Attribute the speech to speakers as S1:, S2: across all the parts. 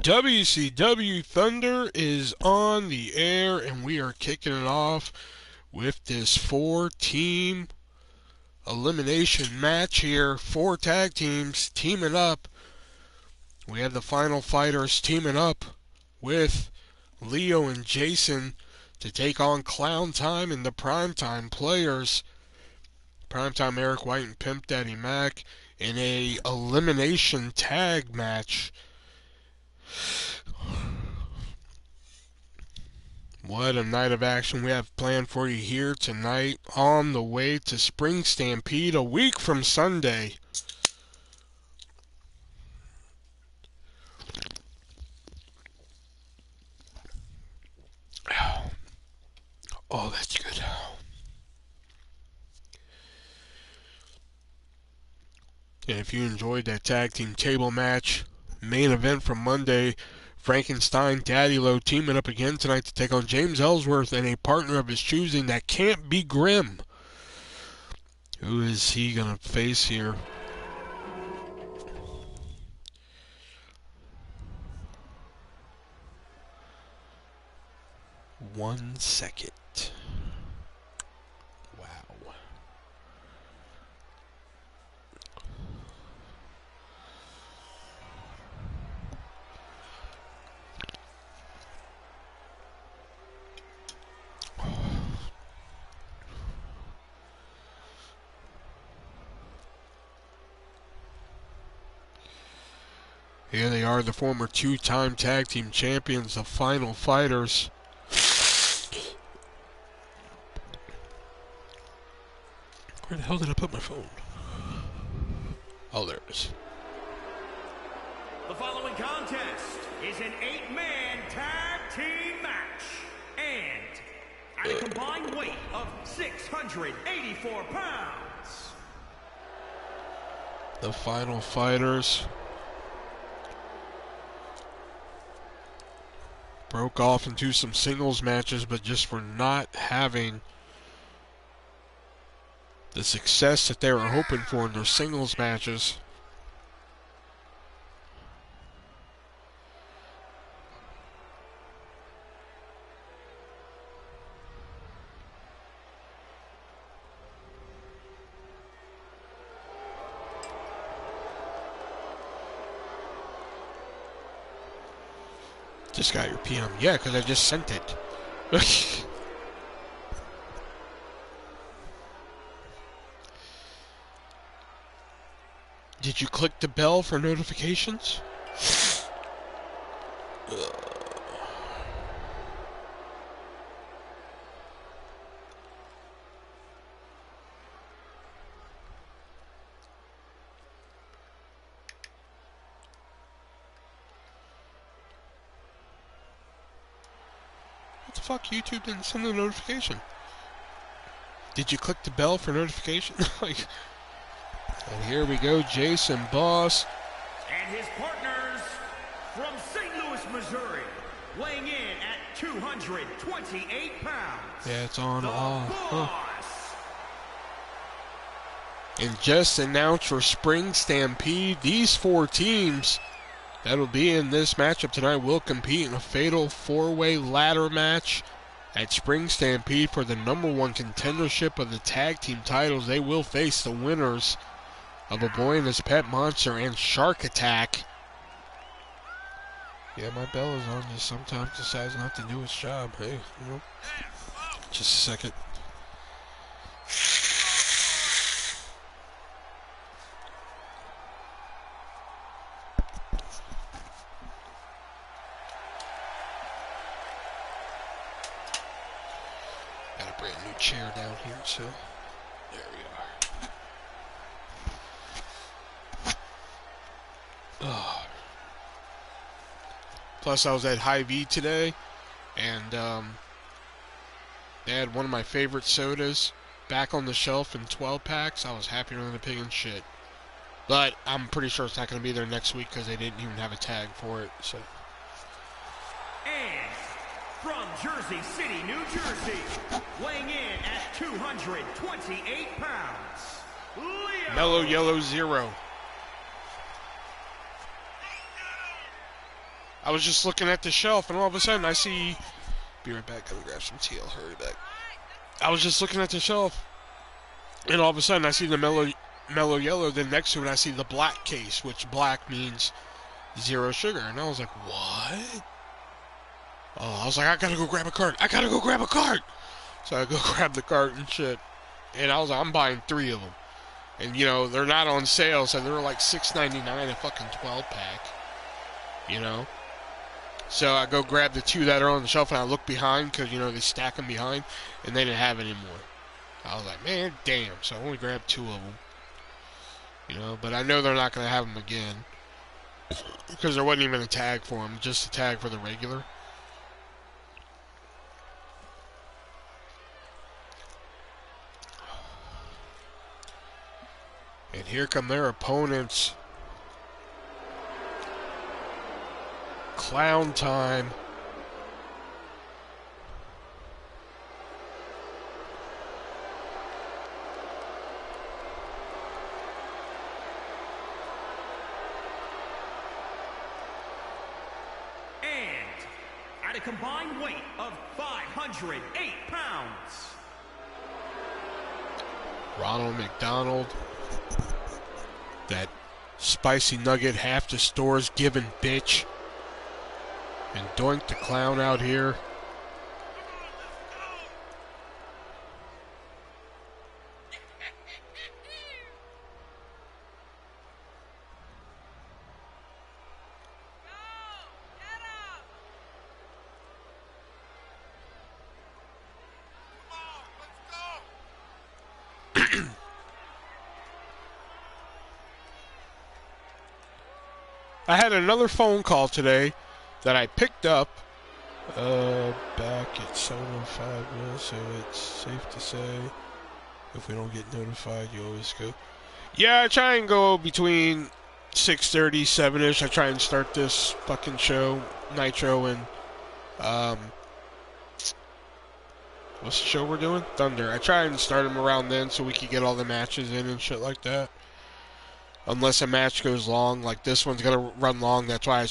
S1: WCW Thunder is on the air, and we are kicking it off with this 4-team elimination match here. 4 tag teams teaming up. We have the Final Fighters teaming up with Leo and Jason to take on Clown Time and the Primetime Players. Primetime Eric White and Pimp Daddy Mac in a elimination tag match. What a night of action we have planned for you here tonight on the way to Spring Stampede a week from Sunday. Oh, that's good. And if you enjoyed that tag team table match, main event from Monday, Frankenstein Daddy Low teaming up again tonight to take on James Ellsworth and a partner of his choosing that can't be Grim. Who is he going to face here? One second. Wow. Here they are, the former 2-time tag team champions, the Final Fighters. Where the hell did I put my phone? Oh, there it is.
S2: The following contest is an 8-man tag team match. And at a combined weight of 684 pounds.
S1: The Final Fighters broke off into some singles matches, but just for not having the success that they were hoping for in their singles matches. Just got your PM. Yeah, because I just sent it. Did you click the bell for notifications? What the fuck? YouTube didn't send a notification. Did you click the bell for notification? Like, and here we go, Jason Boss.
S2: And his partners from St. Louis, Missouri, weighing in at 228 pounds.
S1: Yeah, it's on all.
S2: Boss.
S1: And just announced for Spring Stampede, these 4 teams that'll be in this matchup tonight will compete in a fatal 4-way ladder match at Spring Stampede for the #1 contendership of the tag team titles. They will face the winners of A Boy and His Pet Monster and Shark Attack. Yeah, my bell is on. Just sometimes decides not to do its job. Hey, you know, just a second. Got a brand new chair down here, so there we are. Oh. Plus, I was at Hy-Vee today, and they had one of my favorite sodas back on the shelf in 12 packs. I was happier than a pig in shit. But I'm pretty sure it's not going to be there next week because they didn't even have a tag for it. So.
S2: And from Jersey City, New Jersey, weighing in at 228 pounds, Leo.
S1: Mellow Yellow Zero. I was just looking at the shelf, and all of a sudden I see... Be right back, gonna grab some tea, I'll hurry back. I was just looking at the shelf, and all of a sudden I see the mellow yellow, then next to it I see the black case, which black means 0 sugar. And I was like, what? Oh, I was like, I gotta go grab a cart. So I go grab the cart and shit. And I was like, I'm buying 3 of them. And, you know, they're not on sale, so they're like $6.99 a fucking 12-pack. You know? So I go grab the 2 that are on the shelf, and I look behind, because, you know, they stack them behind, and they didn't have any more. I was like, man, damn. So I only grabbed 2 of them. You know, but I know they're not going to have them again. Because there wasn't even a tag for them, just a tag for the regular. And here come their opponents. Clown time.
S2: And at a combined weight of 508 pounds,
S1: Ronald McDonald. That spicy nugget half the store's given bitch. And Doink the Clown out here. I had another phone call today that I picked up back at 7:05 minutes, so it's safe to say if we don't get notified, you always go. Yeah, I try and go between 6:30, 7-ish. I try and start this fucking show, Nitro, and what's the show we're doing? Thunder. I try and start them around then so we can get all the matches in and shit like that. Unless a match goes long, like this one's gonna run long. That's why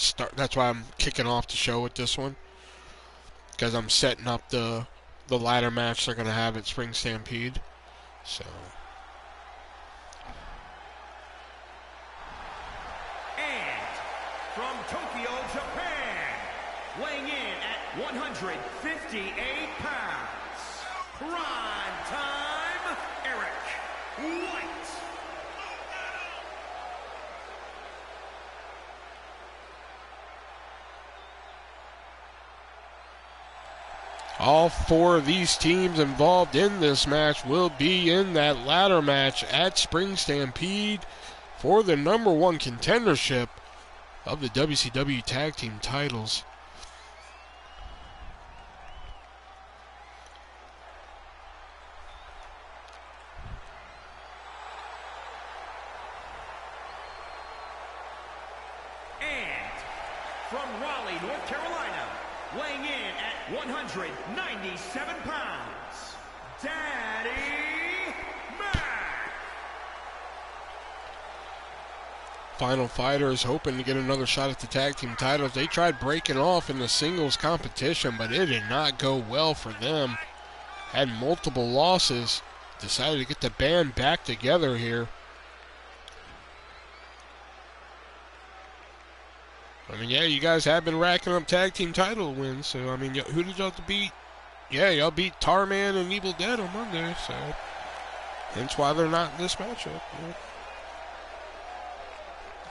S1: I'm kicking off the show with this one, because I'm setting up the ladder match they're gonna have at Spring Stampede. So.
S2: and from Tokyo, Japan, weighing in at 158 pounds, Prime Time Eric White.
S1: All 4 of these teams involved in this match will be in that ladder match at Spring Stampede for the #1 contendership of the WCW Tag Team titles.
S2: And from Raleigh, North Carolina, weighing in at 197 pounds, Daddy Mac.
S1: Final Fighters hoping to get another shot at the tag team titles. They tried breaking off in the singles competition, but it did not go well for them. Had multiple losses. Decided to get the band back together here. I mean, yeah, you guys have been racking up tag team title wins. So, I mean, who did y'all beat? Yeah, y'all beat Tarman and Evil Dead on Monday. So, hence why they're not in this matchup. Yeah.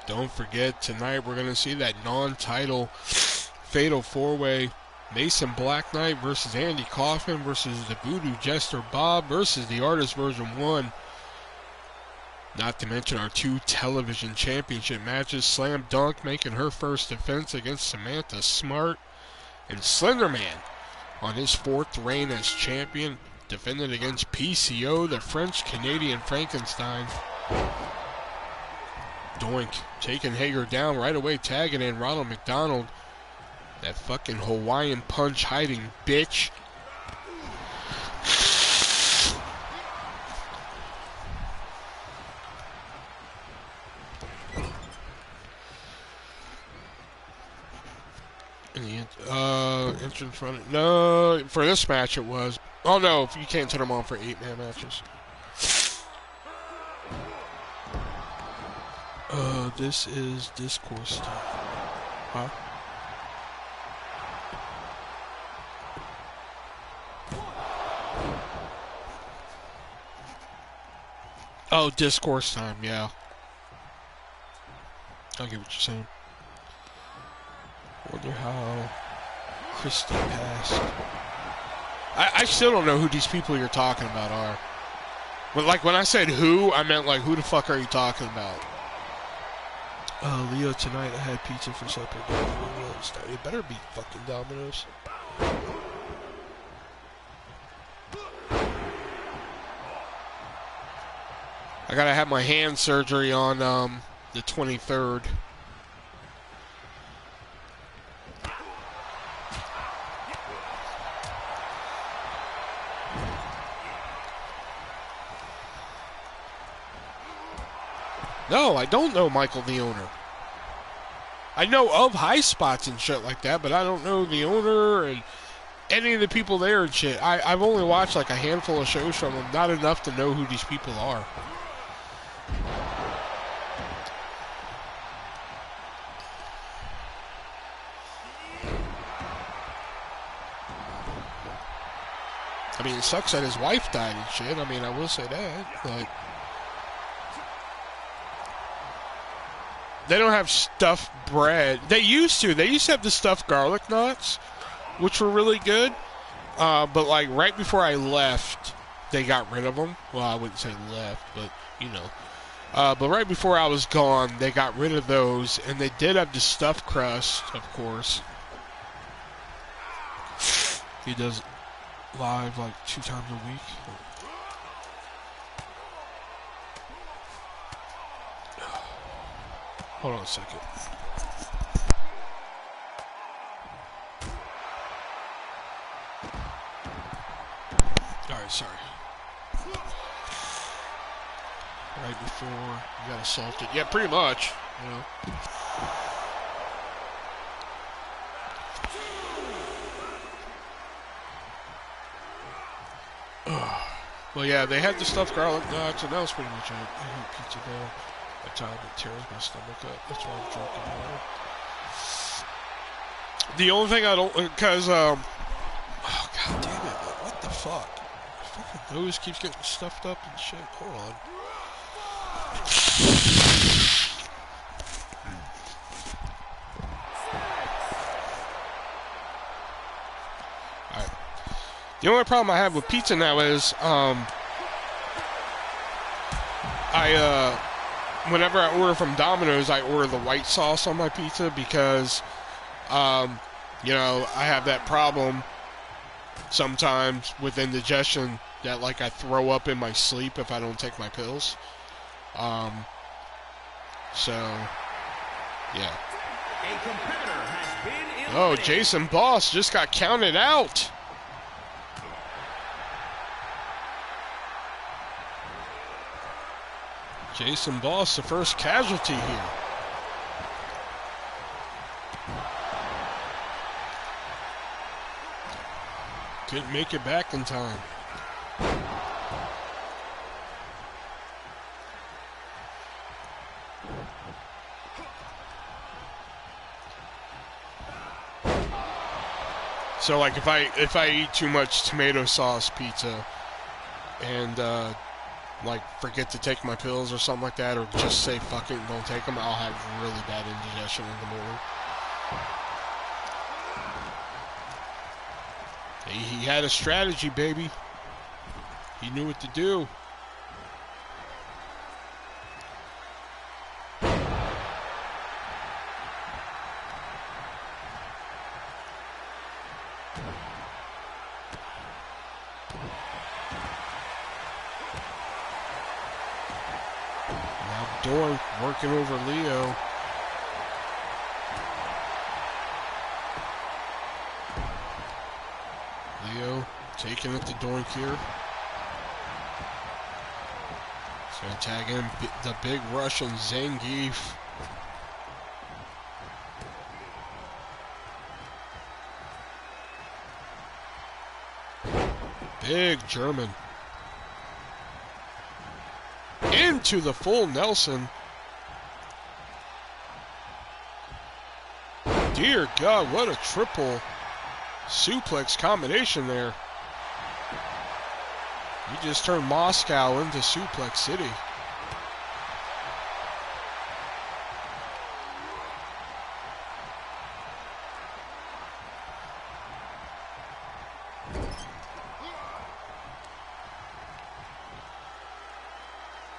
S1: Don't forget, tonight we're going to see that non-title Fatal 4-Way. Mason Black Knight versus Andy Kaufman versus the Voodoo Jester Bob versus the ArtistVersion1. Not to mention our 2 television championship matches. Slam Dunk making her first defense against Samantha Smart. And Slenderman on his 4th reign as champion, defended against PCO, the French-Canadian Frankenstein. Doink taking Hager down right away, tagging in Ronald McDonald. That fucking Hawaiian punch hiding bitch. match in front of... No, for this match it was. Oh, no, you can't turn them on for 8-man matches. This is discourse time. Huh? Oh, discourse time, yeah. I get what you're saying. Wonder how Christy passed. I still don't know who these people you're talking about are. But like when I said who, I meant like who the fuck are you talking about? Leo, tonight I had pizza for supper. It better be fucking Domino's. I gotta have my hand surgery on the 23rd. No, I don't know Michael, the owner. I know of High Spots and shit like that, but I don't know the owner and any of the people there and shit. I've only watched like a handful of shows from them, not enough to know who these people are. I mean, it sucks that his wife died and shit. I mean, I will say that, but... They don't have stuffed bread. They used to. They used to have the stuffed garlic knots, which were really good. But, like, right before I left, they got rid of them. Well, I wouldn't say left, but, you know. But right before I was gone, they got rid of those. And they did have the stuffed crust, of course. He does live, like, 2 times a week. Hold on a second. Alright, sorry. Right before you got assaulted. Yeah, pretty much, you know. Well, yeah, they had the stuffed garlic nuts, and that was pretty much it. I hate pizza though. At time it tears my stomach up. That's why I'm drinking water. The only thing I don't, because oh god damn it! What the fuck? My fucking nose keeps getting stuffed up and shit. Hold on. All right. The only problem I have with pizza now is whenever I order from Domino's, I order the white sauce on my pizza because, you know, I have that problem sometimes with indigestion that, like, I throw up in my sleep if I don't take my pills. So, yeah.
S2: A competitor has been
S1: Oh,
S2: eliminated.
S1: Jason Boss just got counted out. Jason Boss, the first casualty here. Couldn't make it back in time. So, like, if I eat too much tomato sauce pizza and like forget to take my pills or something like that, or just say fuck it and don't take them, I'll have really bad indigestion in the morning. He had a strategy, baby. He knew what to do. Dorn working over Leo. Leo taking it to Dorn here. He's going to tag in the big Russian Zangief. Big German. Into the full Nelson. Dear God, what a triple suplex combination there. You just turned Moscow into Suplex City.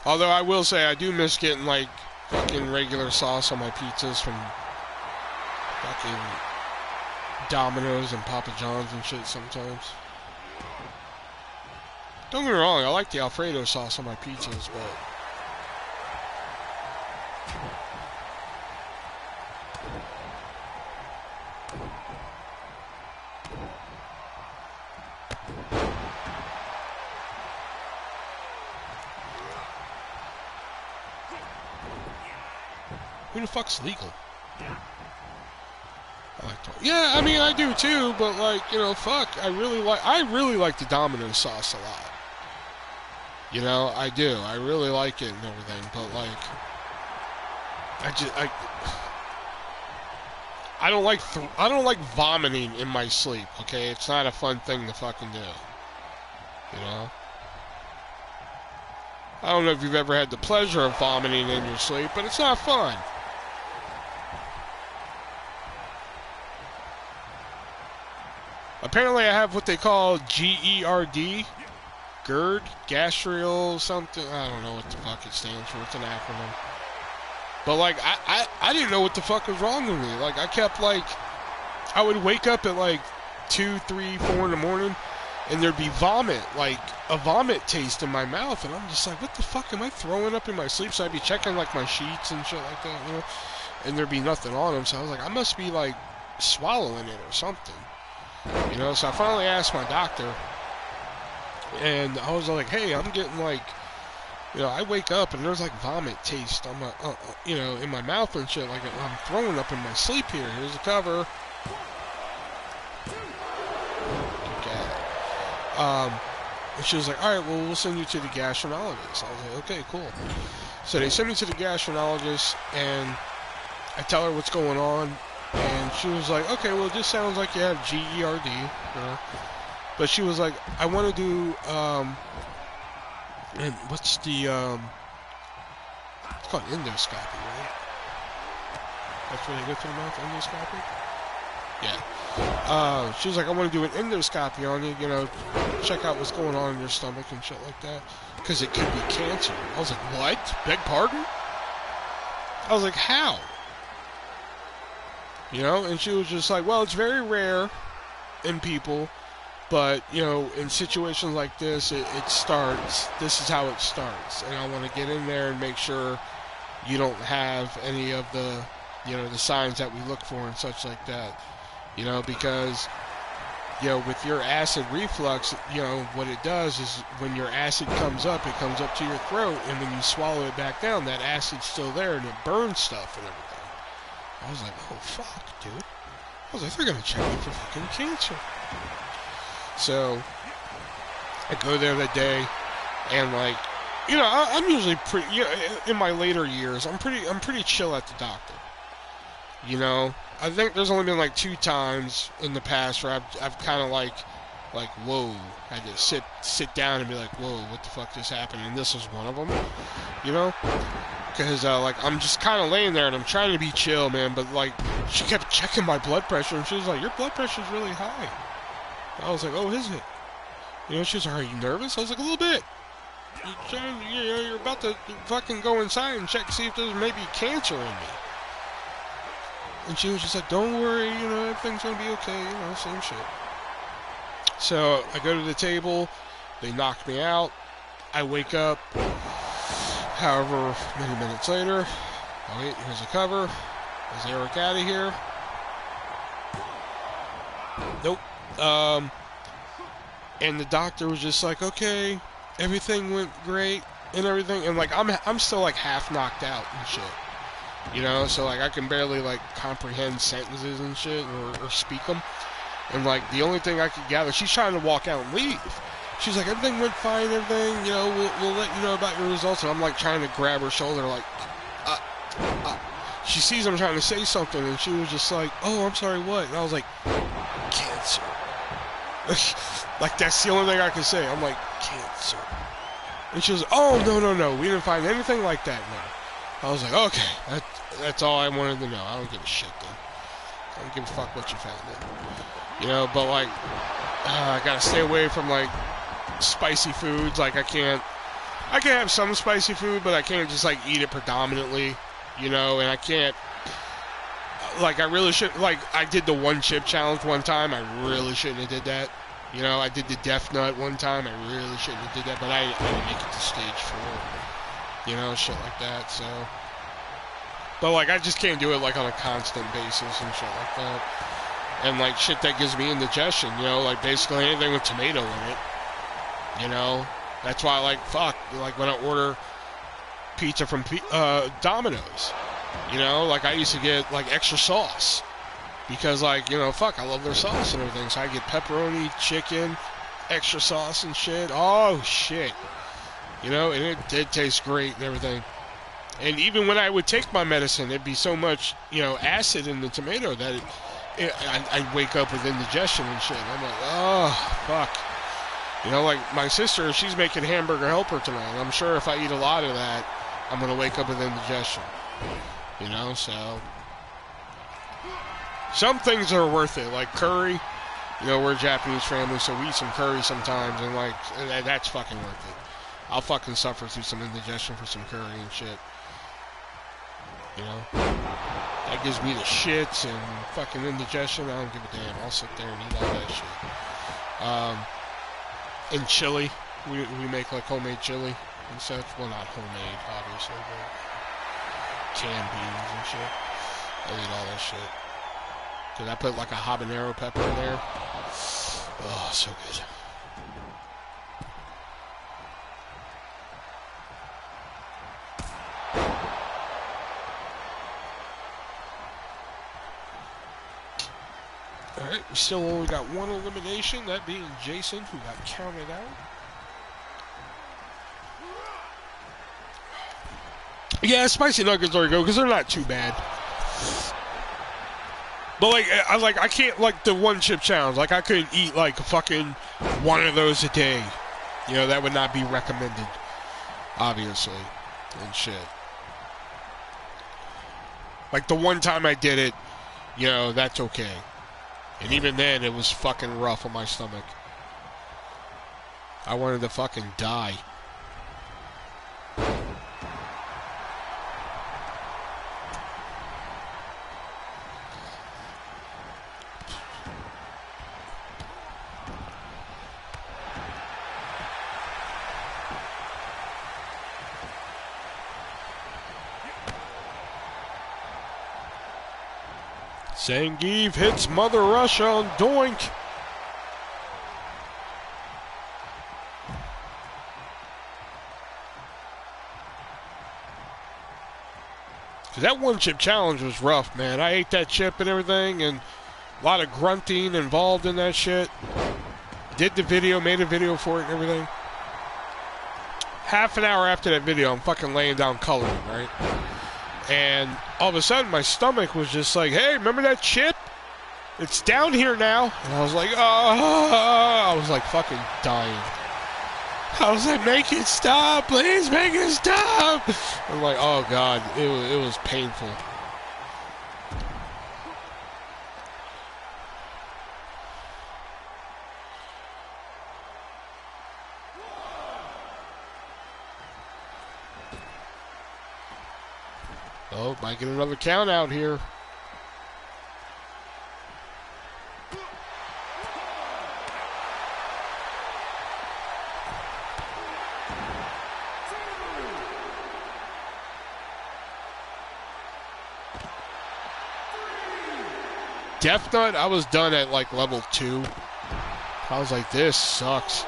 S1: Although I will say I do miss getting like fucking regular sauce on my pizzas from fucking Domino's and Papa John's and shit sometimes. Don't get me wrong, I like the Alfredo sauce on my pizzas, but who the fuck's legal? Yeah, I mean I do too, but like, you know, fuck, I really like the Domino's sauce a lot. You know, I do. I really like it and everything, but like I don't like vomiting in my sleep, okay? It's not a fun thing to fucking do. You know? I don't know if you've ever had the pleasure of vomiting in your sleep, but it's not fun. Apparently I have what they call GERD, GERD, gastrial something, I don't know what the fuck it stands for, it's an acronym. But like, I didn't know what the fuck was wrong with me. Like, I kept like, I would wake up at like 2, 3, 4 in the morning, and there'd be vomit, like a vomit taste in my mouth, and I'm just like, what the fuck, am I throwing up in my sleep? So I'd be checking like my sheets and shit like that, you know, and there'd be nothing on them, so I was like, I must be like swallowing it or something. You know, so I finally asked my doctor, and I was like, hey, I'm getting like, you know, I wake up and there's like vomit taste on my, you know, in my mouth and shit, like I'm throwing up in my sleep here. Here's the cover. Okay. And she was like, all right, well, we'll send you to the gastroenterologist. I was like, okay, cool. So they sent me to the gastroenterologist, and I tell her what's going on. And she was like, okay, well, this sounds like you have GERD, you know? But she was like, I want to do, and what's the, it's called endoscopy, right? That's where they go through the mouth, endoscopy? Yeah. She was like, I want to do an endoscopy on you, you know, check out what's going on in your stomach and shit like that. Because it could be cancer. I was like, what? Beg pardon? I was like, how? You know, and she was just like, well, it's very rare in people, but, you know, in situations like this, it starts, this is how it starts, and I want to get in there and make sure you don't have any of the, you know, the signs that we look for and such like that, you know, because, you know, with your acid reflux, you know, what it does is when your acid comes up, it comes up to your throat, and when you swallow it back down, that acid's still there, and it burns stuff and everything. I was like, oh, fuck, dude. I was like, they're going to check me for fucking cancer. So, I go there that day, and, like, you know, I'm usually pretty, you know, in my later years, I'm pretty chill at the doctor. You know? I think there's only been, like, 2 times in the past where I've kind of, like, whoa. I had to sit down and be like, whoa, what the fuck just happened? And this was one of them. You know? Because, like, I'm just kind of laying there, and I'm trying to be chill, man, but, like, she kept checking my blood pressure, and she was like, your blood pressure's really high. I was like, oh, is it? You know, she was like, are you nervous? I was like, a little bit. You're about to fucking go inside and check, see if there's maybe cancer in me. And she was just like, don't worry, you know, everything's gonna be okay, you know, same shit. So, I go to the table, they knock me out, I wake up, however many minutes later, oh wait, here's a cover, is Eric out of here? Nope. And the doctor was just like, okay, everything went great and everything, and like I'm still like half knocked out and shit, you know, so like I can barely like comprehend sentences and shit or speak them, and like the only thing I could gather, she's trying to walk out and leave, She's like, everything went fine, everything, you know, we'll let you know about your results. And I'm like trying to grab her shoulder, like, uh, uh. She sees I'm trying to say something, and she was just like, oh, I'm sorry, what? And I was like, cancer. Like, that's the only thing I can say. I'm like, cancer. And she was, oh, no, we didn't find anything like that, no. I was like, okay, that's all I wanted to know. I don't give a shit, then. I don't give a fuck what you found, then. You know, but, like, I gotta stay away from, like, spicy foods. Like, I can have some spicy food, but I can't just, like, eat it predominantly, you know, and I can't, like, I really should, like, I did the one chip challenge one time. I really shouldn't have did that. You know, I did the Death Nut one time. I really shouldn't have did that, but I didn't make it to stage 4. You know, shit like that, so. But, like, I just can't do it, like, on a constant basis and shit like that. And, like, shit that gives me indigestion, you know, like, basically anything with tomato in it. You know? That's why, like, fuck, like, when I order pizza from Domino's, you know, like, I used to get, like, extra sauce. Because, like, you know, fuck, I love their sauce and everything. So I get pepperoni, chicken, extra sauce and shit. Oh, shit. You know, and it did taste great and everything. And even when I would take my medicine, it'd be so much, you know, acid in the tomato that I'd wake up with indigestion and shit. And I'm like, oh, fuck. You know, like, my sister, she's making hamburger helper tonight. And I'm sure if I eat a lot of that, I'm going to wake up with indigestion. You know, so. Some things are worth it, like curry. You know, we're a Japanese family, so we eat some curry sometimes, and, like, that's fucking worth it. I'll fucking suffer through some indigestion for some curry and shit. You know? That gives me the shits and fucking indigestion. I don't give a damn. I'll sit there and eat all that shit. And chili. We make, like, homemade chili and such. Well, not homemade, obviously, but canned beans and shit. I eat all that shit. Did I put like a habanero pepper in there? Oh, so good. Alright, we still only got one elimination, that being Jason, who got counted out. Yeah, spicy nuggets are good because they're not too bad. But, like, I can't, like, the one chip challenge. Like, I couldn't eat, like, fucking one of those a day. You know, that would not be recommended, obviously, and shit. Like, the one time I did it, you know, that's okay. And even then, it was fucking rough on my stomach. I wanted to fucking die. Zangief hits Mother Russia on Doink. That one chip challenge was rough, man. I ate that chip and everything, and a lot of grunting involved in that shit. Did the video, made a video for it and everything. Half an hour after that video, I'm fucking laying down coloring, right? And all of a sudden, my stomach was just like, hey, remember that chip? It's down here now. And I was like, oh, I was like fucking dying. I was like, make it stop, please make it stop. I'm like, oh God, it was painful. Oh, might get another count out here. Death Nut, I was done at like level 2. I was like, this sucks.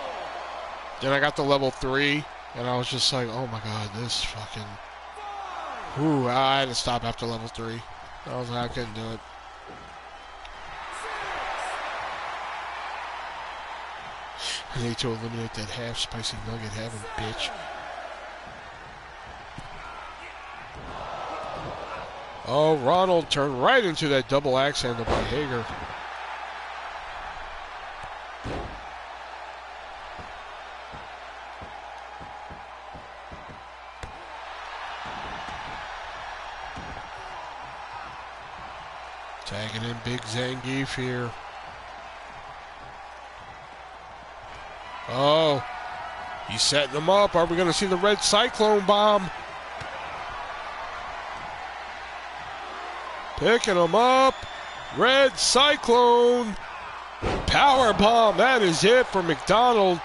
S1: Then I got to level 3, and I was just like, oh my God, this fucking... Ooh, I had to stop after level 3. I was like, I couldn't do it. I need to eliminate that half spicy nugget having bitch. Oh, Ronald turned right into that double axe handle by Hager. Tagging in big Zangief here. Oh, he's setting them up. Are we going to see the red cyclone bomb? Picking them up. Red cyclone. Power bomb. That is it for McDonald.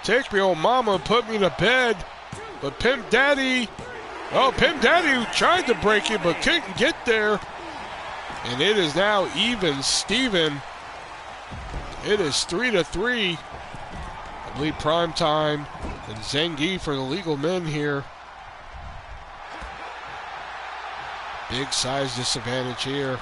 S1: Take me, old mama, put me to bed. But Pimp Daddy. Oh, Pimp Daddy tried to break it but couldn't get there. And it is now even Steven. It is 3-3. I believe prime time. And Zangief for the legal men here. Big size disadvantage here.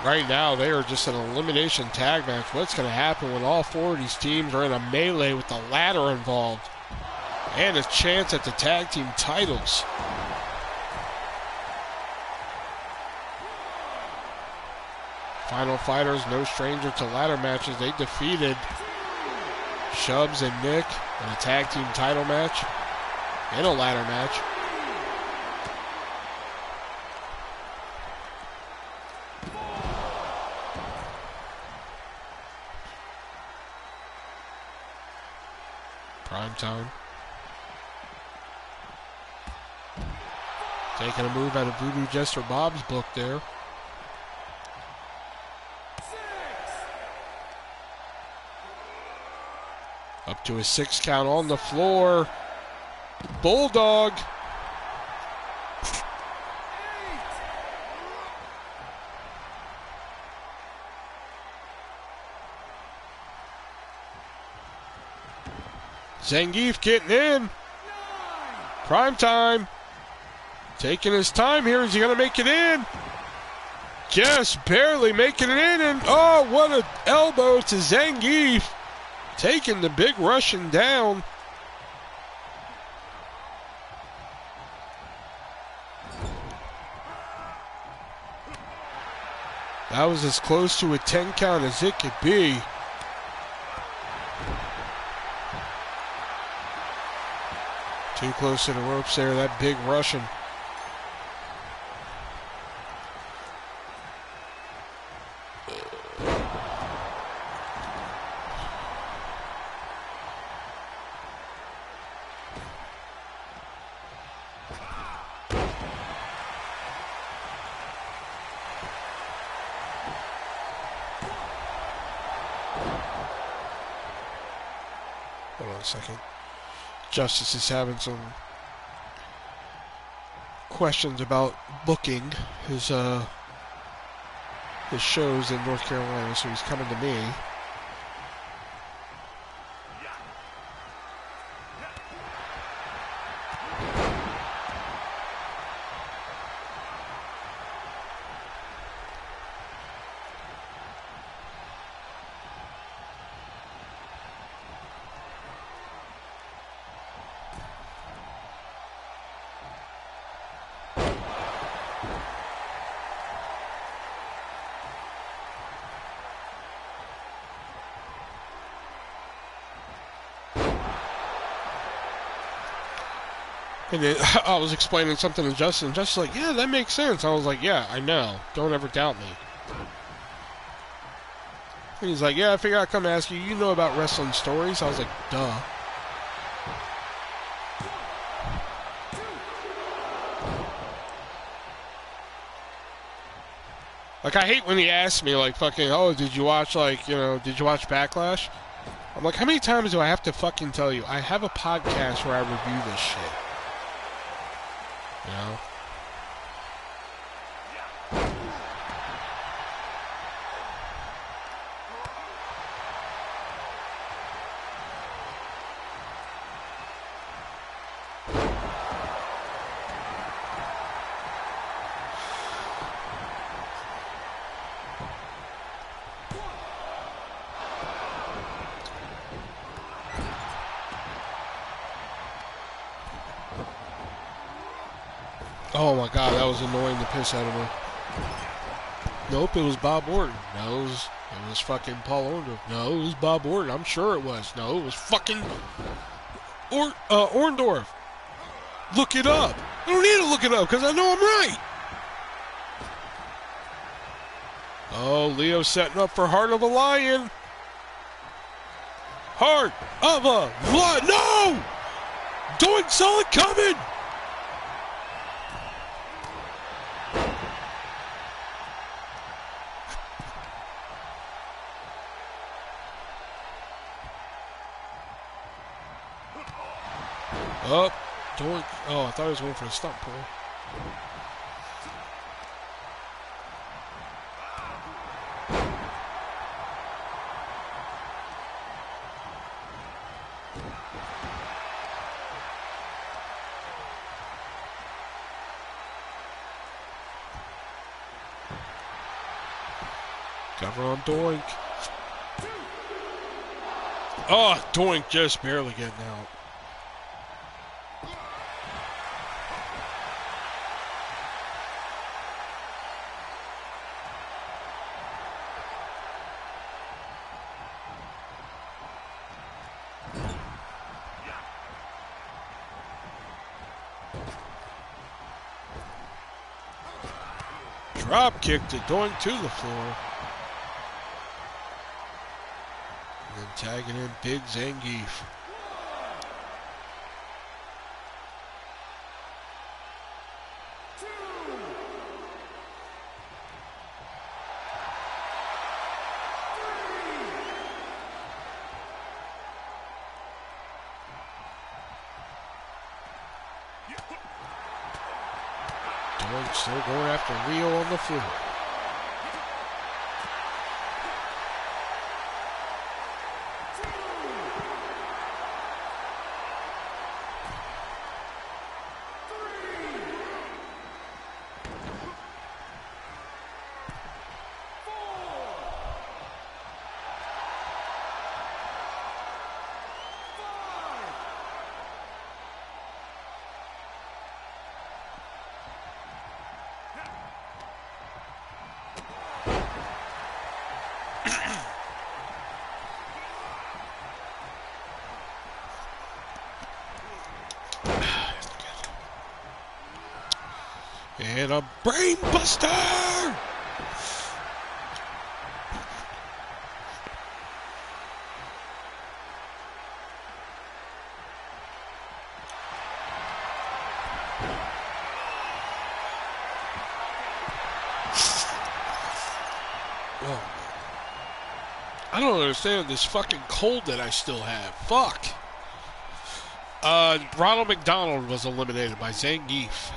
S1: Right now, they are just an elimination tag match. What's going to happen when all four of these teams are in a melee with the ladder involved? And a chance at the tag team titles. Final Fighters, no stranger to ladder matches. They defeated Shubs and Nick in a tag team title match and a ladder match. Prime time. Taking a move out of Voodoo Jester Bob's book there. Up to a 6 count on the floor. Bulldog. Zangief getting in. Prime time. Taking his time here. Is he going to make it in? Just barely making it in. And oh, what an elbow to Zangief. Taking the big Russian down. That was as close to a 10 count as it could be. Too close to the ropes there, that big Russian. Hold on a second. Justice is having some questions about booking his shows in North Carolina, so he's coming to me. And then I was explaining something to Justin. Justin's like, yeah, that makes sense. I was like, yeah, I know. Don't ever doubt me. And he's like, yeah, I figured I'd come ask you. You know about wrestling stories? I was like, duh. Like, I hate when he asks me, like, fucking, oh, did you watch, like, you know, did you watch Backlash? I'm like, how many times do I have to fucking tell you? I have a podcast where I review this shit. You know? Oh my god, that was annoying the piss out of me. Nope, it was Bob Orton. No, it was fucking Paul Orndorff. No, it was Bob Orton. I'm sure it was. No, it was fucking Orndorff. Look it up. I don't need to look it up because I know I'm right. Oh, Leo setting up for Heart of a Lion. Heart of a Lion. No! Doink saw it coming. Up. Doink. Oh, I thought he was going for a stump pull. Cover on Doink. Oh, Doink just barely getting out. Drop kicked it, Doink to the floor. And then tagging in Big Zangief. Doink still going after Rio on the floor. And a brain buster! Oh. I don't understand this fucking cold that I still have. Fuck. Ronald McDonald was eliminated by Zangief.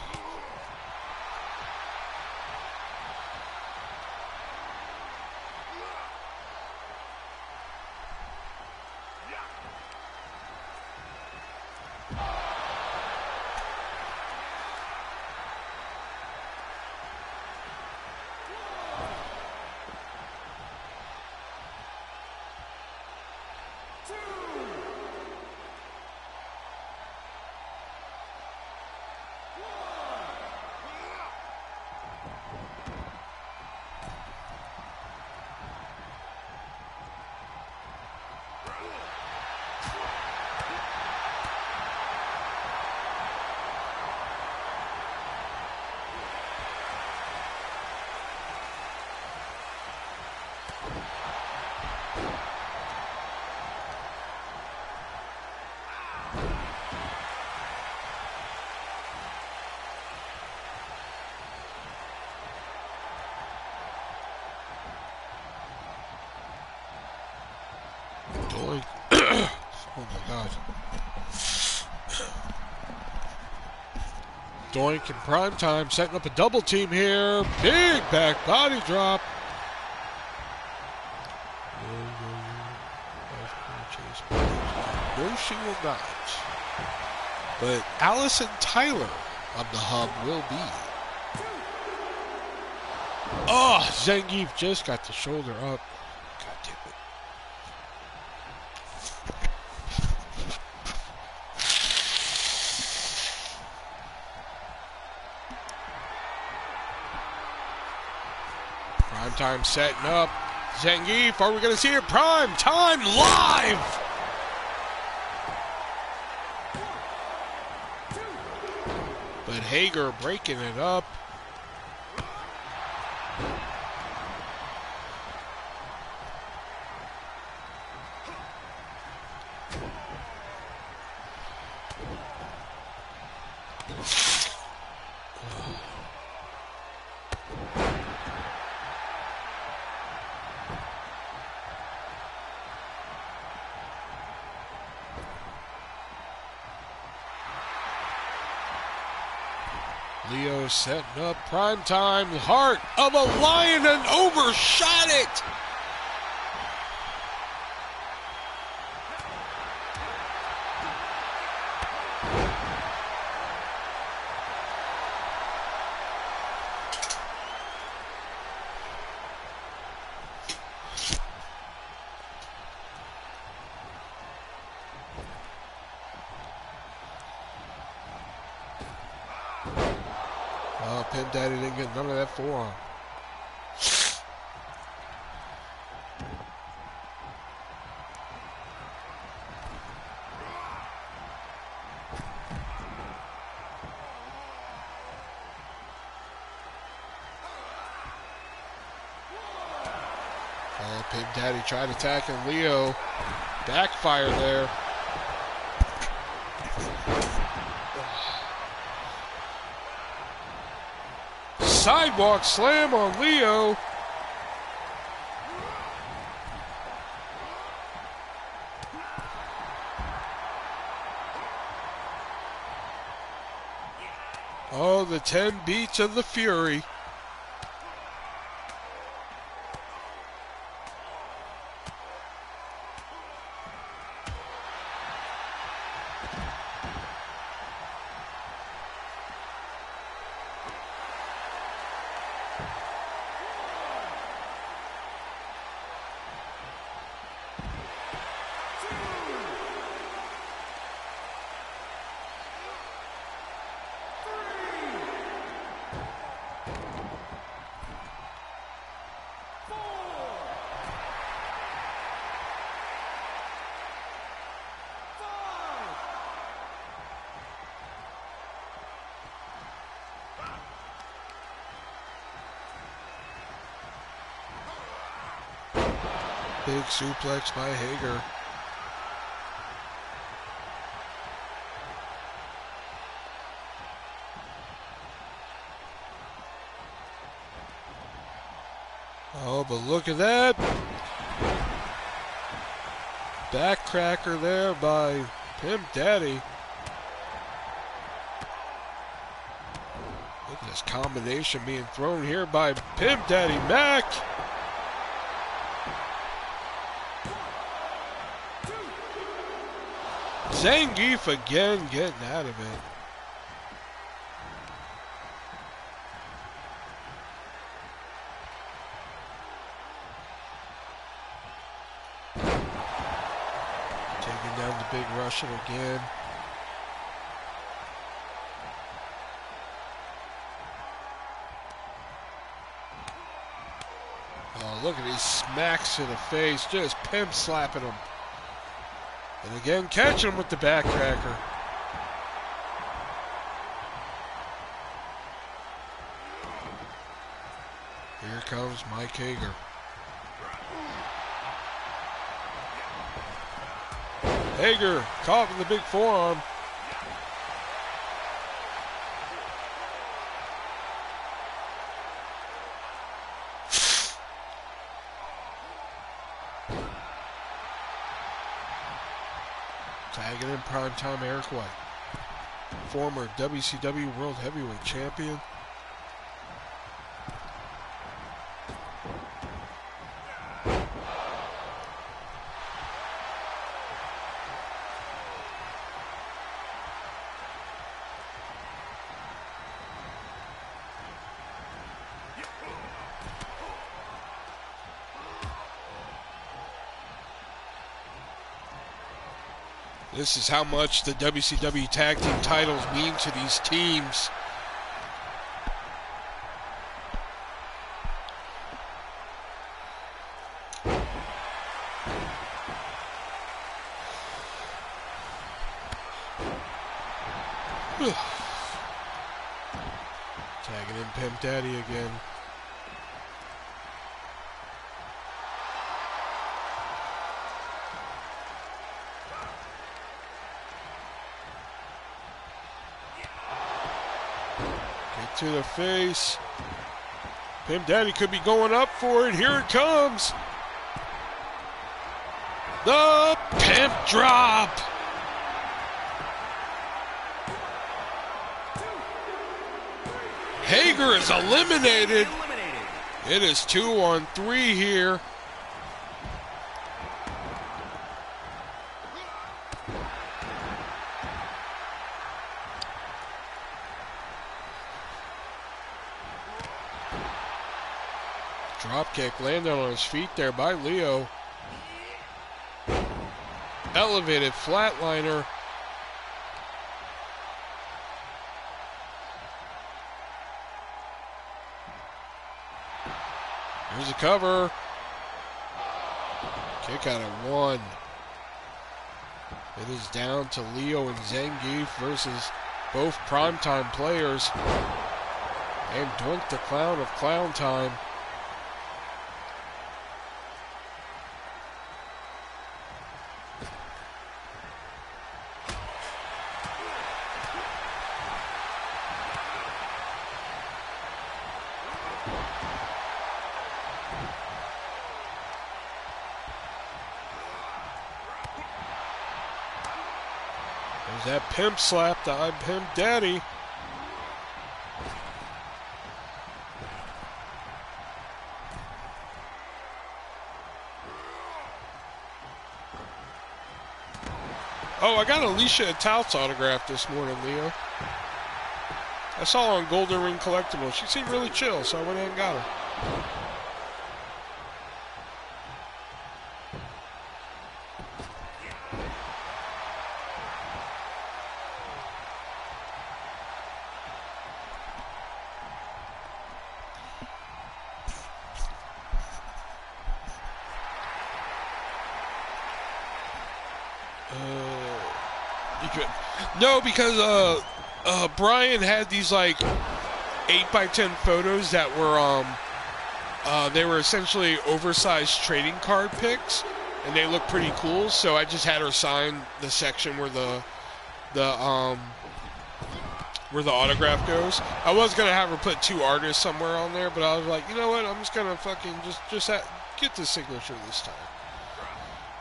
S1: Doink. Oh my god. Doink in prime time, setting up a double team here. Big back body drop. No, she will not. But Allison Tyler on the hub will be. Oh, Zangief just got the shoulder up. God damn it. Prime time setting up. Zangief, are we going to see it? Prime time live! But Hager breaking it up. Leo setting up prime time. Heart of a lion and overshot it. Pimp Daddy didn't get none of that forearm. Pimp Daddy tried attacking Leo. Backfire there. Sidewalk slam on Leo. Oh, the 10 beats of the Fury. Big suplex by Hager. Oh, but look at that. Backcracker there by Pimp Daddy. Look at this combination being thrown here by Pimp Daddy Mac. Zangief again getting out of it. Taking down the big Russian again. Oh, look at these smacks to the face. Just pimp slapping him. And again, catching him with the backcracker. Here comes Mike Hager. Hager caught with the big forearm. Tagging in primetime Eric White, former WCW World Heavyweight Champion. This is how much the WCW Tag Team titles mean to these teams. Pimp Daddy again. Get to the face. Pimp Daddy could be going up for it. Here it comes. The Pimp Drop. Hager is eliminated. It is 2-on-3 here. Drop kick landed on his feet there by Leo. Elevated flatliner. Here's a cover. Kick out at 1. It is down to Leo and Zangief versus both primetime players. And Doink the Clown of Clown Time. There's that pimp slap to I'm Pimp Daddy. Oh, I got Alicia Tout's autograph this morning, Leo. I saw her on Golden Ring Collectibles. She seemed really chill, so I went ahead and got her. No, because Brian had these like 8x10 photos that were they were essentially oversized trading card pics, and they look pretty cool. So I just had her sign the section where the autograph goes. I was gonna have her put 2 artists somewhere on there, but I was like, you know what? I'm just gonna fucking just get the signature this time.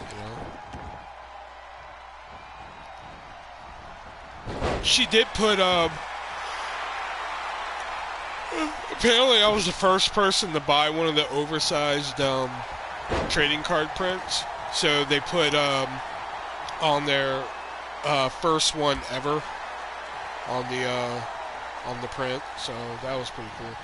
S1: You know. She did put, apparently I was the first person to buy one of the oversized trading card prints. So they put on their first one ever on the print. So that was pretty cool.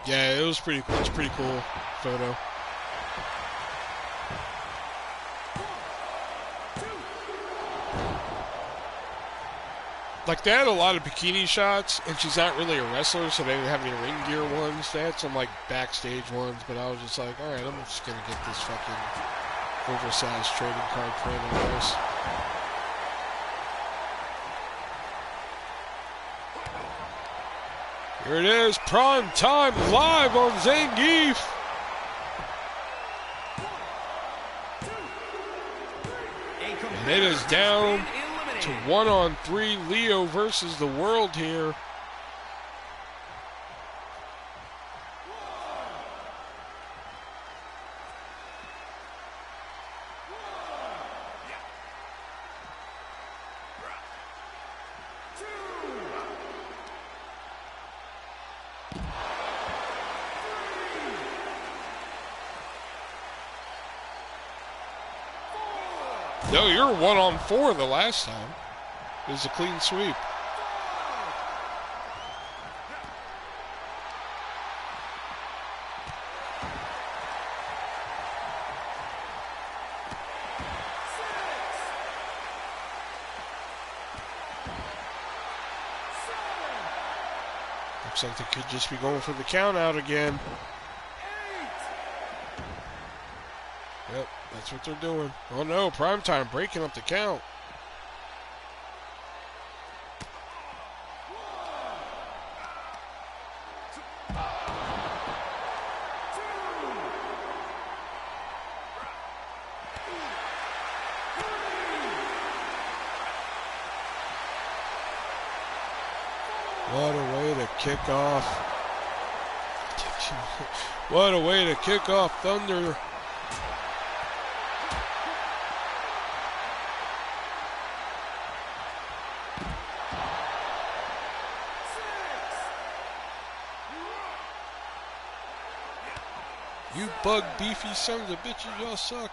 S1: Yeah, it was pretty cool. It's a pretty cool photo. Like, they had a lot of bikini shots, and she's not really a wrestler, so they didn't have any ring gear ones. They had some, like, backstage ones, but I was just like, alright, I'm just gonna get this fucking oversized trading card print of this. Here it is, prime time live on Zangief. And it is down to 1-on-3, Leo versus the world here. No, you're 1-on-4 the last time. It was a clean sweep. Looks like they could just be going for the count out again. Yep, that's what they're doing. Oh no, Primetime breaking up the count. What a way to kick off. What a way to kick off Thunder. You bug beefy sons of bitches, y'all suck.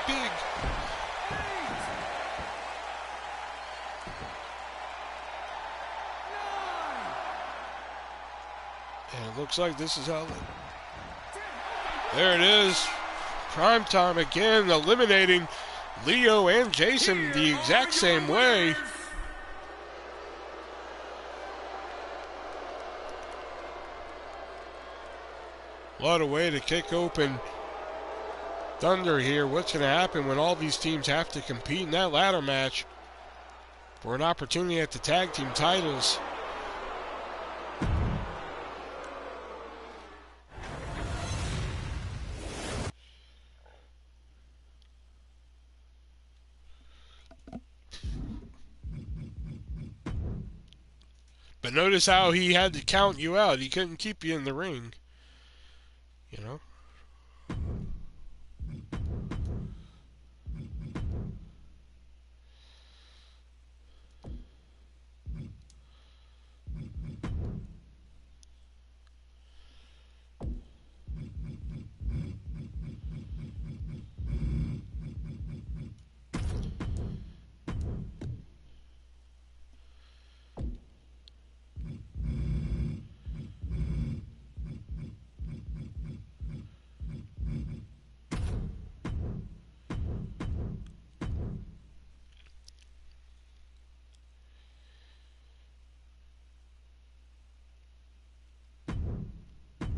S1: Big. And it looks like this is how there it is. Primetime again, eliminating Leo and Jason the exact same way. What a way to kick open Thunder here. What's going to happen when all these teams have to compete in that ladder match for an opportunity at the tag team titles? But notice how he had to count you out. He couldn't keep you in the ring. You know?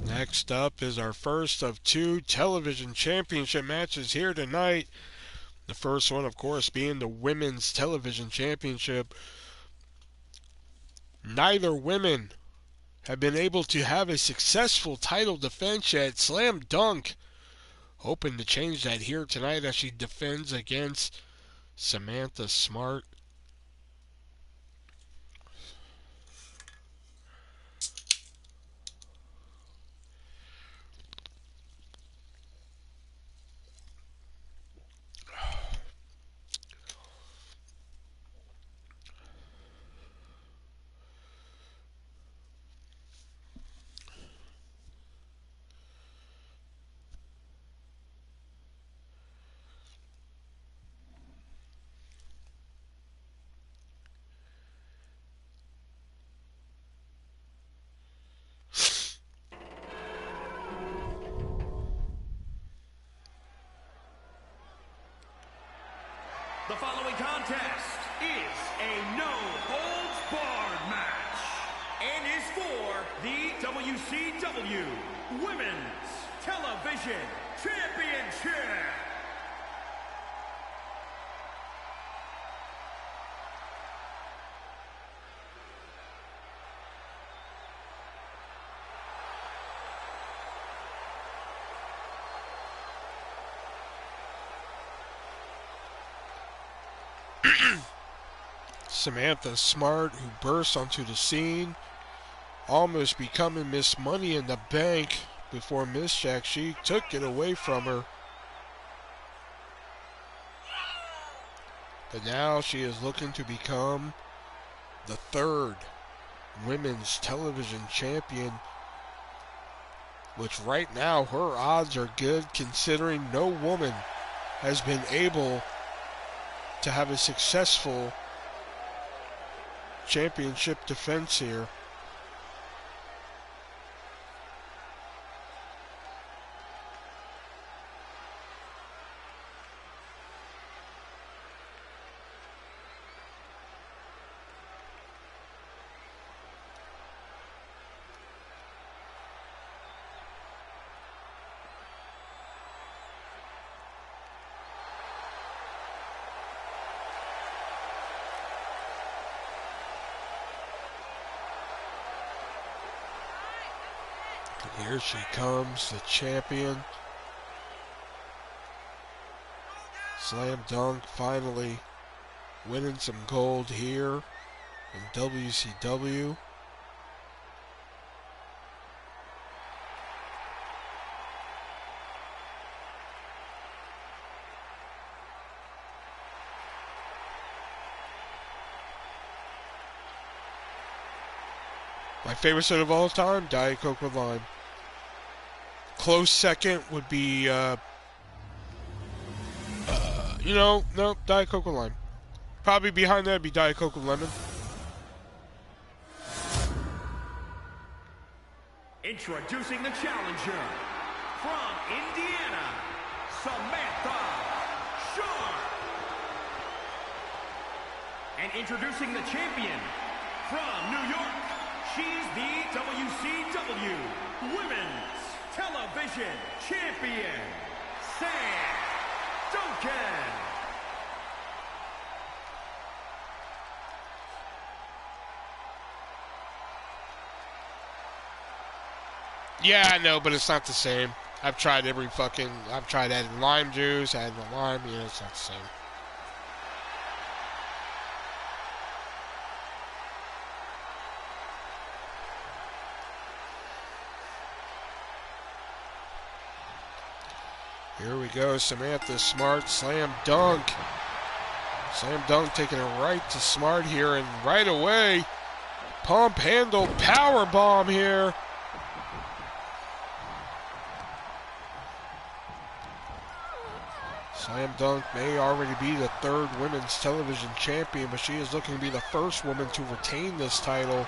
S1: Next up is our first of two television championship matches here tonight. The first one, of course, being the Women's Television Championship. Neither women have been able to have a successful title defense yet. Slam Dunk hoping to change that here tonight as she defends against Samantha Smart.
S2: The following contest is a no-holds-barred match and is for the WCW Women's Television Championship.
S1: Samantha Smart, who burst onto the scene, almost becoming Miss Money in the Bank before Miss Jack Sheik took it away from her. But now she is looking to become the third Women's Television Champion, which right now her odds are good considering no woman has been able to have a successful championship defense here. Here she comes, the champion. Slam dunk, finally winning some gold here in WCW. My favorite soda of all time, Diet Coke with lime. Close second would be, no, Diet Coke with lime. Probably behind that would be Diet Coke with lemon.
S2: Introducing the challenger from Indiana, Samantha Sharp. And introducing the champion from New York, she's the WCW Women's Television Champion, Sam Duncan.
S1: Yeah, I know, but it's not the same. I've tried adding lime juice, adding the lime, it's not the same. Here we go, Samantha Smart, slam dunk. Slam dunk taking it right to Smart here, and right away, pump handle power bomb here. Slam dunk may already be the third women's television champion, but she is looking to be the first woman to retain this title.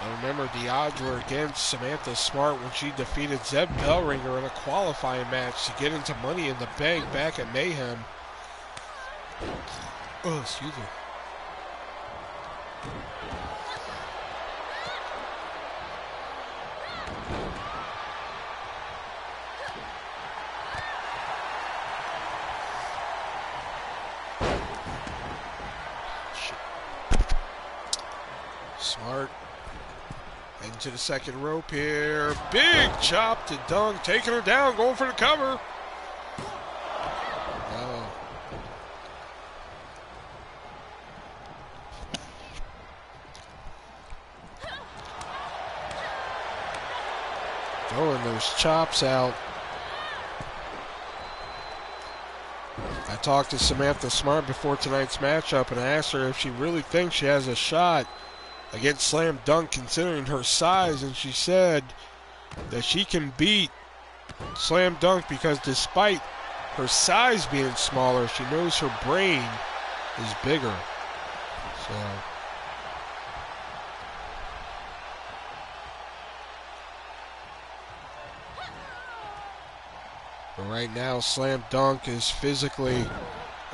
S1: And remember, the odds were against Samantha Smart when she defeated Zeb Bellringer in a qualifying match to get into Money in the Bank back at Mayhem. Oh, excuse me. Smart into the second rope here. Big chop to dunk, taking her down, going for the cover. No. Throwing those chops out. I talked to Samantha Smart before tonight's matchup, and I asked her if she really thinks she has a shot against Slam Dunk considering her size, and she said that she can beat Slam Dunk because despite her size being smaller, she knows her brain is bigger. So but right now, Slam Dunk is physically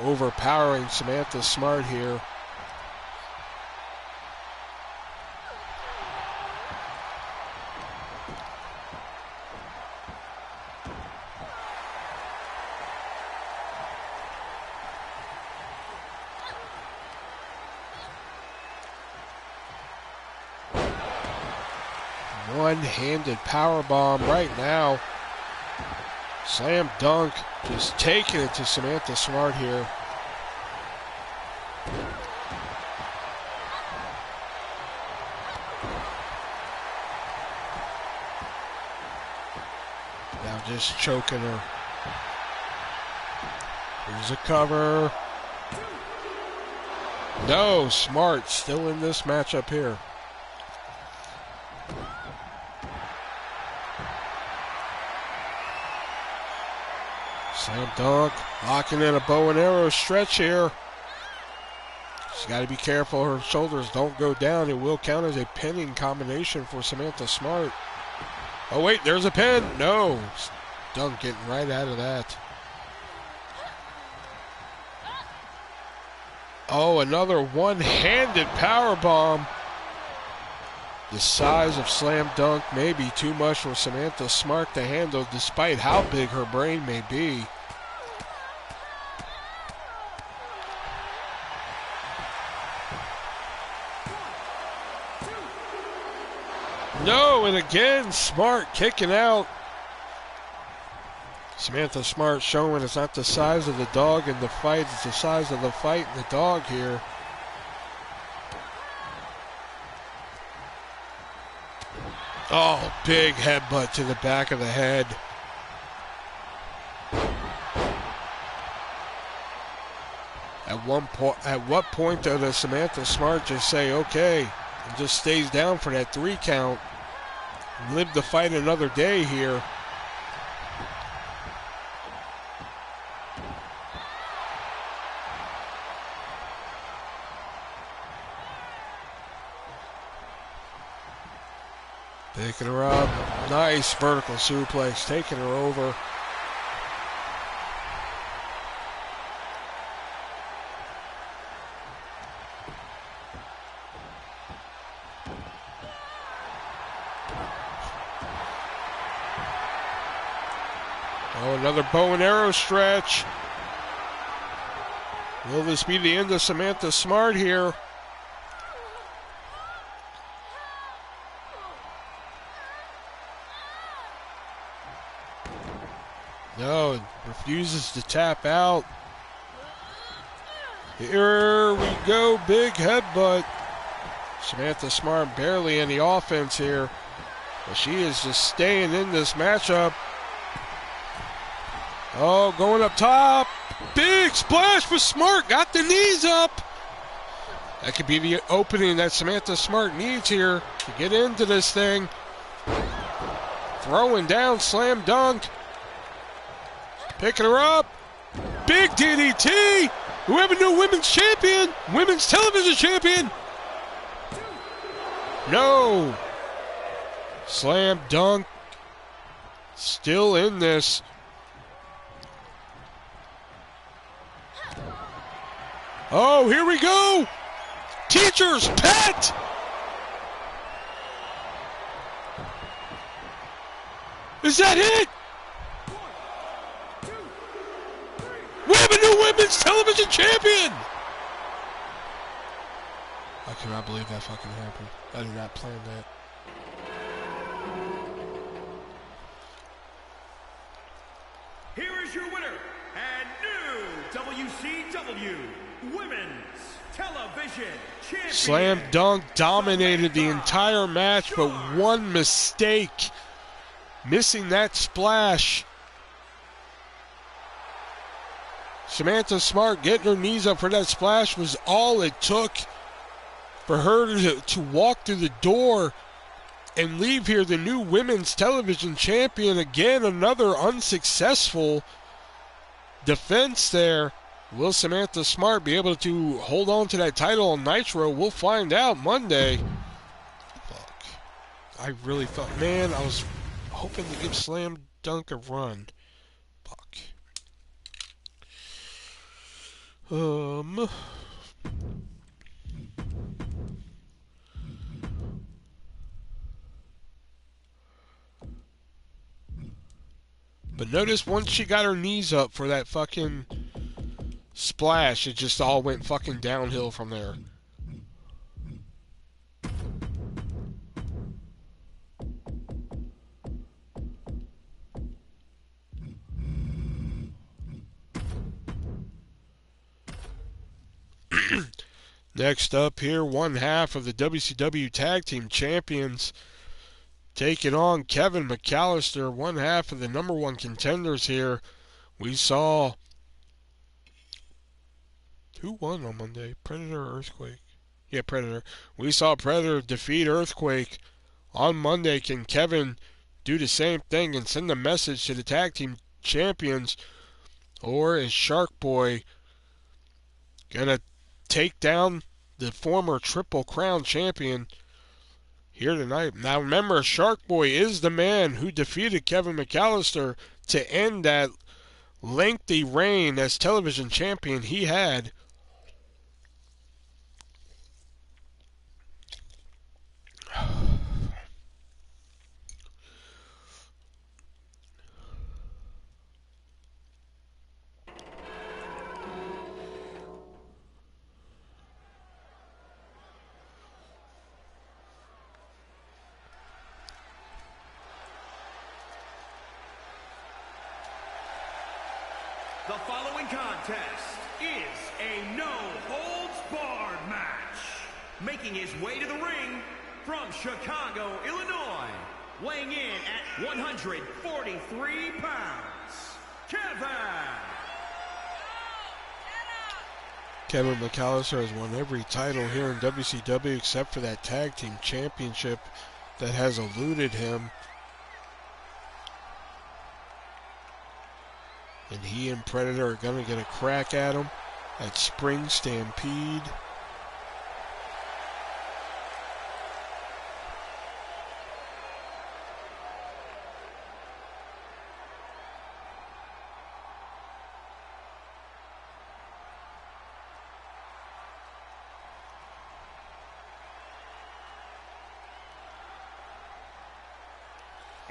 S1: overpowering Samantha Smart here. One-handed powerbomb right now. Slam Dunk just taking it to Samantha Smart here. Now just choking her. Here's a cover. No, Smart still in this matchup here. Slam Dunk locking in a bow and arrow stretch here. She's got to be careful her shoulders don't go down. It will count as a pinning combination for Samantha Smart. Oh wait, there's a pin. No, Dunk getting right out of that. Oh, another one-handed powerbomb. The size of Slam Dunk may be too much for Samantha Smart to handle despite how big her brain may be. No, and again, Smart kicking out. Samantha Smart showing it's not the size of the dog in the fight, it's the size of the fight and the dog here. Oh, big headbutt to the back of the head. At what point though does Samantha Smart just say okay and just stays down for that 3 count and live the fight another day here? Picking her up. Nice vertical suplex, taking her over. Oh, another bow and arrow stretch. Will this be the end of Samantha Smart here? No, refuses to tap out. Here we go, big headbutt. Samantha Smart barely any offense here, but she is just staying in this matchup. Oh, going up top. Big splash for Smart, got the knees up. That could be the opening that Samantha Smart needs here to get into this thing. Throwing down, slam dunk. Picking her up. Big DDT. Whoever knew women's champion, women's television champion. No. Slam dunk. Still in this. Oh, here we go. Teacher's pet. Is that it? We have a new women's television champion! I cannot believe that fucking happened. I did not plan that.
S2: Here is your winner and new WCW Women's Television Champion.
S1: Slam dunk dominated the entire match, but one mistake. Missing that splash. Samantha Smart getting her knees up for that splash was all it took for her to walk through the door and leave here the new women's television champion. Again, another unsuccessful defense there. Will Samantha Smart be able to hold on to that title on Nitro? We'll find out Monday. Fuck. I really thought, man, I was hoping to give Slam Dunk a run. Fuck. But notice once she got her knees up for that fucking splash, it just all went fucking downhill from there. Next up here, one half of the WCW Tag Team Champions taking on Kevin McAllister, one half of the number one contenders here. We saw... Who won on Monday? Predator or Earthquake? Yeah, Predator. We saw Predator defeat Earthquake. On Monday, can Kevin do the same thing and send a message to the Tag Team Champions? Or is Shark Boy gonna take down the former Triple Crown champion here tonight? Now remember, Shark Boy is the man who defeated Kevin McAllister to end that lengthy reign as television champion he had.
S2: contest is a no-holds-barred match. Making his way to the ring from Chicago, Illinois, weighing in at 143 pounds,
S1: Kevin McAllister has won every title here in WCW except for that tag team championship that has eluded him. And he and Predator are going to get a crack at him at Spring Stampede.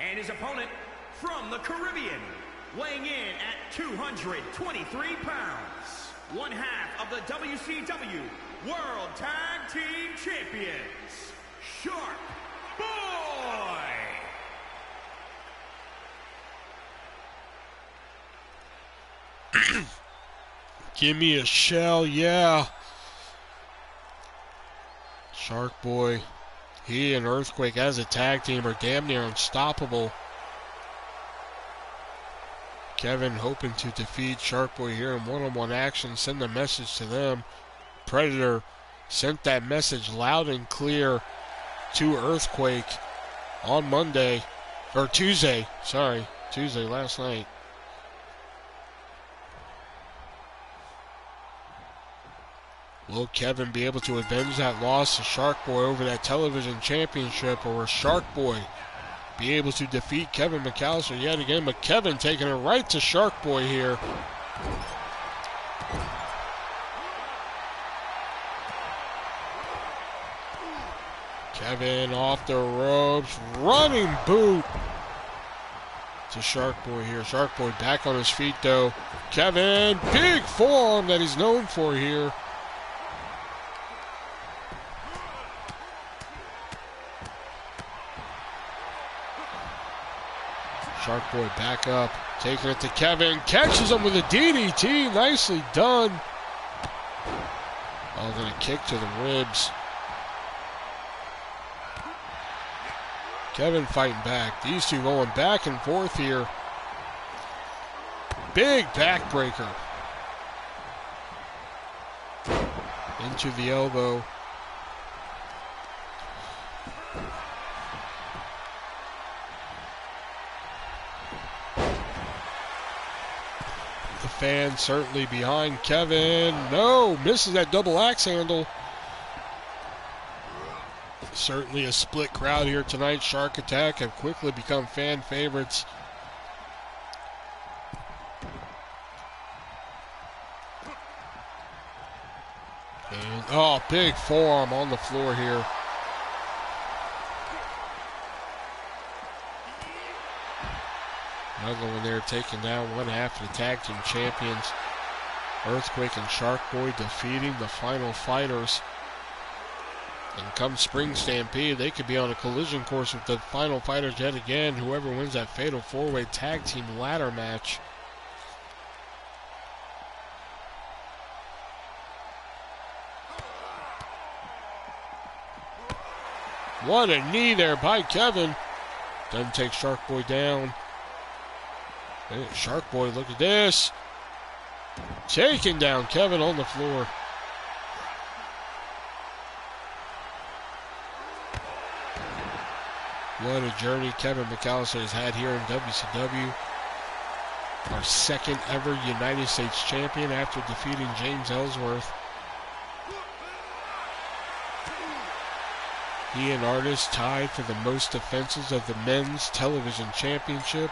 S2: And his opponent from the Caribbean, weighing in at 223 pounds, one half of the WCW World Tag Team Champions, Shark Boy!
S1: Give me a shell, yeah. Shark Boy. He and Earthquake as a tag team are damn near unstoppable. Kevin hoping to defeat Shark Boy here in one-on-one action, send a message to them. Predator sent that message loud and clear to Earthquake on Monday, or Tuesday last night. Will Kevin be able to avenge that loss to Shark Boy over that television championship, or will Shark Boy be able to defeat Kevin McAllister yet again? But Kevin taking it right to Shark Boy here. Kevin off the ropes, running boot to Shark Boy here. Shark Boy back on his feet though. Kevin, big forearm that he's known for here. Shark Boy back up, taking it to Kevin, catches him with a DDT, nicely done. Oh, then a kick to the ribs. Kevin fighting back, these two going back and forth here. Big backbreaker. Into the elbow. Fan certainly behind Kevin. No, misses that double axe handle. Certainly a split crowd here tonight. Shark Attack have quickly become fan favorites. And, oh, big forearm on the floor here. Another one there taking down one half of the tag team champions. Earthquake and Shark Boy defeating the final fighters. And come Spring Stampede, they could be on a collision course with the final fighters yet again. Whoever wins that fatal four-way tag team ladder match. What a knee there by Kevin. Doesn't take Shark Boy down. Hey, Shark Boy, look at this. Taking down Kevin on the floor. What a journey Kevin McAllister has had here in WCW. Our second ever United States champion after defeating James Ellsworth. He and Artist tied for the most defenses of the men's television championship.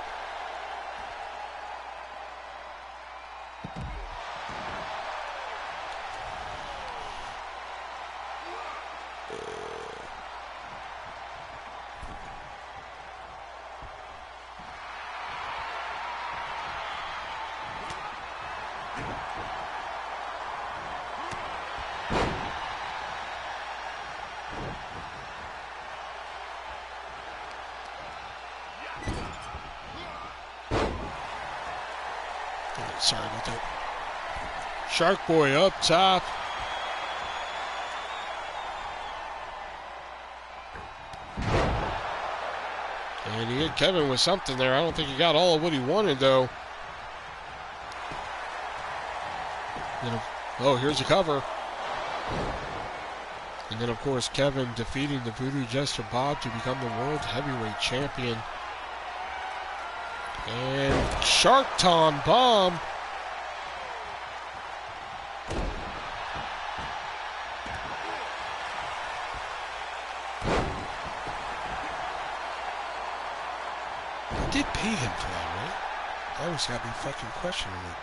S1: Sorry about that. Shark Boy up top. And he hit Kevin with something there. I don't think he got all of what he wanted, though. Oh, here's a cover. And then, of course, Kevin defeating the Voodoo Jester Bob to become the World Heavyweight Champion. And Shark Tom Bomb. I did pay him for that, right? I always got me fucking questioning it.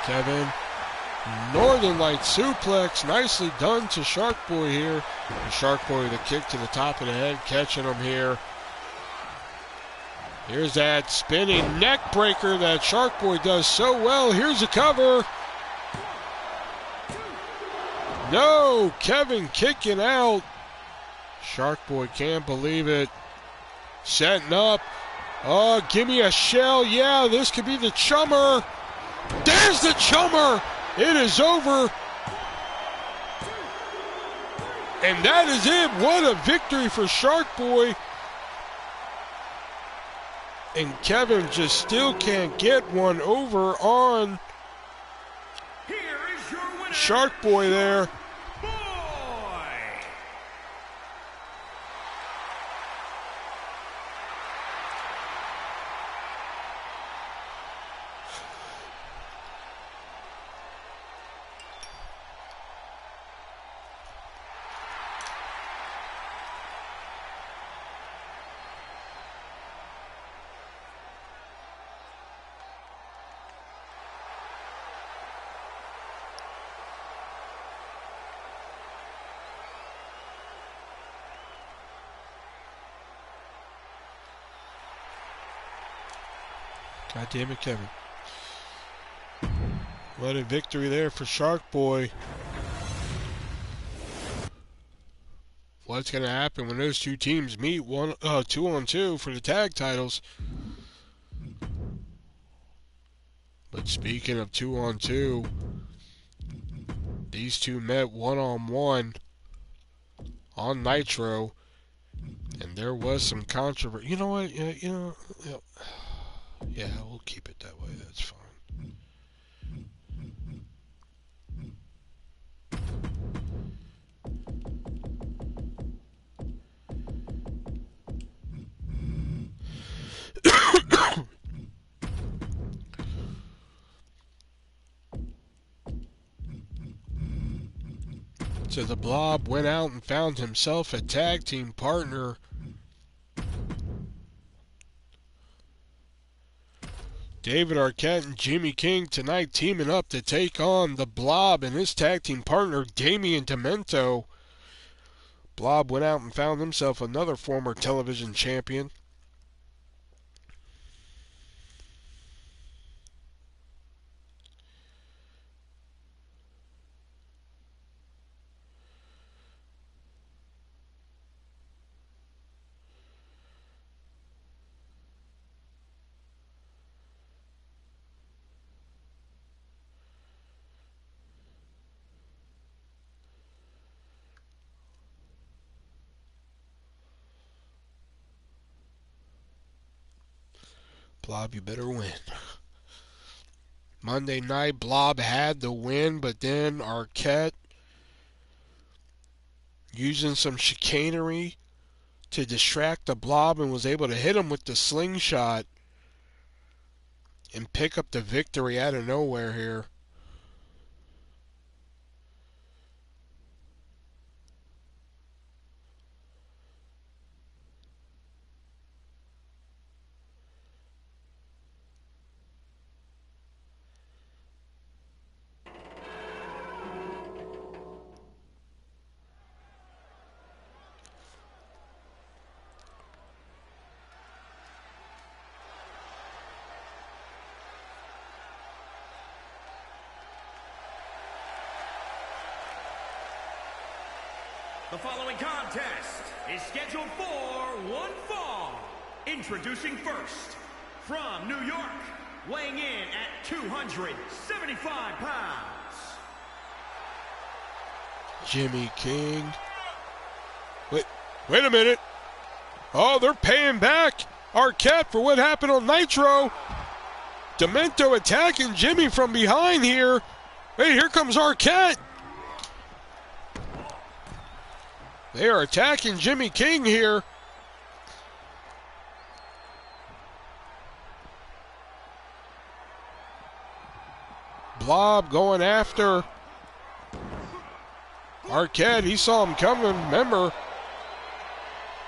S1: Kevin, Northern Light suplex, nicely done to Shark Boy here. And Shark Boy with a kick to the top of the head, catching him here. Here's that spinning neck breaker that Shark Boy does so well. Here's a cover. No, Kevin kicking out. Shark Boy can't believe it. Setting up. Oh, give me a shell. Yeah, this could be the chummer. There's the chummer. It is over. And that is it. What a victory for Shark Boy. And Kevin just still can't get one over on Shark Boy there. God damn it, Kevin. What a victory there for Shark Boy. What's going to happen when those two teams meet 2-on-2 for the tag titles? But speaking of 2-on-2, these two met 1-on-1 on Nitro, and there was some controversy. You know what? Yeah, we'll keep it that way. That's fine. So the Blob went out and found himself a tag team partner. David Arquette and Jimmy King tonight teaming up to take on the Blob and his tag team partner, Damian Demento. Blob went out and found himself another former television champion. Blob, you better win. Monday night, Blob had the win, but then Arquette, using some chicanery to distract the Blob, and was able to hit him with the slingshot and pick up the victory out of nowhere here.
S2: The following contest is scheduled for one fall. Introducing first, from New York, weighing in at 275 pounds.
S1: Jimmy King. Wait a minute. Oh, they're paying back Arquette for what happened on Nitro. Demento attacking Jimmy from behind here. Hey, here comes Arquette. They are attacking Jimmy King here. Blob going after Arquette. He saw him coming. Remember,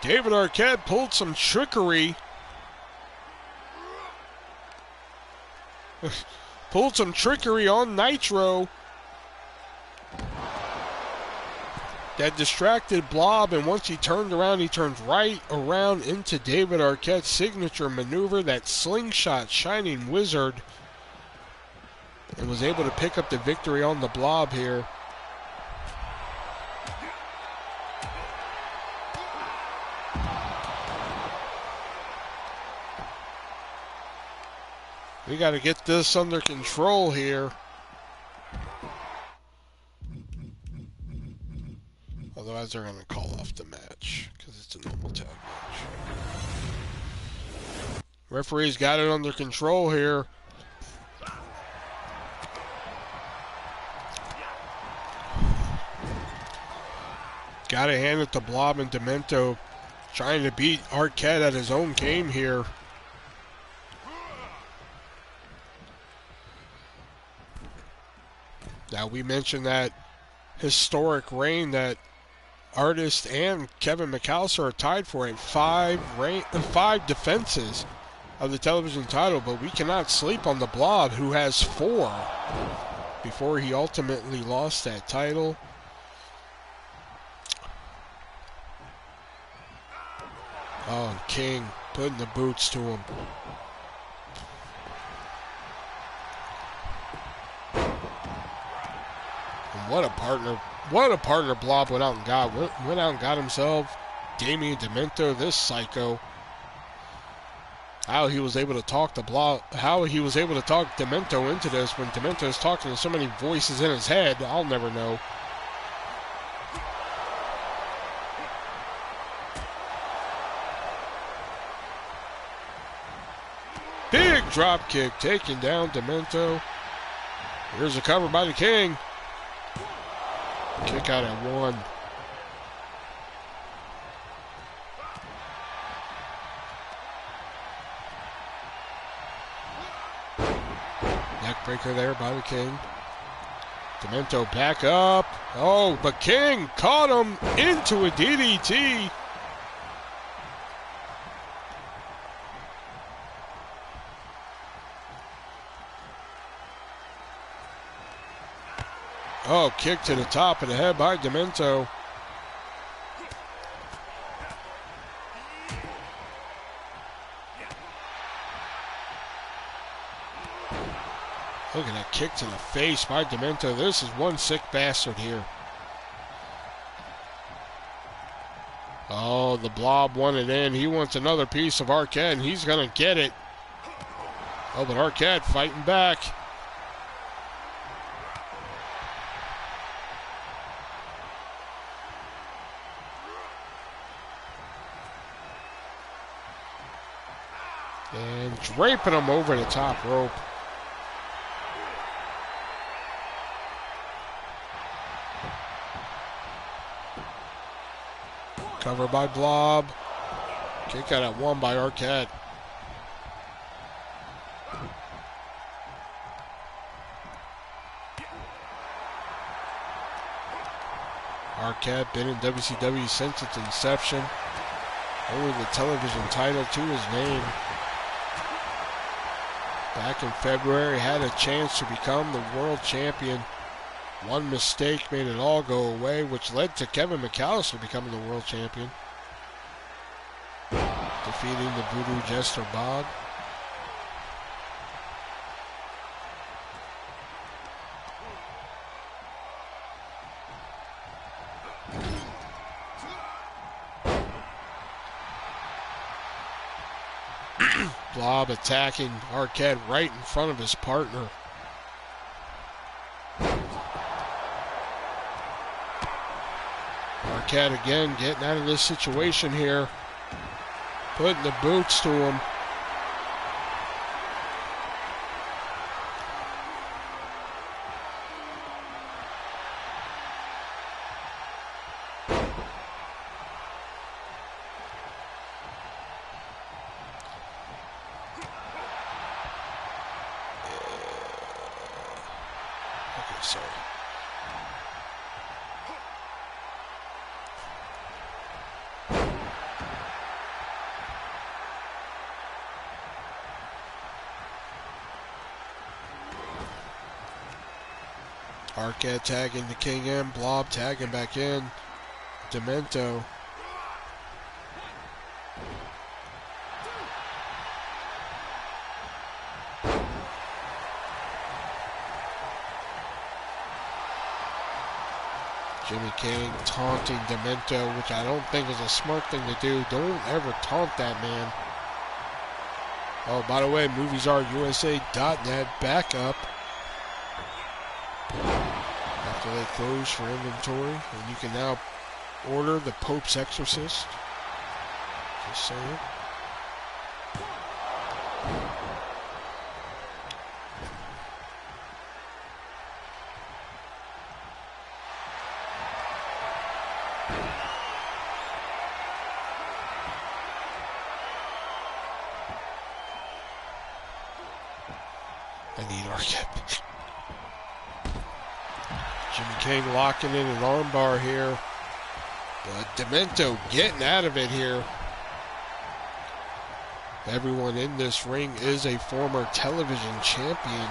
S1: David Arquette pulled some trickery. Pulled some trickery on Nitro that distracted Blob, and once he turned around, he turned right around into David Arquette's signature maneuver, that slingshot Shining Wizard, and was able to pick up the victory on the Blob here. We got to get this under control here. Otherwise, they're going to call off the match because it's a normal tag match. Referee's got it under control here. Got to hand it to Blob and Demento, trying to beat Arquette at his own game here. Now, we mentioned that historic reign that Artist and Kevin McAllister are tied for at five defenses of the television title, but we cannot sleep on the Blob, who has 4 before he ultimately lost that title. Oh, and King putting the boots to him. What a partner Blob went out and got. Went out and got himself Damian Demento, this psycho. How he was able to talk Demento into this when Demento's talking to so many voices in his head, I'll never know. Big drop kick taking down Demento. Here's a cover by the King. Kick out at 1. Neckbreaker there by the King. Demento back up. Oh, but King caught him into a DDT. Oh, kick to the top of the head by Demento. Look at that kick to the face by Demento. This is one sick bastard here. Oh, the Blob won it in. He wants another piece of Arquette, and he's going to get it. Oh, but Arquette fighting back. And draping him over the top rope. Cover by Blob. Kick out at 1 by Arquette. Arquette been in WCW since its inception. Only the television title to his name. Back in February, had a chance to become the world champion. One mistake made it all go away, which led to Kevin McAllister becoming the world champion, defeating the Voodoo Jester Bob. Blob attacking Arquette right in front of his partner. Arquette again getting out of this situation here. Putting the boots to him. Okay, sorry. Arquette tagging the king in, Blob tagging back in. Demento. Jimmy King taunting Demento, which I don't think is a smart thing to do. Don't ever taunt that man. Oh, by the way, moviesarusa.net back up after they close for inventory, and you can now order The Pope's Exorcist. Just saying. I need Arquette. Jimmy King locking in an armbar here. But Demento getting out of it here. Everyone in this ring is a former television champion.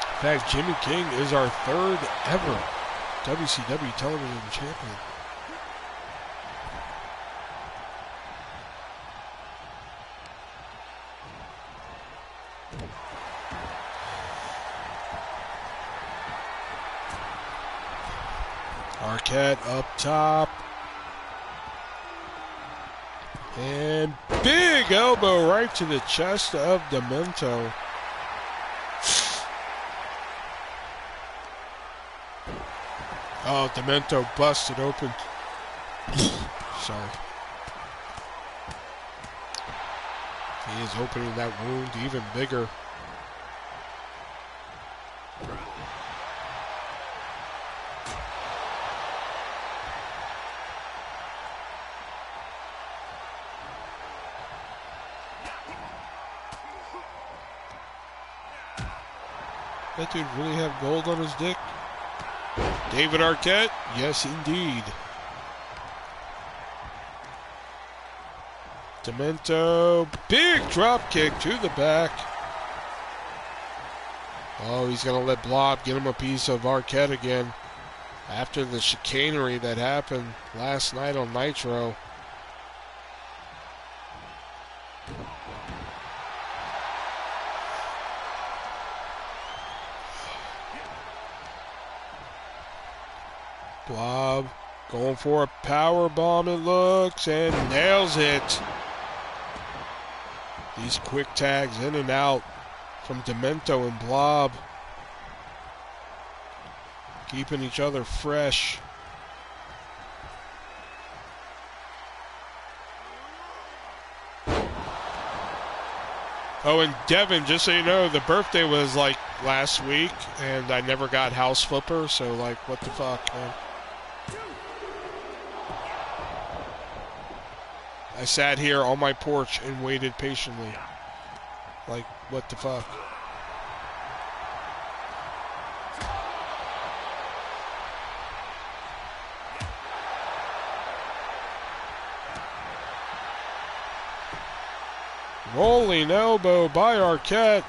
S1: In fact, Jimmy King is our third ever WCW television champion. Arquette up top. And big elbow right to the chest of Demento. Oh, Demento busted open. Sorry. He is opening that wound even bigger. That dude really have gold on his dick? David Arquette? Yes, indeed. Demento, big drop kick to the back. Oh, he's going to let Blob get him a piece of Arquette again after the chicanery that happened last night on Nitro. Blob going for a power bomb, it looks, and nails it. These quick tags in and out from Demento and Blob, keeping each other fresh. Oh, and Devin, just so you know, the birthday was like last week, and I never got House Flipper, so like, what the fuck, man? I sat here on my porch and waited patiently. Like, what the fuck? Rolling elbow by Arquette.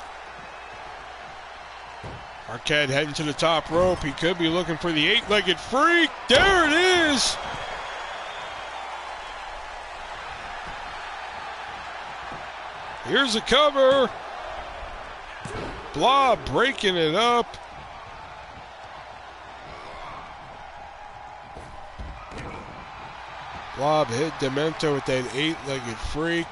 S1: Arquette heading to the top rope. He could be looking for the eight-legged freak. There it is! Here's a cover. Blob breaking it up. Blob hit Demento with that 8-legged freak.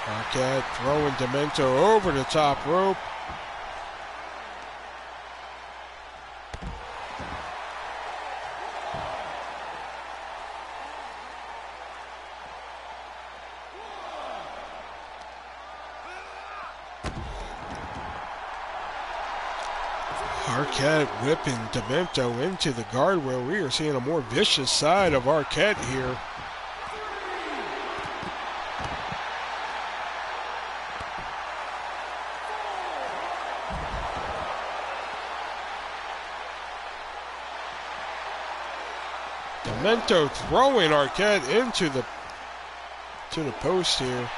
S1: Arquette throwing Demento over the top rope. Arquette whipping Demento into the guardrail. We are seeing a more vicious side of Arquette here. Demento throwing Arquette into the post here.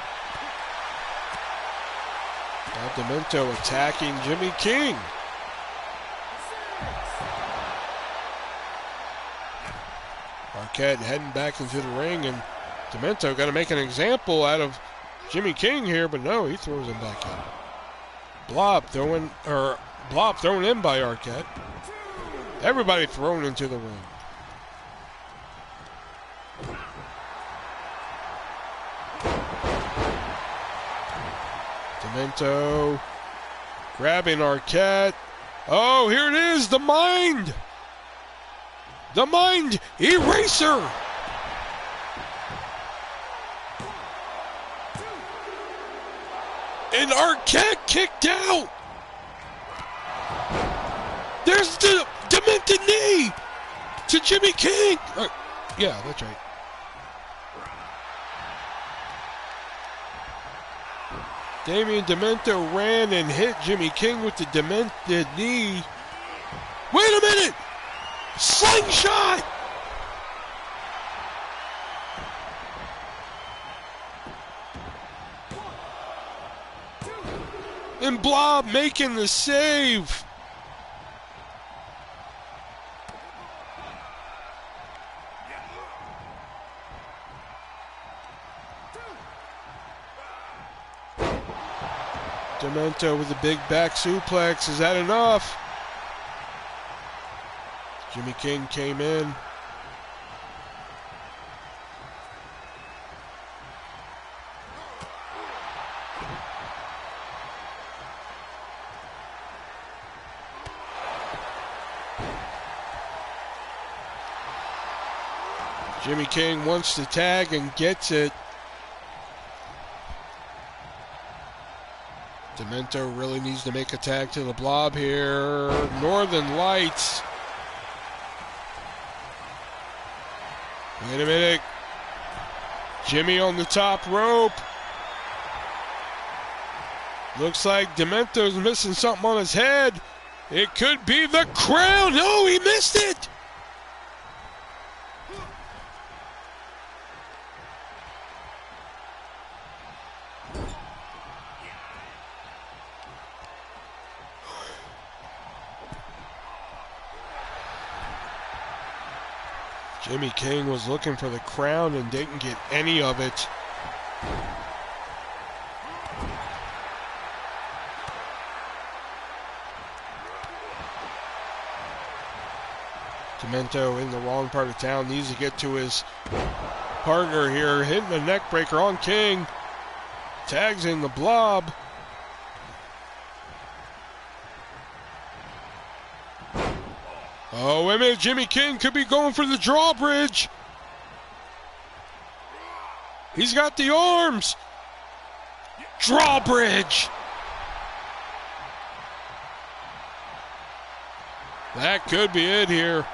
S1: Now Demento attacking Jimmy King. Arquette heading back into the ring, and Demento got to make an example out of Jimmy King here, but no, he throws him back in. Blob thrown in by Arquette. Everybody thrown into the ring. Demento grabbing Arquette. Oh, here it is, the Mind! The Mind Eraser! And Arquette kicked out! There's the Demented knee to Jimmy King! Yeah, that's right. Damian Demento ran and hit Jimmy King with the Demented knee. Wait a minute! Slingshot! And Blob making the save. Demento with a big back suplex. Is that enough? Jimmy King came in. Jimmy King wants to tag and gets it. Demento really needs to make a tag to the Blob here. Northern Lights. Wait a minute. Jimmy on the top rope. Looks like Demento's missing something on his head. It could be the crown. No, he missed it. Jimmy King was looking for the crown and didn't get any of it. Demento in the wrong part of town, needs to get to his partner here, hitting a neck breaker on King. Tags in the Blob. Oh, wait a minute, Jimmy King could be going for the drawbridge. He's got the arms. Drawbridge. That could be it here.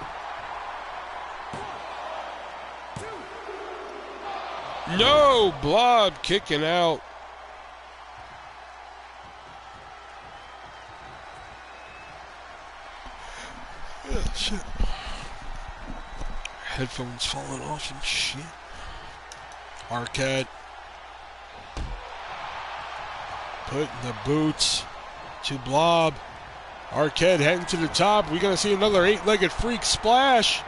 S1: No, Blob kicking out. Oh, shit. Headphones falling off and shit. Arquette putting the boots to Blob. Arquette heading to the top. We're going to see another 8-legged freak splash.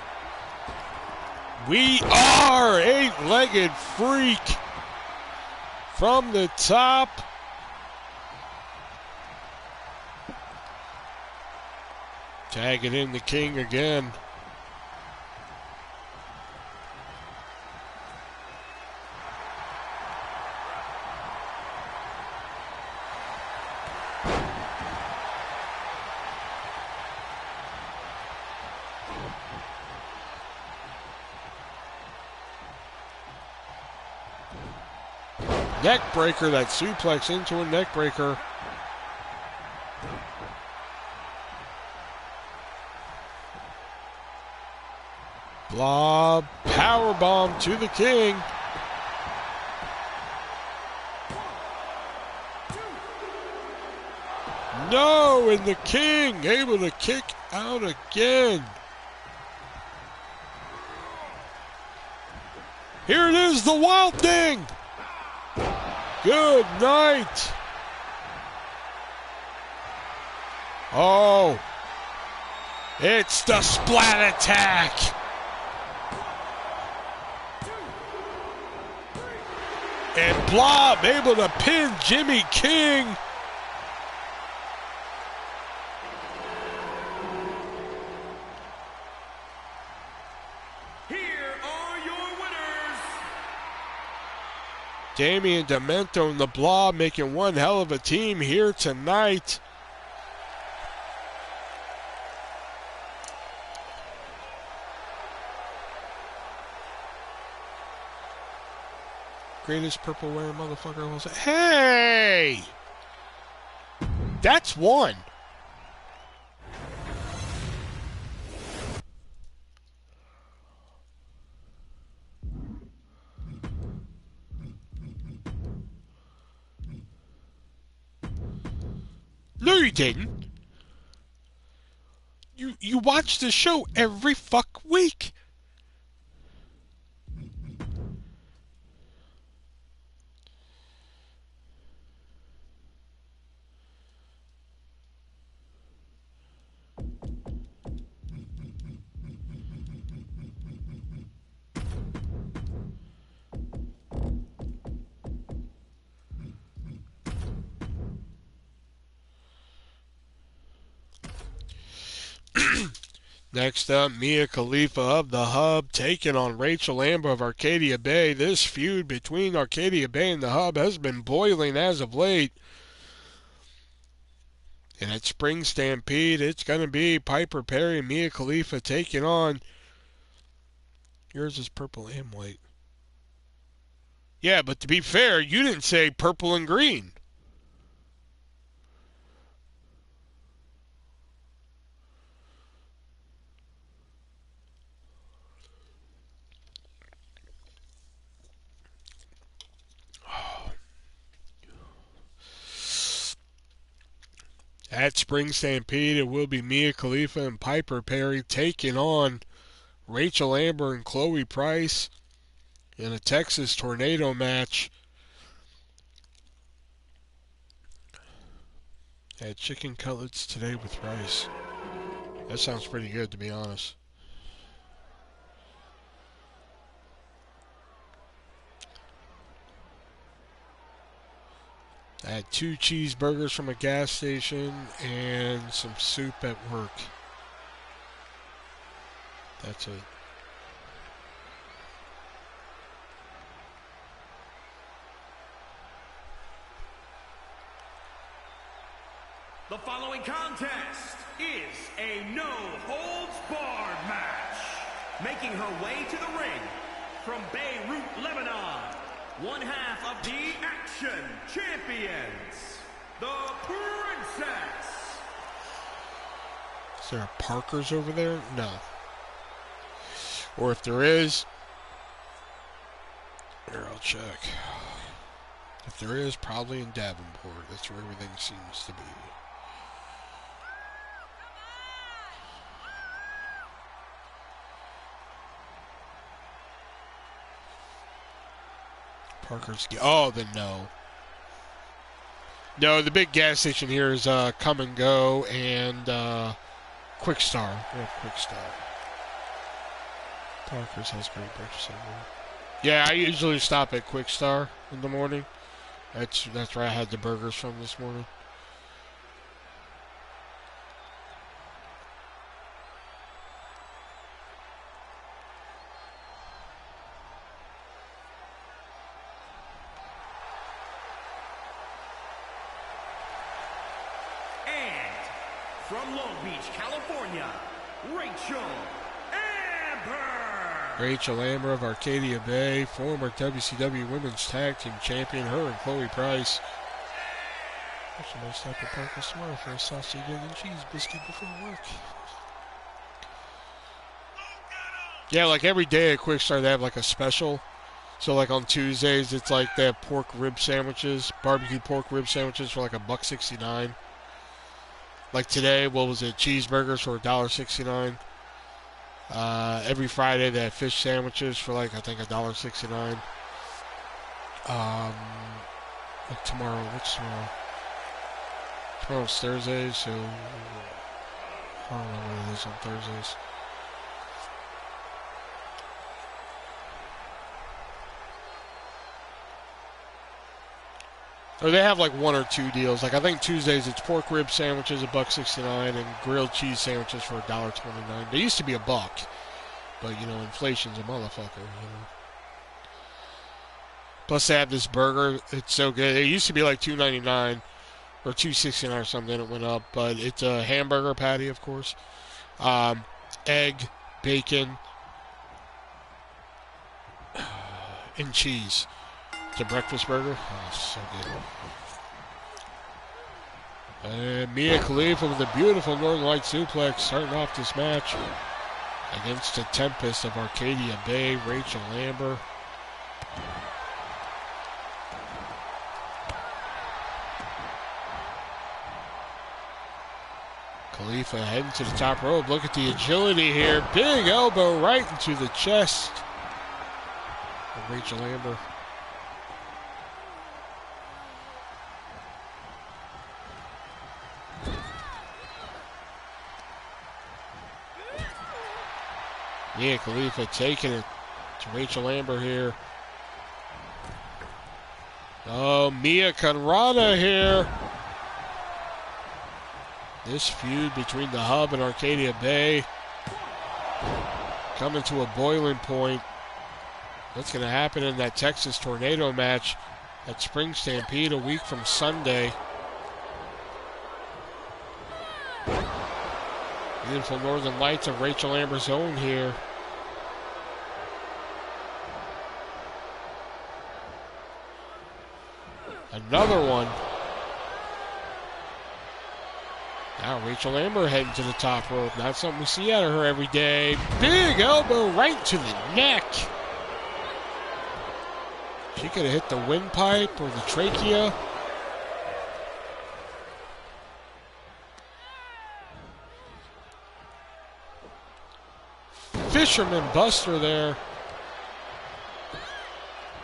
S1: We are 8-legged freak. from the top. Tagging in the King again. Neck breaker, that suplex into a neck breaker. Blob, powerbomb to the King. No, and the King able to kick out again. Here it is, the Wild Thing. Good night. Oh, it's the splat attack. And Blob able to pin Jimmy King.
S2: Here are your winners.
S1: Damian Demento and the Blob making one hell of a team here tonight. Greatest purple wearing motherfucker was. Hey! That's one. No, you didn't. You watch the show every fuck week. Next up, Mia Khalifa of the Hub taking on Rachel Amber of Arcadia Bay. This feud between Arcadia Bay and the Hub has been boiling as of late. And at Spring Stampede, it's going to be Piper Perry and Mia Khalifa taking on. Yours is purple and white. Yeah, but to be fair, you didn't say purple and green. At Spring Stampede, it will be Mia Khalifa and Piper Perry taking on Rachel Amber and Chloe Price in a Texas Tornado match. I had chicken cutlets today with rice. That sounds pretty good, to be honest. I had 2 cheeseburgers from a gas station and some soup at work. That's it.
S2: The following contest is a no-holds-barred match. Making her way to the ring from Beirut, Lebanon, one half of the Action Champions, the Princess.
S1: Is there a Parker's over there? No. Or if there is, here, I'll check. If there is, probably in Davenport. That's where everything seems to be. Parker's. Oh, then no. No, the big gas station here is Come and Go and Quick Star. Yeah, Quick Star. Parker's has great breakfast everywhere. Yeah, I usually stop at Quick Star in the morning. That's where I had the burgers from this morning.
S2: From Long Beach, California, Rachel Amber.
S1: Rachel Amber of Arcadia Bay, former WCW Women's Tag Team Champion, her and Chloe Price. That's a nice type of breakfast tomorrow for a sausage, egg, and cheese biscuit before work. Yeah, like every day at Quick Start they have like a special. So like on Tuesdays it's like they have pork rib sandwiches, barbecue pork rib sandwiches for like $1.69. Like today, what was it? Cheeseburgers for $1.69. Every Friday they have fish sandwiches for like I think $1.69. Like tomorrow, what's tomorrow? Tomorrow's Thursday, so I don't know what it is on Thursdays. Or they have like one or two deals. Like I think Tuesdays it's pork rib sandwiches $1.69 and grilled cheese sandwiches for $1.29. They used to be $1, but you know inflation's a motherfucker. You know. Plus they have this burger. It's so good. It used to be like $2.99 or $2.69 or something. Then it went up, but it's a hamburger patty, of course. Egg, bacon, and cheese. It's a breakfast burger. Oh, so good. And Mia Khalifa with a beautiful Northern Light suplex starting off this match against the Tempest of Arcadia Bay, Rachel Amber. Khalifa heading to the top rope. Look at the agility here. Big elbow right into the chest of Rachel Amber. Mia Khalifa taking it to Rachel Amber here. Oh, Mia Conrada here. This feud between the Hub and Arcadia Bay coming to a boiling point. What's going to happen in that Texas Tornado match at Spring Stampede a week from Sunday? Beautiful Northern Lights of Rachel Amber's own here. Another one. Now Rachel Amber heading to the top rope. Not something we see out of her every day. Big elbow right to the neck. She could have hit the windpipe or the trachea. Fisherman Buster there.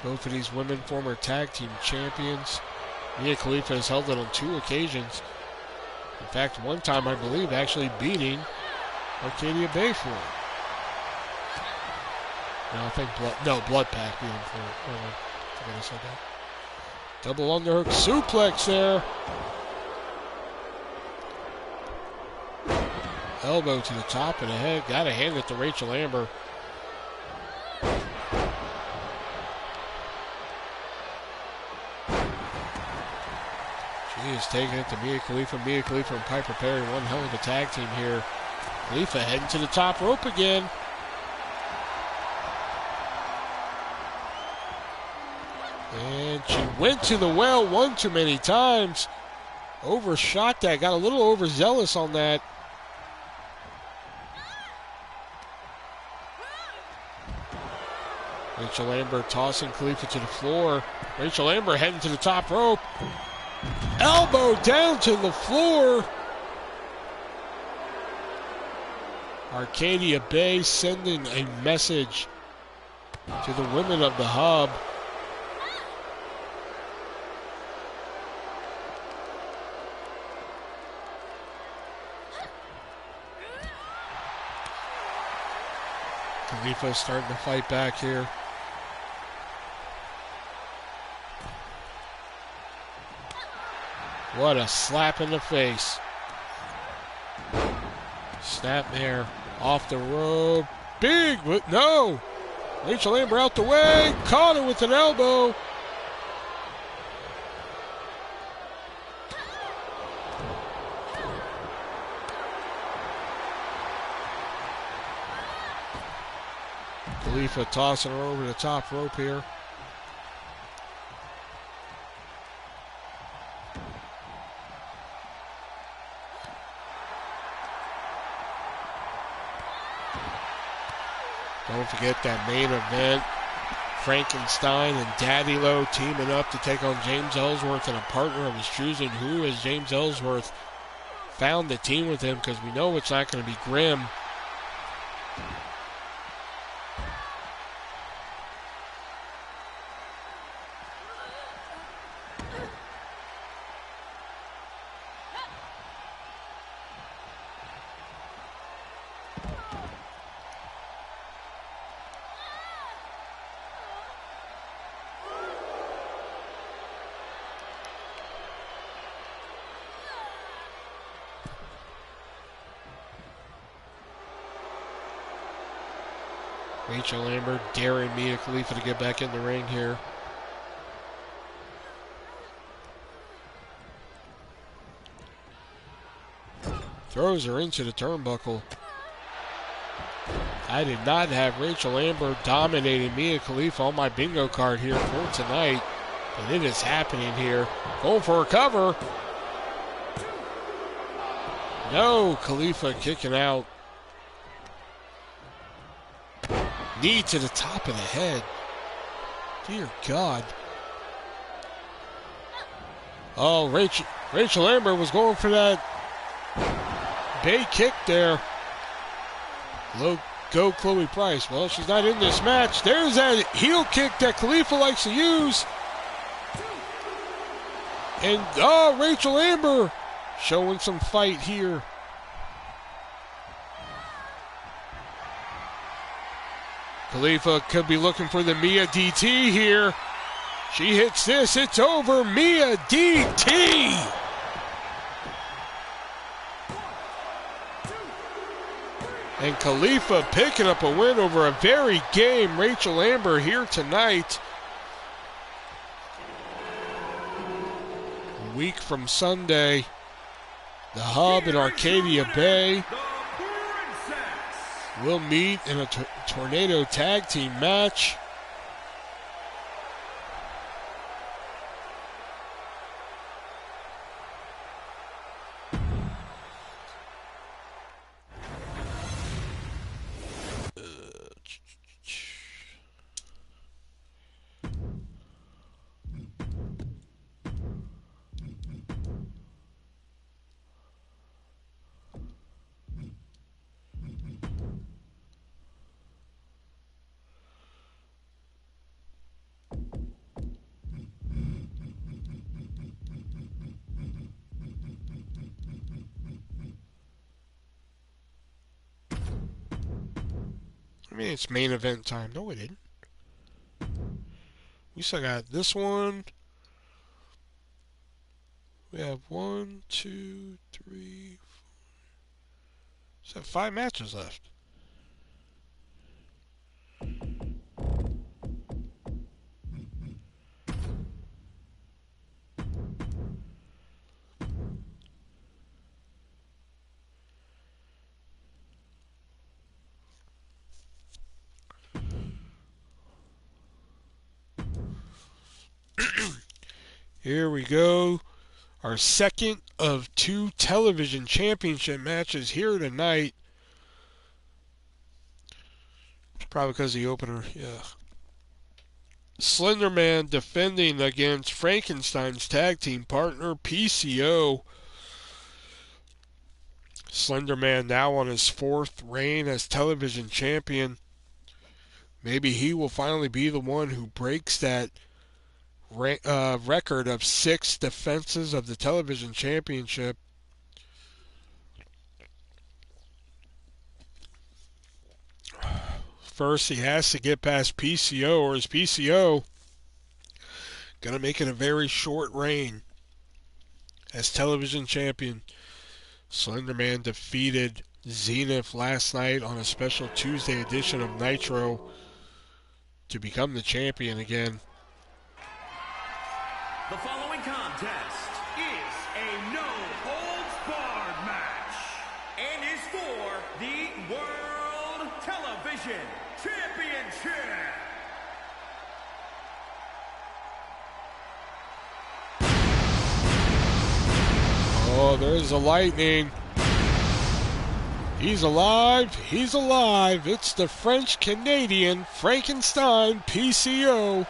S1: Both of these women former tag team champions. Mia Khalifa has held it on 2 occasions. In fact, one time I believe actually beating Arcadia Bay for it. No, I think Blood Pack beat him for it. Oh, no, I forgot I said that. Double underhook suplex there. Elbow to the top of the head. Got to hand it to Rachel Amber. She is taking it to Mia Khalifa. Mia Khalifa and Piper Perry. One hell of a tag team here. Khalifa heading to the top rope again. And she went to the well one too many times. Overshot that. Got a little overzealous on that. Rachel Amber tossing Khalifa to the floor. Rachel Amber heading to the top rope. Elbow down to the floor. Arcadia Bay sending a message to the women of the Hub. Khalifa starting to fight back here. What a slap in the face. Snapmare off the rope. Big, but no. Rachel Amber out the way. Caught it with an elbow. Khalifa tossing her over the top rope here. Don't forget that main event. Frankenstein and Daddy Low teaming up to take on James Ellsworth and a partner of his choosing. Who has James Ellsworth found to team with him? Because we know it's not going to be Grim. Rachel Amber daring Mia Khalifa to get back in the ring here. Throws her into the turnbuckle. I did not have Rachel Amber dominating Mia Khalifa on my bingo card here for tonight, but it is happening here. Going for a cover. No, Khalifa kicking out. Knee to the top of the head. Dear God. Oh, Rachel Amber was going for that bay kick there. Go Chloe Price. Well, she's not in this match. There's that heel kick that Khalifa likes to use. And, oh, Rachel Amber showing some fight here. Khalifa could be looking for the Mia DT here. She hits this. It's over. Mia DT. And Khalifa picking up a win over a very game Rachel Amber here tonight. A week from Sunday, the Hub in Arcadia Bay will meet in a tornado tag team match. I mean, it's main event time. No, it didn't. We still got this one. We have 1, 2, 3, 4. So 5 matches left. Here we go. Our second of 2 television championship matches here tonight. Probably because of the opener, yeah. Slender Man defending against Frankenstein's tag team partner, PCO. Slender Man now on his 4th reign as television champion. Maybe he will finally be the one who breaks that record of 6 defenses of the television championship. First, he has to get past PCO, or is PCO going to make it a very short reign as television champion. Slenderman defeated Zenith last night on a special Tuesday edition of Nitro to become the champion again.
S2: The following contest is a no-holds-barred match and is for the World Television Championship.
S1: Oh, there's the lightning. He's alive. He's alive. It's the French-Canadian Frankenstein PCO.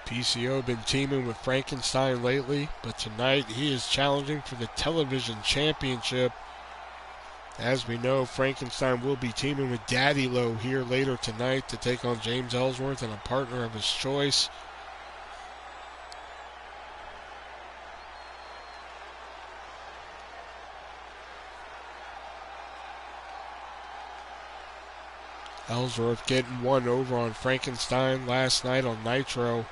S1: PCO been teaming with Frankenstein lately, but tonight he is challenging for the television championship. As we know, Frankenstein will be teaming with Daddy Low here later tonight to take on James Ellsworth and a partner of his choice. Ellsworth getting one over on Frankenstein last night on Nitro,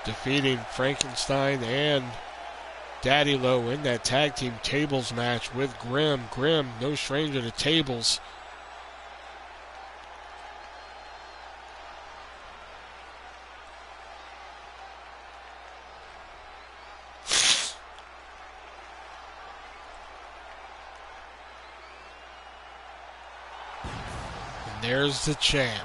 S1: defeating Frankenstein and Daddy Low in that tag team tables match with Grimm. Grimm, no stranger to tables. And there's the champ.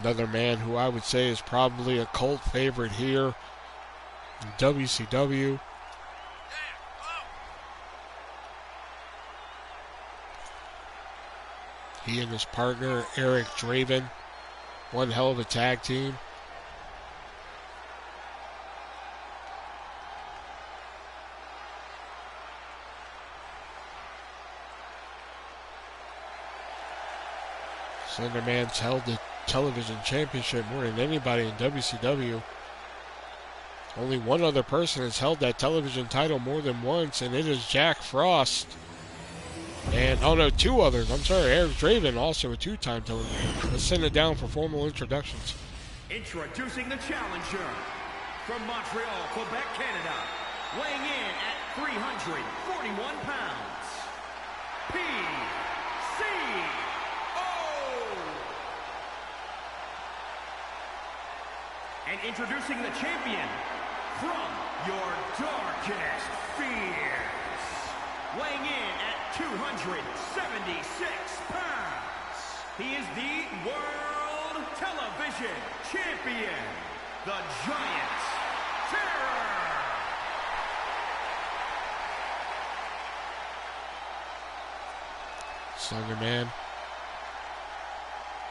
S1: Another man who I would say is probably a cult favorite here in WCW. He and his partner, Eric Draven, one hell of a tag team. Slenderman's held the television championship more than anybody in WCW. Only one other person has held that television title more than once, and it is Jack Frost. And, oh no, two others. I'm sorry, Eric Draven, also a two-time television. Let's send it down for formal introductions.
S2: Introducing the challenger from Montreal, Quebec, Canada, weighing in at 341 pounds, PCO. And introducing the champion from your darkest fears, weighing in at 276 pounds, he is the World Television Champion, the Giant Terror.
S1: Slenderman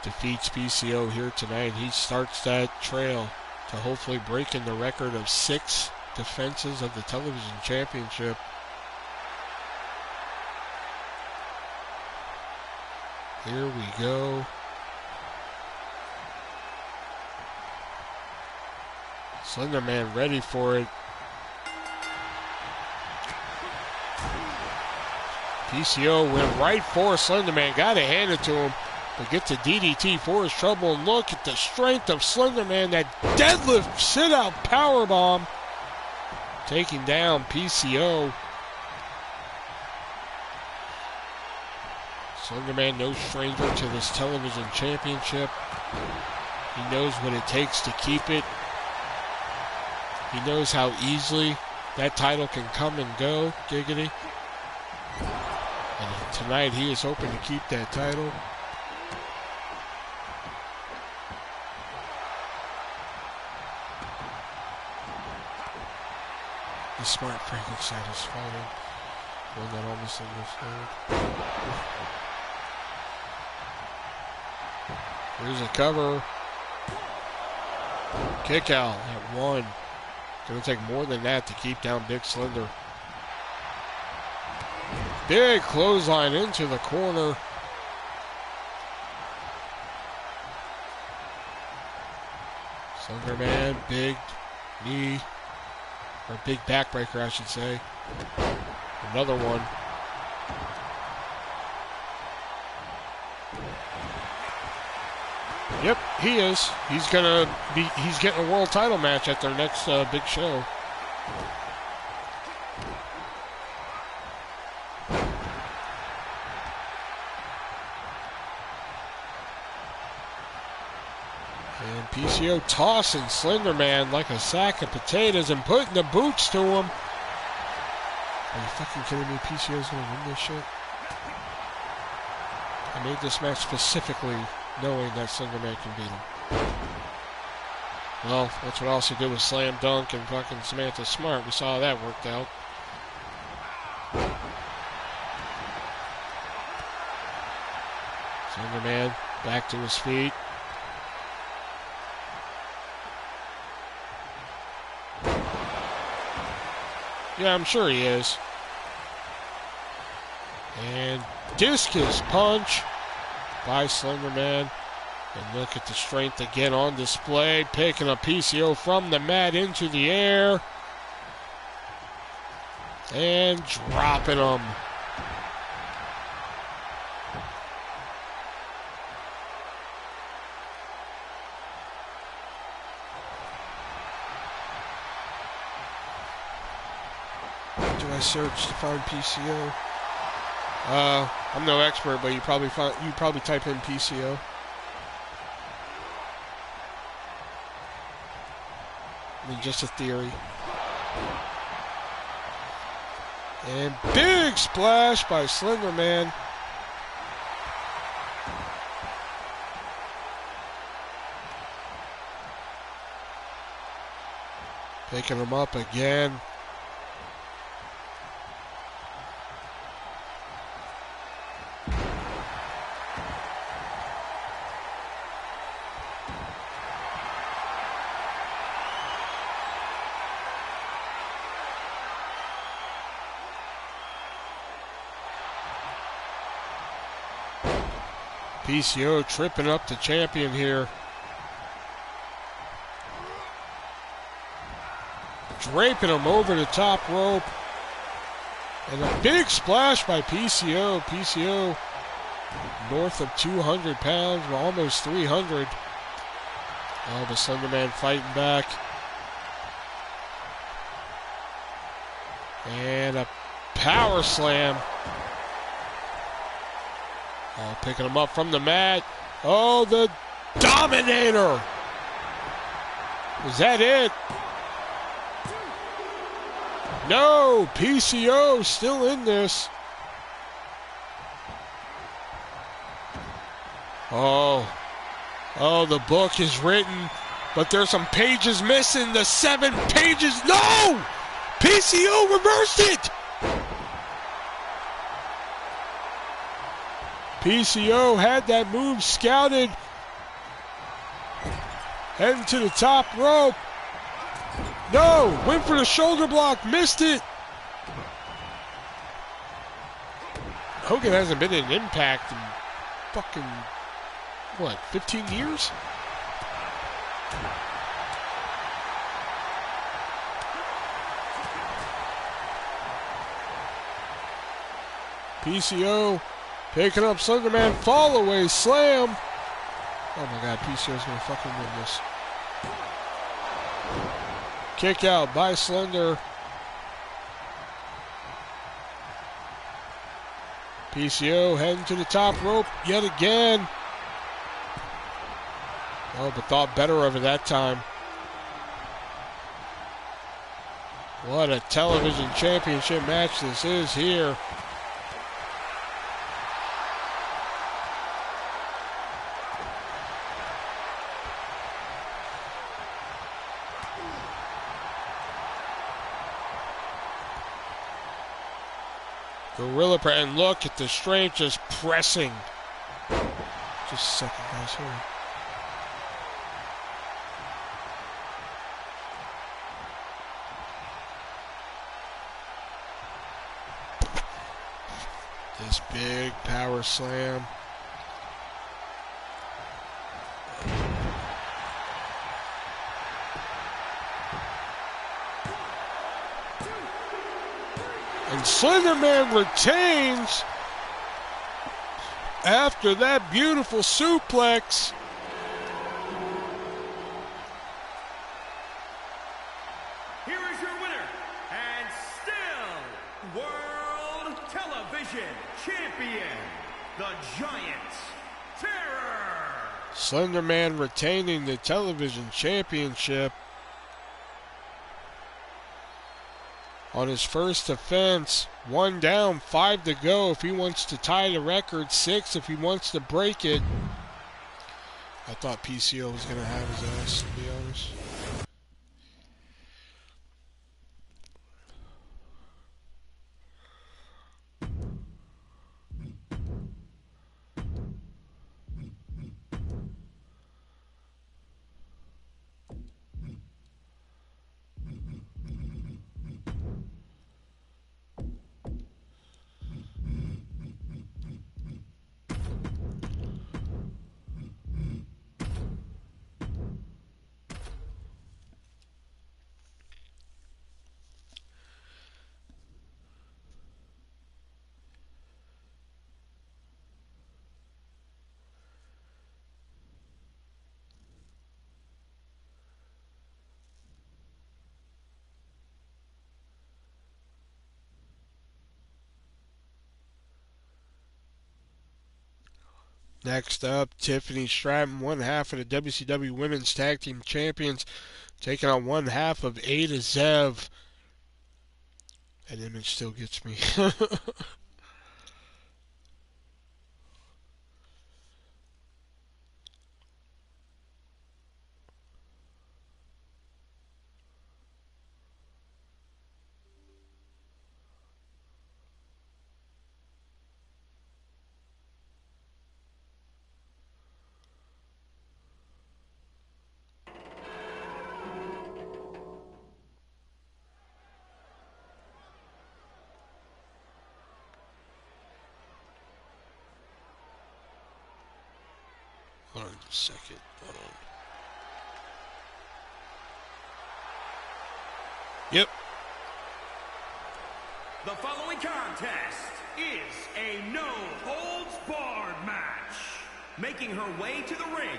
S1: defeats PCO here tonight. He starts that trail to hopefully breaking the record of 6 defenses of the television championship. Here we go. Slenderman ready for it. PCO went right for Slenderman. Got to hand it to him. But gets a DDT for his trouble. And look at the strength of Slenderman. That deadlift sit-out powerbomb. Taking down PCO. Slenderman no stranger to this television championship. He knows what it takes to keep it. He knows how easily that title can come and go. Giggity. And tonight he is hoping to keep that title. The smart Frankenstein is falling. One that almost understood. Here's a cover. Kick out at 1. Going to take more than that to keep down Big Slender. Big clothesline into the corner. Slender Man, big knee, or big backbreaker, I should say. Another one. Yep, he is. He's getting a world title match at their next big show. And PCO tossing Slender Man like a sack of potatoes and putting the boots to him. Are you fucking kidding me? PCO's gonna win this shit? I made this match specifically knowing that Slender Man can beat him. Well, that's what else he did with Slam Dunk and fucking Samantha Smart. We saw how that worked out. Slender Man back to his feet. Yeah, I'm sure he is. And discus punch by Slender Man. And look at the strength again on display. Picking a PCO from the mat into the air. And dropping him. Do I search to find PCO? I'm no expert, but you probably type in PCO. I mean, just a theory. And big splash by Slender Man. Picking him up again. PCO tripping up the champion here. Draping him over the top rope. And a big splash by PCO. PCO north of 200 pounds, almost 300. Oh, the Slender Man fighting back. And a power slam. Oh, picking him up from the mat. Oh, the Dominator. Is that it? No, PCO still in this. Oh, the book is written, but there's some pages missing. The 7 pages. No! PCO reversed it! PCO had that move scouted. Heading to the top rope. No! Went for the shoulder block. Missed it. Hogan hasn't been in Impact in fucking, what, 15 years? PCO picking up Slender Man, fall away slam. Oh my God, PCO's gonna fucking win this. Kick out by Slender. PCO heading to the top rope yet again. Oh, but thought better of it that time. What a television championship match this is here. Gorilla press, and look at the strength just pressing. Just a second, guys, hold on. This big power slam. And Slenderman retains after that beautiful suplex.
S2: Here is your winner, and still World Television Champion, the Giant Terror.
S1: Slenderman retaining the television championship. On his first defense, 1 down, 5 to go. If he wants to tie the record, 6 if he wants to break it. I thought PCO was going to have his ass, to be honest. Next up, Tiffany Stratton, 1/2 of the WCW Women's Tag Team Champions, taking on 1/2 of Ada Zev. That image still gets me. Hold on a second. Hold on. Yep.
S2: The following contest is a no-holds-barred match. Making her way to the ring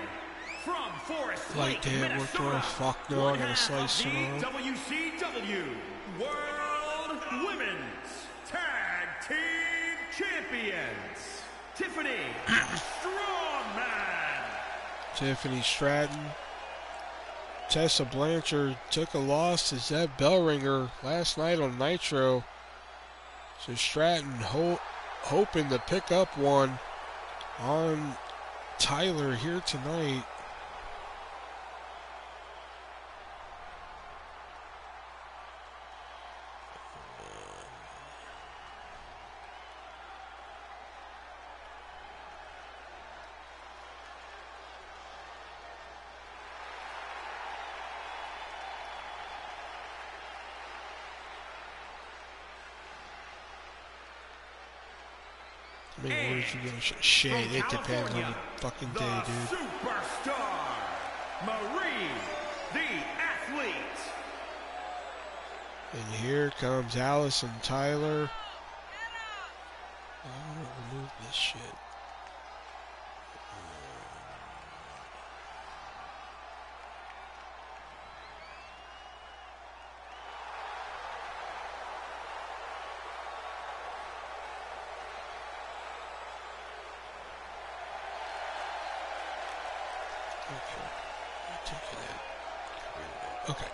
S2: from Forest Lake, Minnesota,
S1: fuck no, I gotta slice
S2: the
S1: tomorrow.
S2: WCW World Women's Tag Team Champions, Tiffany Strongman.
S1: Tiffany Stratton. Tessa Blanchard took a loss to Zev Bellringer last night on Nitro. So Stratton hoping to pick up one on Tyler here tonight. How many words you gonna shit? It depends on the fucking day, dude.
S2: Superstar Marie, the athlete.
S1: And here comes Allison Tyler. I'm gonna remove this shit. Okay.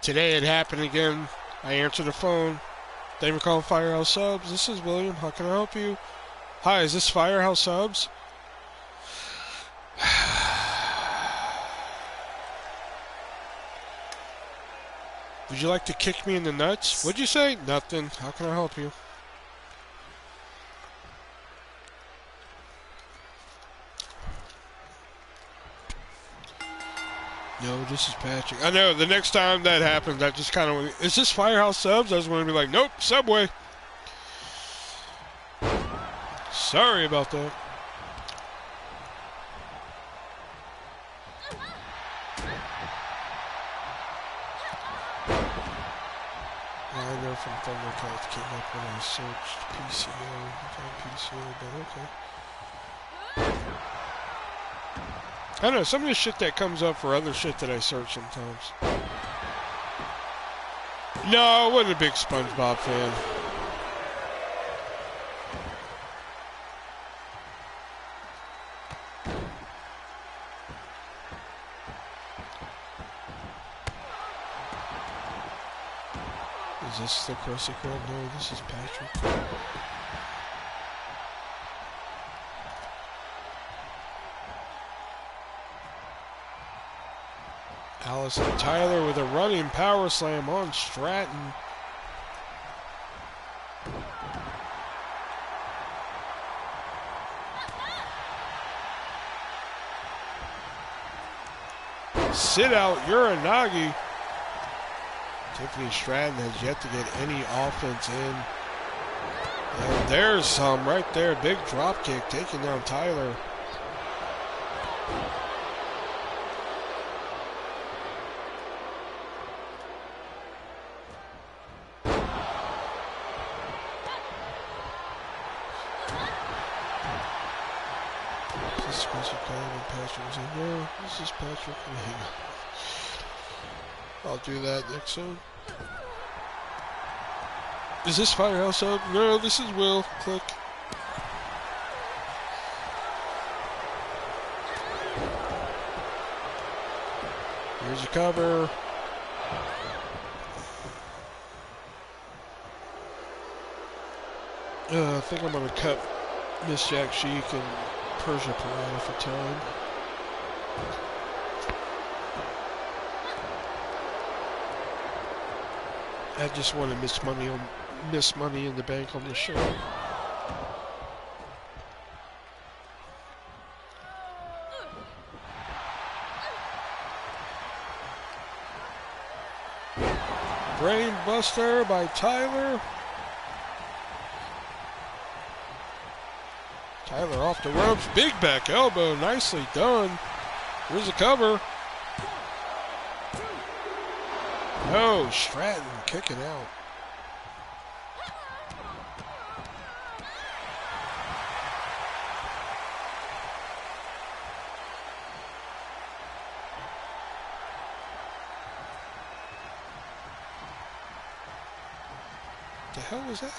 S1: Today it happened again. I answered the phone. Thank you for calling Firehouse Subs. This is William. How can I help you? Hi, is this Firehouse Subs? Would you like to kick me in the nuts? What'd you say? Nothing. How can I help you? No, this is Patrick. I know, the next time that happens, I just kind of... Is this Firehouse Subs? I was going to be like, nope, Subway. Sorry about that. I know from Thundercats came up when I searched PCO. PCO, but okay. I don't know, some of the shit that comes up for other shit that I search sometimes. No, I wasn't a big SpongeBob fan. Is this the Krusty Krab? No, this is Patrick. Allison Tyler with a running power slam on Stratton. Sit out Uranagi. Tiffany Stratton has yet to get any offense in. And there's some right there. Big drop kick taking down Tyler. This is Spencer Cobb and Patrick was like, no, this is Patrick. I'll do that next time. Is this Firehouse up? No, this is Will. Click. Here's a cover. I think I'm going to cut Miss Jack Sheik and Persia Piranha for time. I just want to miss money in the bank on this show. Brain buster by Tyler. Tyler off the ropes. Big back elbow. Nicely done. Here's a cover. No, Stratton kicking out. The hell was that?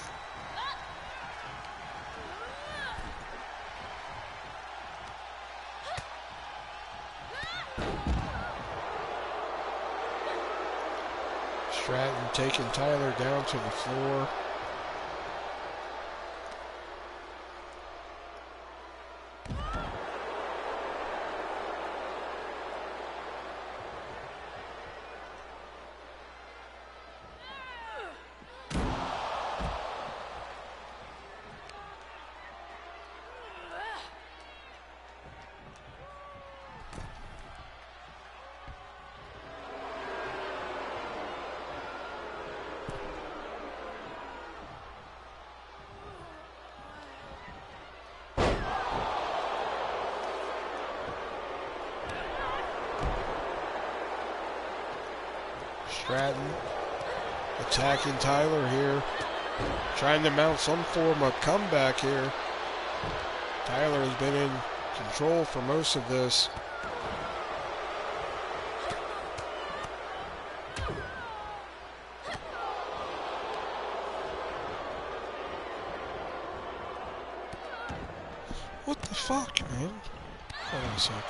S1: Stratton taking Tyler down to the floor. Stratton attacking Tyler here, trying to mount some form of comeback here. Tyler has been in control for most of this. What the fuck, man? Hold on a second.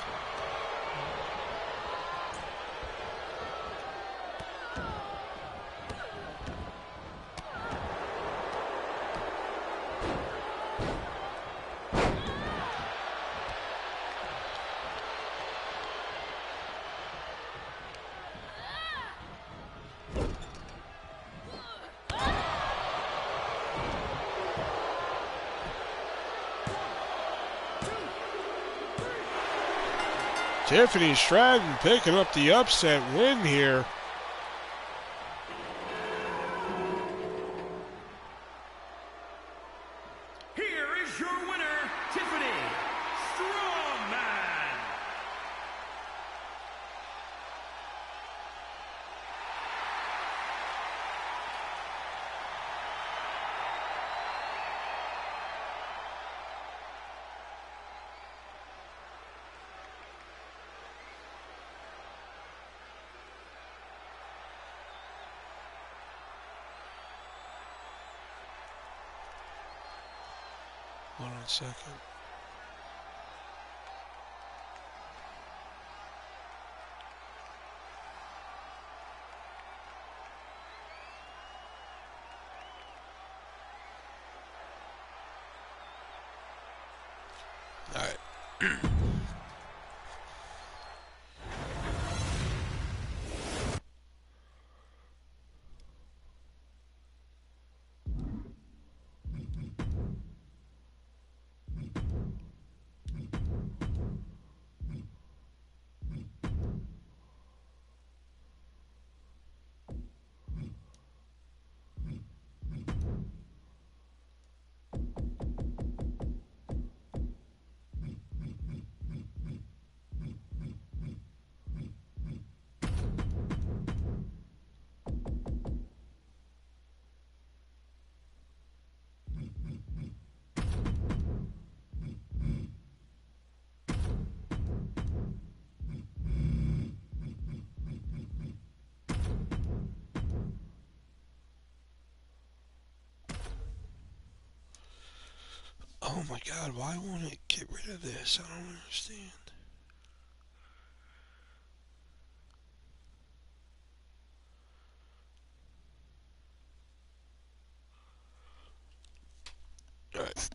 S1: Tiffany Stratton picking up the upset win here.
S2: Here is your winner,
S1: Hold on a second. All right. Oh my God, why won't it get rid of this? I don't understand. All right.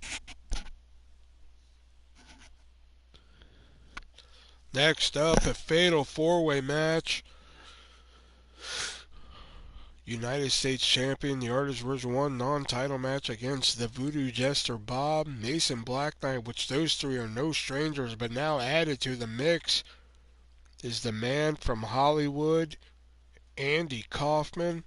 S1: Next up, a fatal four-way match. United States Champion, the ArtistVersion1 non-title match against the Voodoo Jester Bob, Mason Black Knight, which those three are no strangers, but now added to the mix is the man from Hollywood, Andy Kaufman.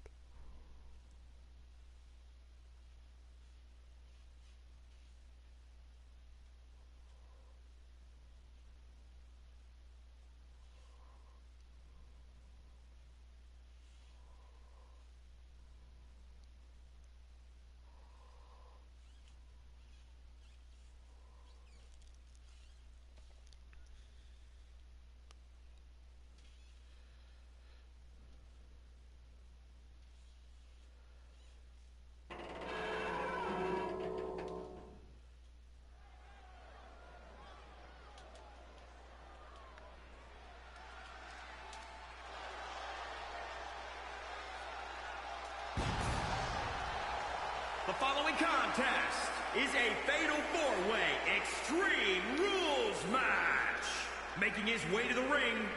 S2: The following contest is a fatal four-way Extreme Rules match. Making his way to the ring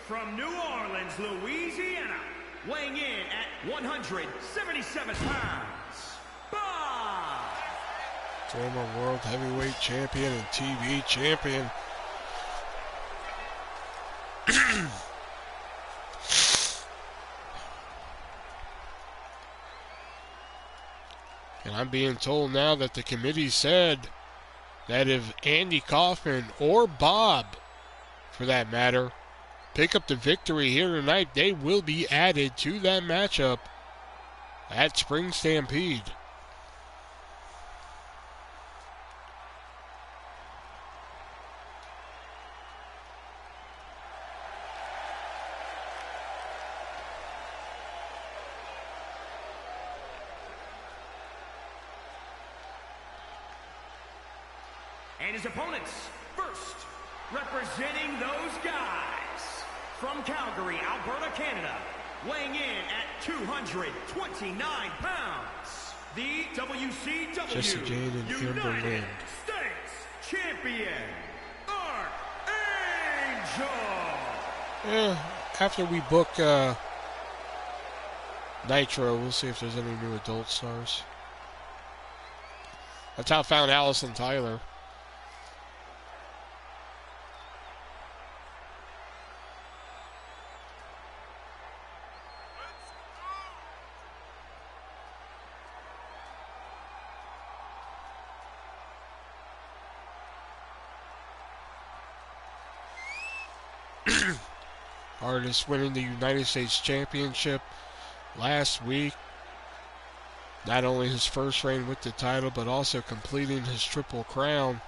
S2: from New Orleans, Louisiana, weighing in at 177 pounds, Bob.
S1: Former World Heavyweight Champion and TV Champion. And I'm being told now that the committee said that if Andy Kaufman or Bob, for that matter, pick up the victory here tonight, they will be added to that matchup at Spring Stampede.
S2: And his opponents, first, representing those guys, from Calgary, Alberta, Canada, weighing in at 229 pounds, the wCw United States Champion, Archangel.
S1: After we book Nitro, we'll see if there's any new adult stars. That's how I found Allison Tyler. Artist winning the United States Championship last week. Not only his first reign with the title, but also completing his Triple Crown.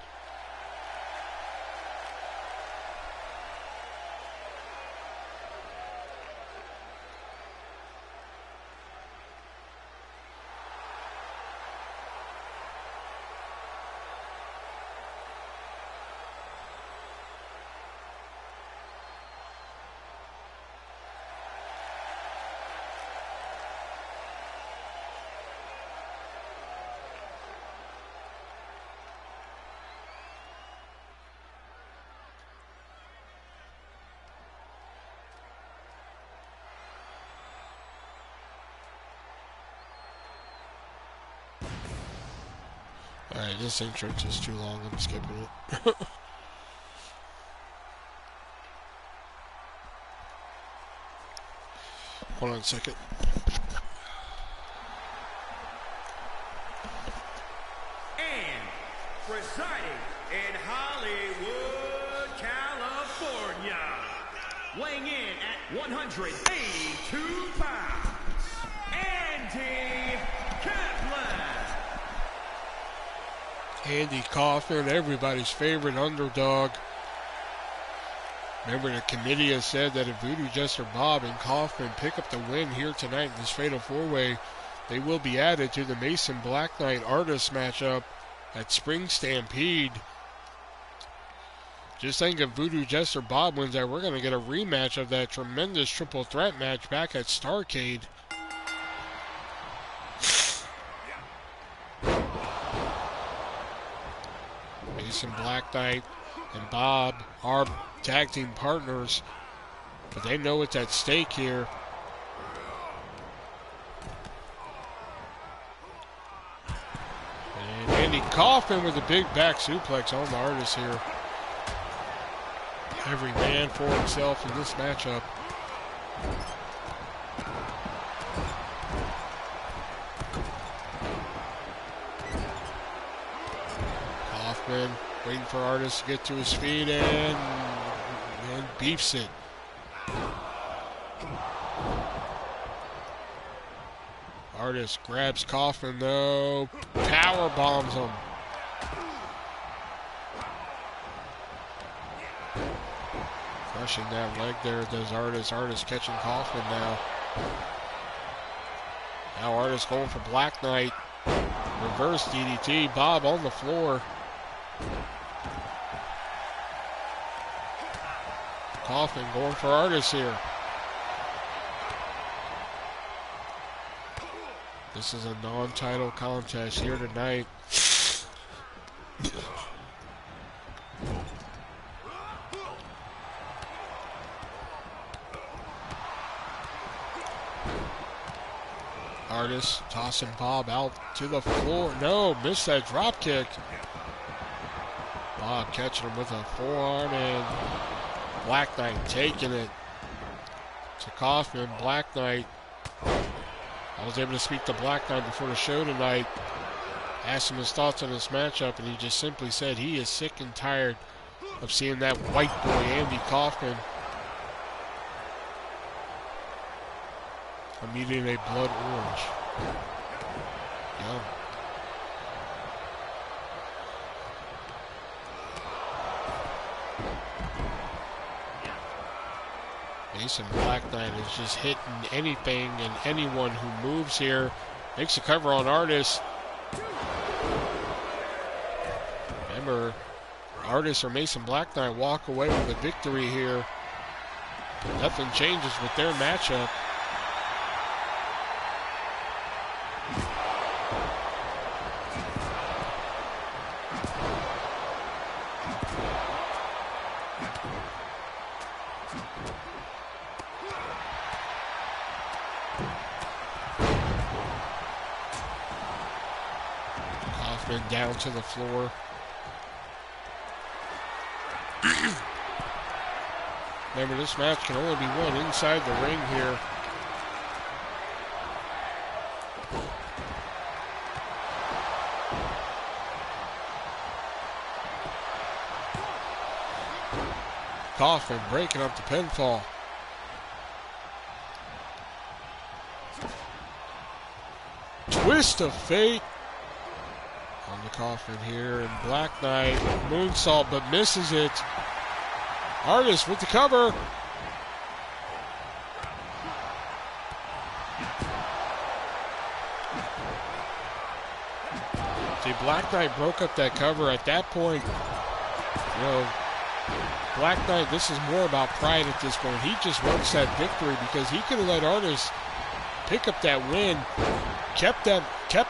S1: Alright, this entrance is too long. I'm skipping it. Hold on a second.
S2: And presiding in Hollywood, California, weighing in at 182 pounds, Andy Kaplan.
S1: Andy Kaufman, everybody's favorite underdog. Remember, the committee has said that if Voodoo Jester Bob and Kaufman pick up the win here tonight in this Fatal 4-Way, they will be added to the Mason Black Knight Artist matchup at Spring Stampede. Just think if Voodoo Jester Bob wins that, we're going to get a rematch of that tremendous triple threat match back at Starrcade. Mason Black Knight and Bob are tag team partners, but they know what's at stake here. And Andy Kaufman with a big back suplex on the Artist here. Every man for himself in this matchup. Kaufman waiting for Artist to get to his feet and beefs it. Artist grabs Kaufman though, power bombs him. Crushing that leg there does Artist. Artist catching Kaufman now. Now Artist going for Black Knight. Reverse DDT, Bob on the floor. Kaufman going for Artist here. This is a non-title contest here tonight. Artist tossing Bob out to the floor. No, missed that drop kick. Bob catching him with a forearm and Black Knight taking it to Kaufman. Black Knight. I was able to speak to Black Knight before the show tonight. Asked him his thoughts on this matchup, and he just simply said he is sick and tired of seeing that white boy Andy Kaufman. I'm eating a blood orange. Yum. Mason Black Knight is just hitting anything and anyone who moves here. Makes a cover on Artist. Remember, Artist or Mason Black Knight walk away with a victory here. Nothing changes with their matchup. Down to the floor. Remember, this match can only be won inside the ring here. Kaufman breaking up the pinfall. Twist of fate. On the Kaufman here, and Black Knight moonsault but misses it. Artist with the cover. See, Black Knight broke up that cover at that point. You know, Black Knight, this is more about pride at this point. He just wants that victory because he could have let Artist pick up that win, kept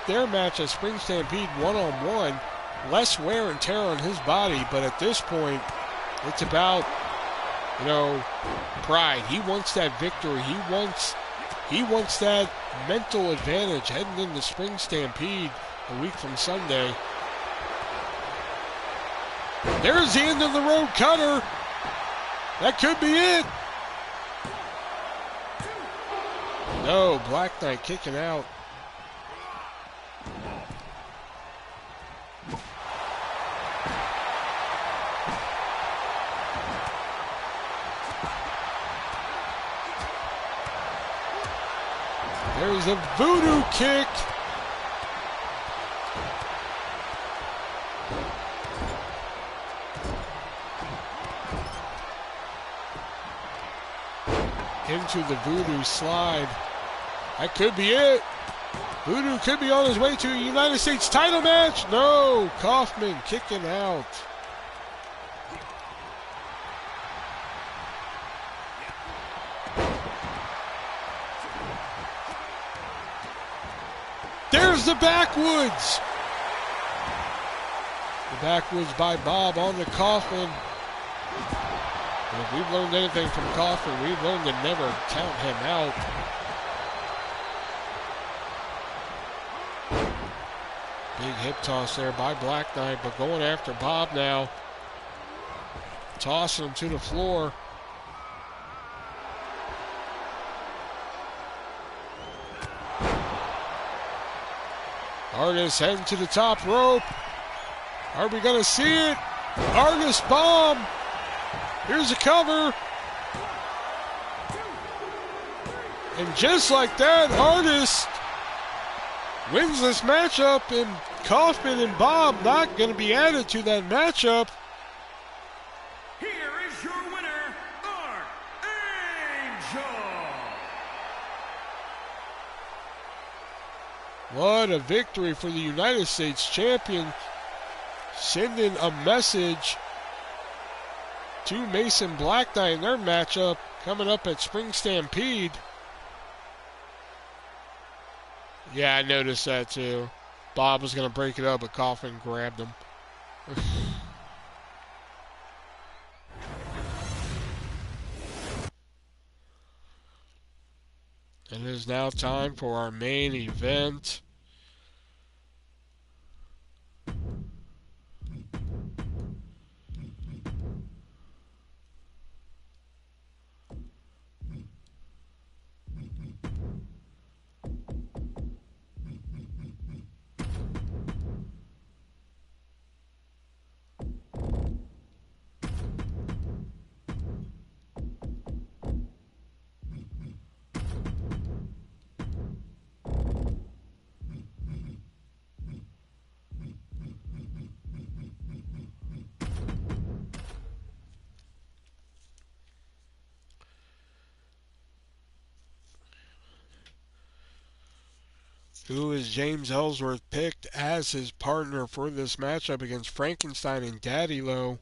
S1: their match at Spring Stampede one-on-one, less wear and tear on his body, but at this point, it's about, you know, pride. He wants that victory. He wants that mental advantage heading into Spring Stampede a week from Sunday. There's the end of the road cutter. That could be it. No, Black Knight kicking out. There's a voodoo kick. Into the voodoo slide. That could be it. Voodoo could be on his way to a United States title match. No, Kaufman kicking out. There's the backwoods. The backwoods by Bob on the Kaufman. And if we've learned anything from Kaufman, we've learned to never count him out. Big hip toss there by Black Knight, but going after Bob now. Tossing him to the floor. Artist heading to the top rope. Are we going to see it? Artist bomb. Here's a cover. And just like that, Artist wins this matchup, and Kaufman and Bob not going to be added to that matchup.
S2: Here is your winner, Archangel.
S1: What a victory for the United States champion, sending a message to Mason Black Knight in their matchup coming up at Spring Stampede. Yeah, I noticed that too. Bob was going to break it up, but Kaufman grabbed him. It is now time for our main event. Who is James Ellsworth picked as his partner for this matchup against Frankenstein and Daddy Low?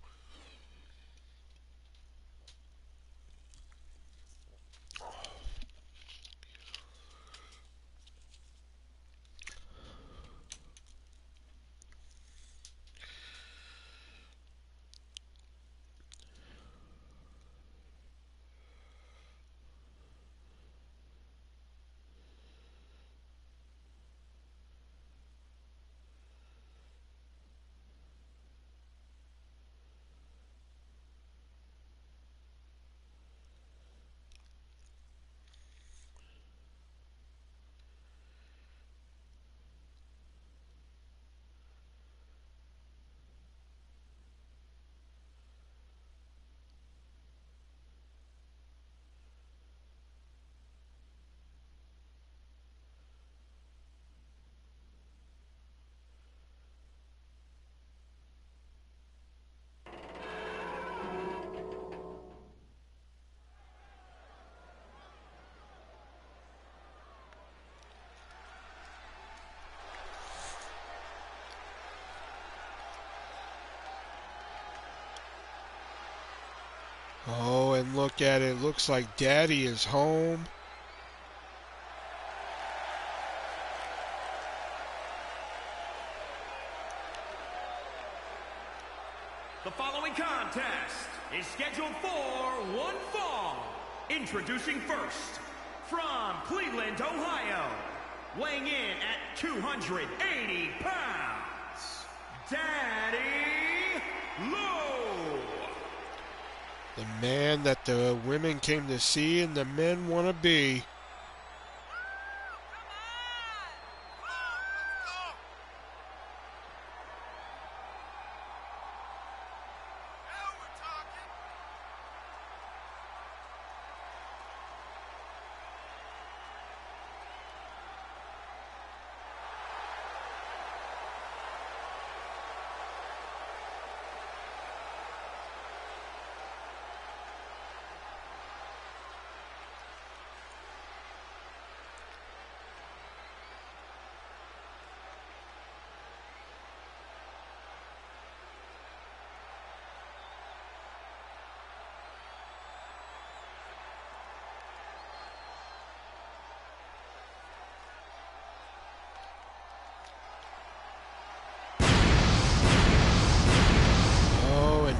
S1: Oh, and look at it. Looks like Daddy is home.
S2: The following contest is scheduled for one fall. Introducing first, from Cleveland, Ohio, weighing in at 280 pounds, Daddy Low.
S1: The man that the women came to see and the men want to be.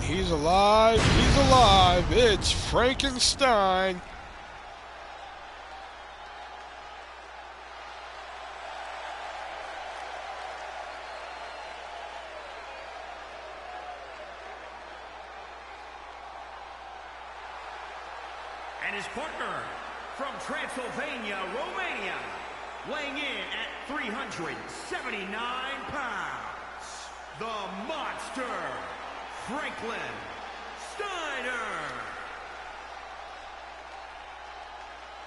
S1: He's alive, he's alive, it's Frankenstein.
S2: And his partner from Transylvania, Romania, weighing in at 379 pounds, the Monster, Franklin Steiner.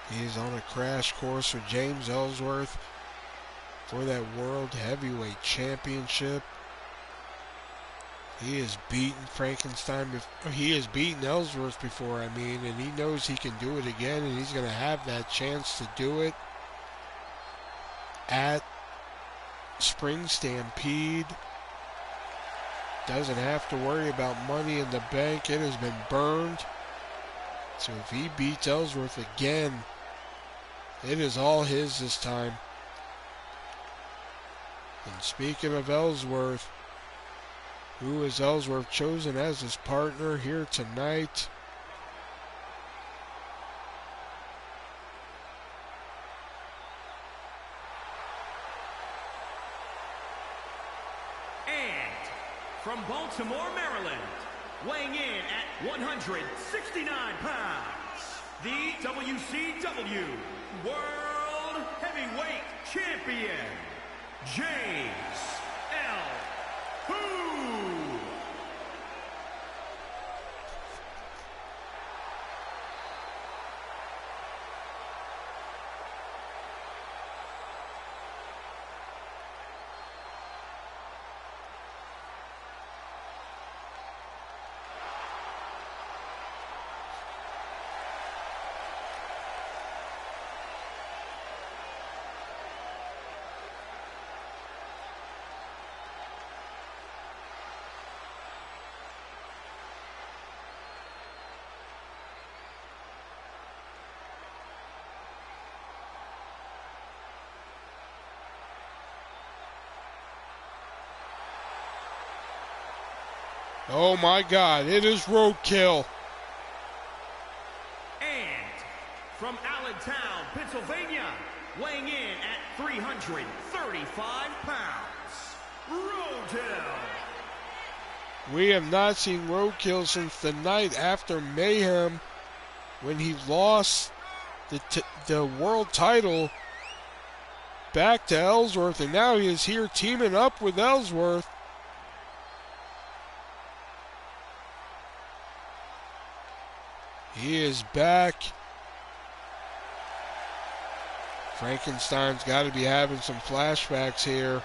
S1: He's on a crash course with James Ellsworth for that World Heavyweight Championship. He has beaten Frankenstein before. He has beaten Ellsworth before, and he knows he can do it again, and he's going to have that chance to do it at Spring Stampede. Doesn't have to worry about money in the bank. It has been burned. So if he beats Ellsworth again, it is all his this time. And speaking of Ellsworth, who is Ellsworth chosen as his partner here tonight?
S2: From Baltimore, Maryland, weighing in at 169 pounds, the WCW World Heavyweight Champion, James L. Who.
S1: Oh my God, it is roadkill.
S2: And from Allentown, Pennsylvania, weighing in at 335 pounds, Roadkill.
S1: We have not seen Roadkill since the night after Mayhem when he lost the world title back to Ellsworth, and now he is here teaming up with Ellsworth. He is back. Frankenstein's got to be having some flashbacks here.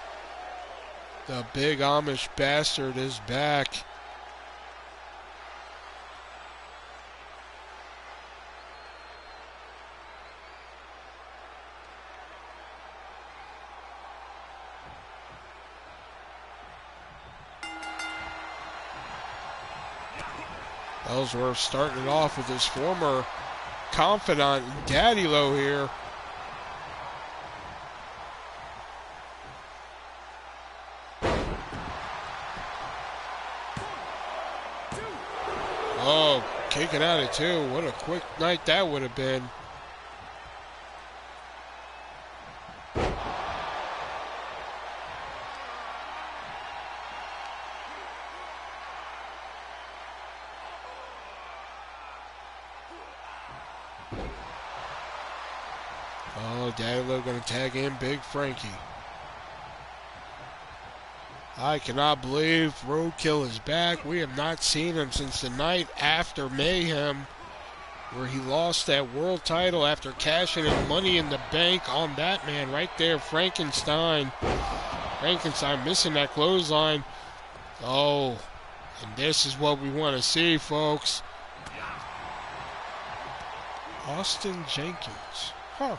S1: The big Amish bastard is back. Ellsworth starting it off with his former confidant, Daddy Low here. Oh, kicking out at two. What a quick night that would have been. Daddy Low going to tag in Big Frankie. I cannot believe Roadkill is back. We have not seen him since the night after Mayhem, where he lost that world title after cashing in Money in the Bank on that man right there, Frankenstein. Frankenstein missing that clothesline. Oh, and this is what we want to see, folks. Austin Jenkins. Huh.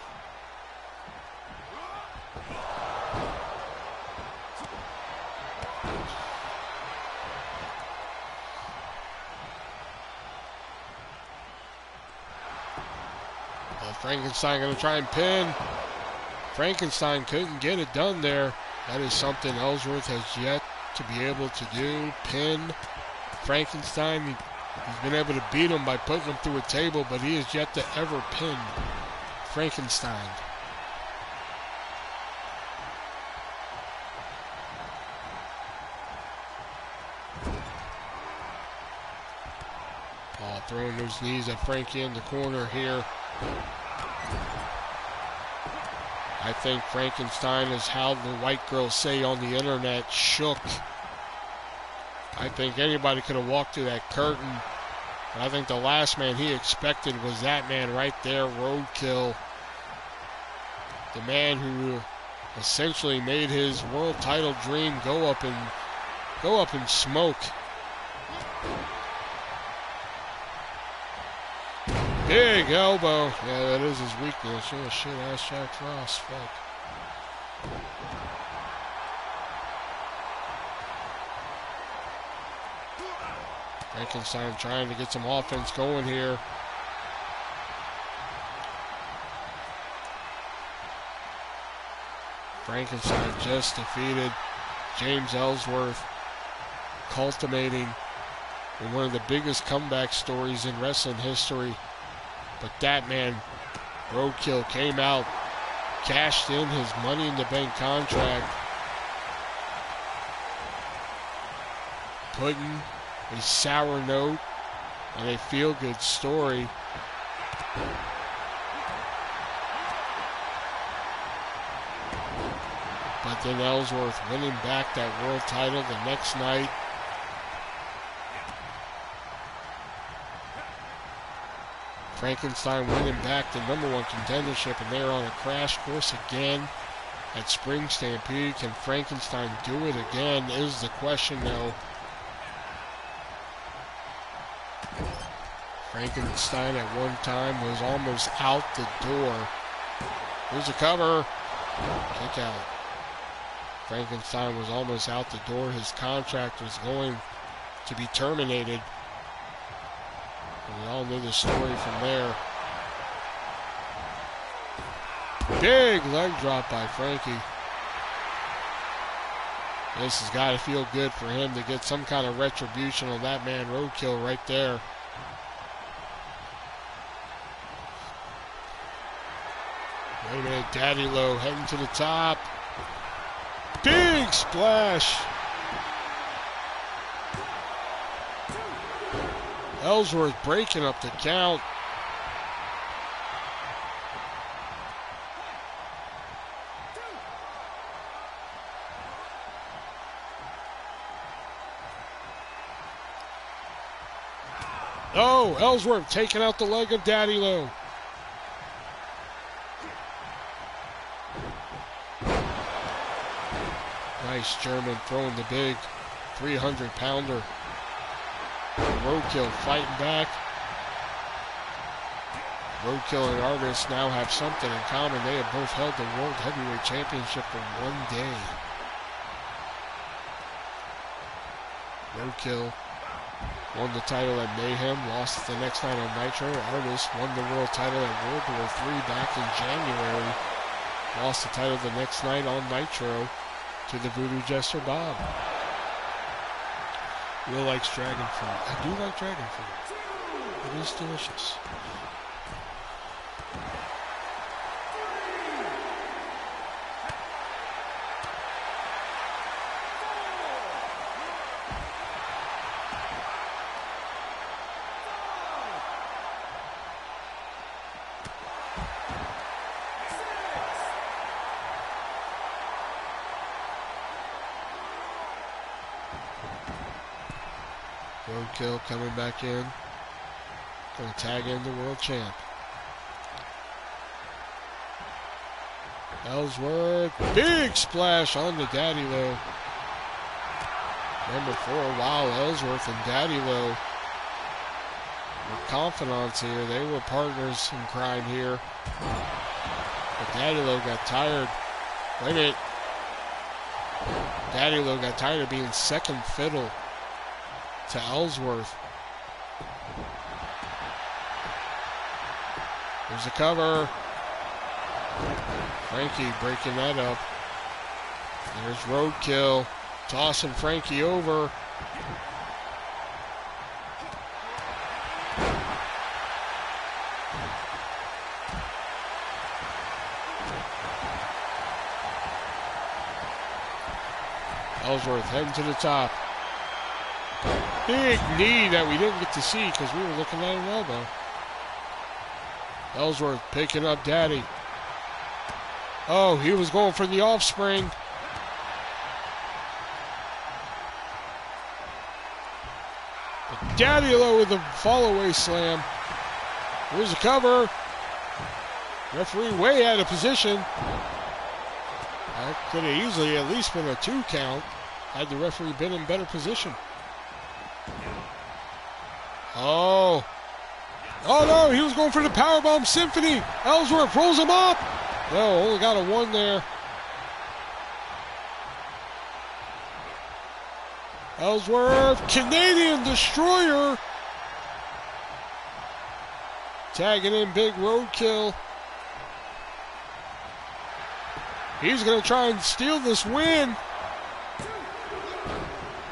S1: Frankenstein going to try and pin. Frankenstein couldn't get it done there. That is something Ellsworth has yet to be able to do. Pin Frankenstein. He's been able to beat him by putting him through a table, but he has yet to ever pin Frankenstein. Paul throwing those knees at Frankie in the corner here. I think Frankenstein is how the white girls say on the internet, shook. I think anybody could have walked through that curtain. But I think the last man he expected was that man right there, Roadkill. The man who essentially made his world title dream go up in smoke. Big elbow. Yeah, that is his weakness. Oh, shit, ass Jack Frost. Fuck. Frankenstein trying to get some offense going here. Frankenstein just defeated James Ellsworth, culminating in one of the biggest comeback stories in wrestling history. But that man, Roadkill, came out, cashed in his Money in the Bank contract, putting a sour note on a feel-good story. But then Ellsworth winning back that world title the next night. Frankenstein winning back the #1 contendership, and they're on a crash course again at Spring Stampede. Can Frankenstein do it again is the question, though. Frankenstein at one time was almost out the door. Here's a cover. Kick out. Frankenstein was almost out the door. His contract was going to be terminated. We all knew the story from there. Big leg drop by Frankie. This has got to feel good for him to get some kind of retribution on that man, Roadkill, right there. Wait a minute, Daddy Low heading to the top. Big splash. Ellsworth breaking up the count. Oh, Ellsworth taking out the leg of Daddy Low. Nice German throwing the big 300-pounder. Roadkill fighting back. Roadkill and Artist now have something in common. They have both held the World Heavyweight Championship for one day. Roadkill won the title at Mayhem, lost it the next night on Nitro. Artist won the world title at World War III back in January. Lost the title the next night on Nitro to the Voodoo Jester Bob. Will likes dragon fruit. I do like dragon fruit. It is delicious. Roadkill coming back in. Gonna tag in the world champ. Ellsworth, big splash on the Daddy Low. Remember, for a while, Ellsworth and Daddy Low were confidants here. They were partners in crime here. But Daddy Low got tired. Wait a minute. Daddy Low got tired of being second fiddle to Ellsworth. There's a cover. Frankie breaking that up. There's Roadkill. Tossing Frankie over. Ellsworth heading to the top. Big knee that we didn't get to see because we were looking at an elbow. Ellsworth picking up Daddy. Oh, he was going for the offspring. But Daddy Low with a fall-away slam. Here's a cover. Referee way out of position. That could have easily at least been a 2 count had the referee been in better position. Oh. Oh no, he was going for the powerbomb symphony. Ellsworth rolls him up. No, only got a 1 there. Ellsworth, Canadian Destroyer. Tagging in big Roadkill. He's going to try and steal this win.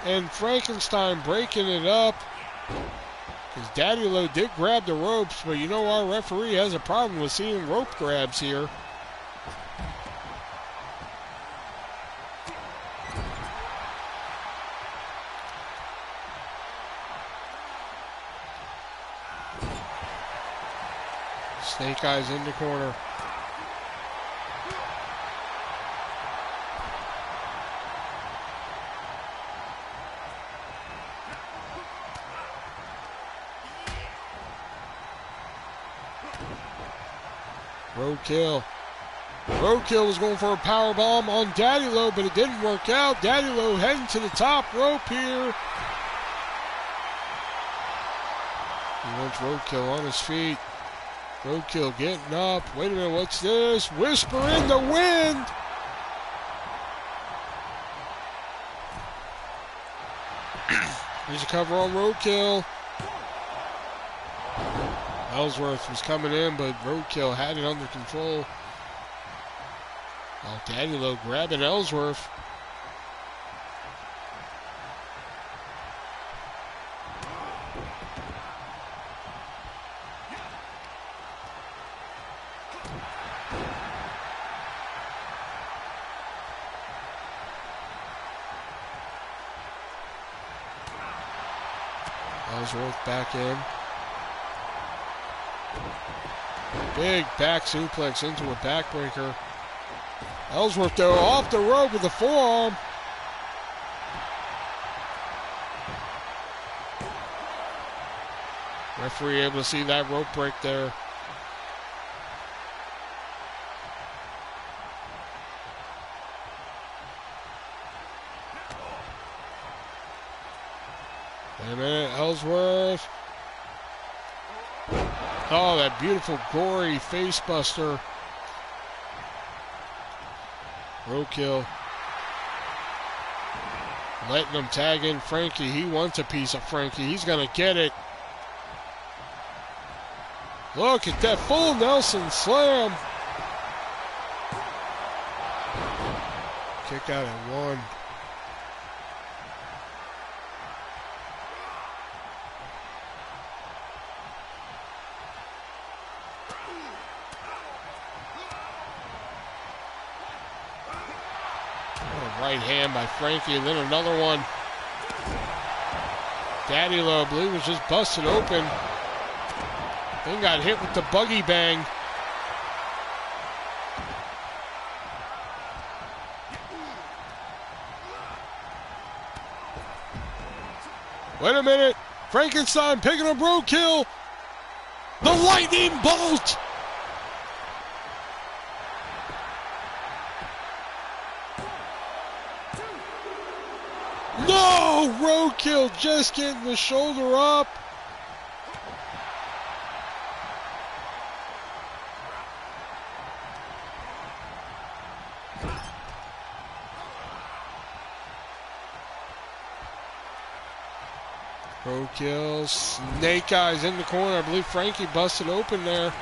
S1: And Frankenstein breaking it up. Because Daddy Low did grab the ropes, but you know our referee has a problem with seeing rope grabs here. Snake Eyes in the corner. Roadkill. Roadkill was going for a powerbomb on Daddy Low, but it didn't work out. Daddy Low heading to the top rope here. He wants Roadkill on his feet. Roadkill getting up. Wait a minute, what's this? Whisper in the wind. Here's a cover on Roadkill. Ellsworth was coming in, but Roadkill had it under control. Oh, Daddy Low grabbing Ellsworth. Ellsworth back in. Big back suplex into a backbreaker. Ellsworth, though, off the rope with a forearm. Referee able to see that rope break there. Wait a minute, Ellsworth. Oh, that beautiful, gory face buster. Roadkill. Letting him tag in Frankie. He wants a piece of Frankie. He's going to get it. Look at that full Nelson slam. Kick out at 1. Right hand by Frankie, and then another one. Daddy Low, I believe, was just busted open. Then got hit with the buggy bang. Wait a minute. Frankenstein picking up roadkill. The lightning bolt. No! Roadkill just getting the shoulder up. Roadkill, snake eyes in the corner. I believe Frankie busted open there.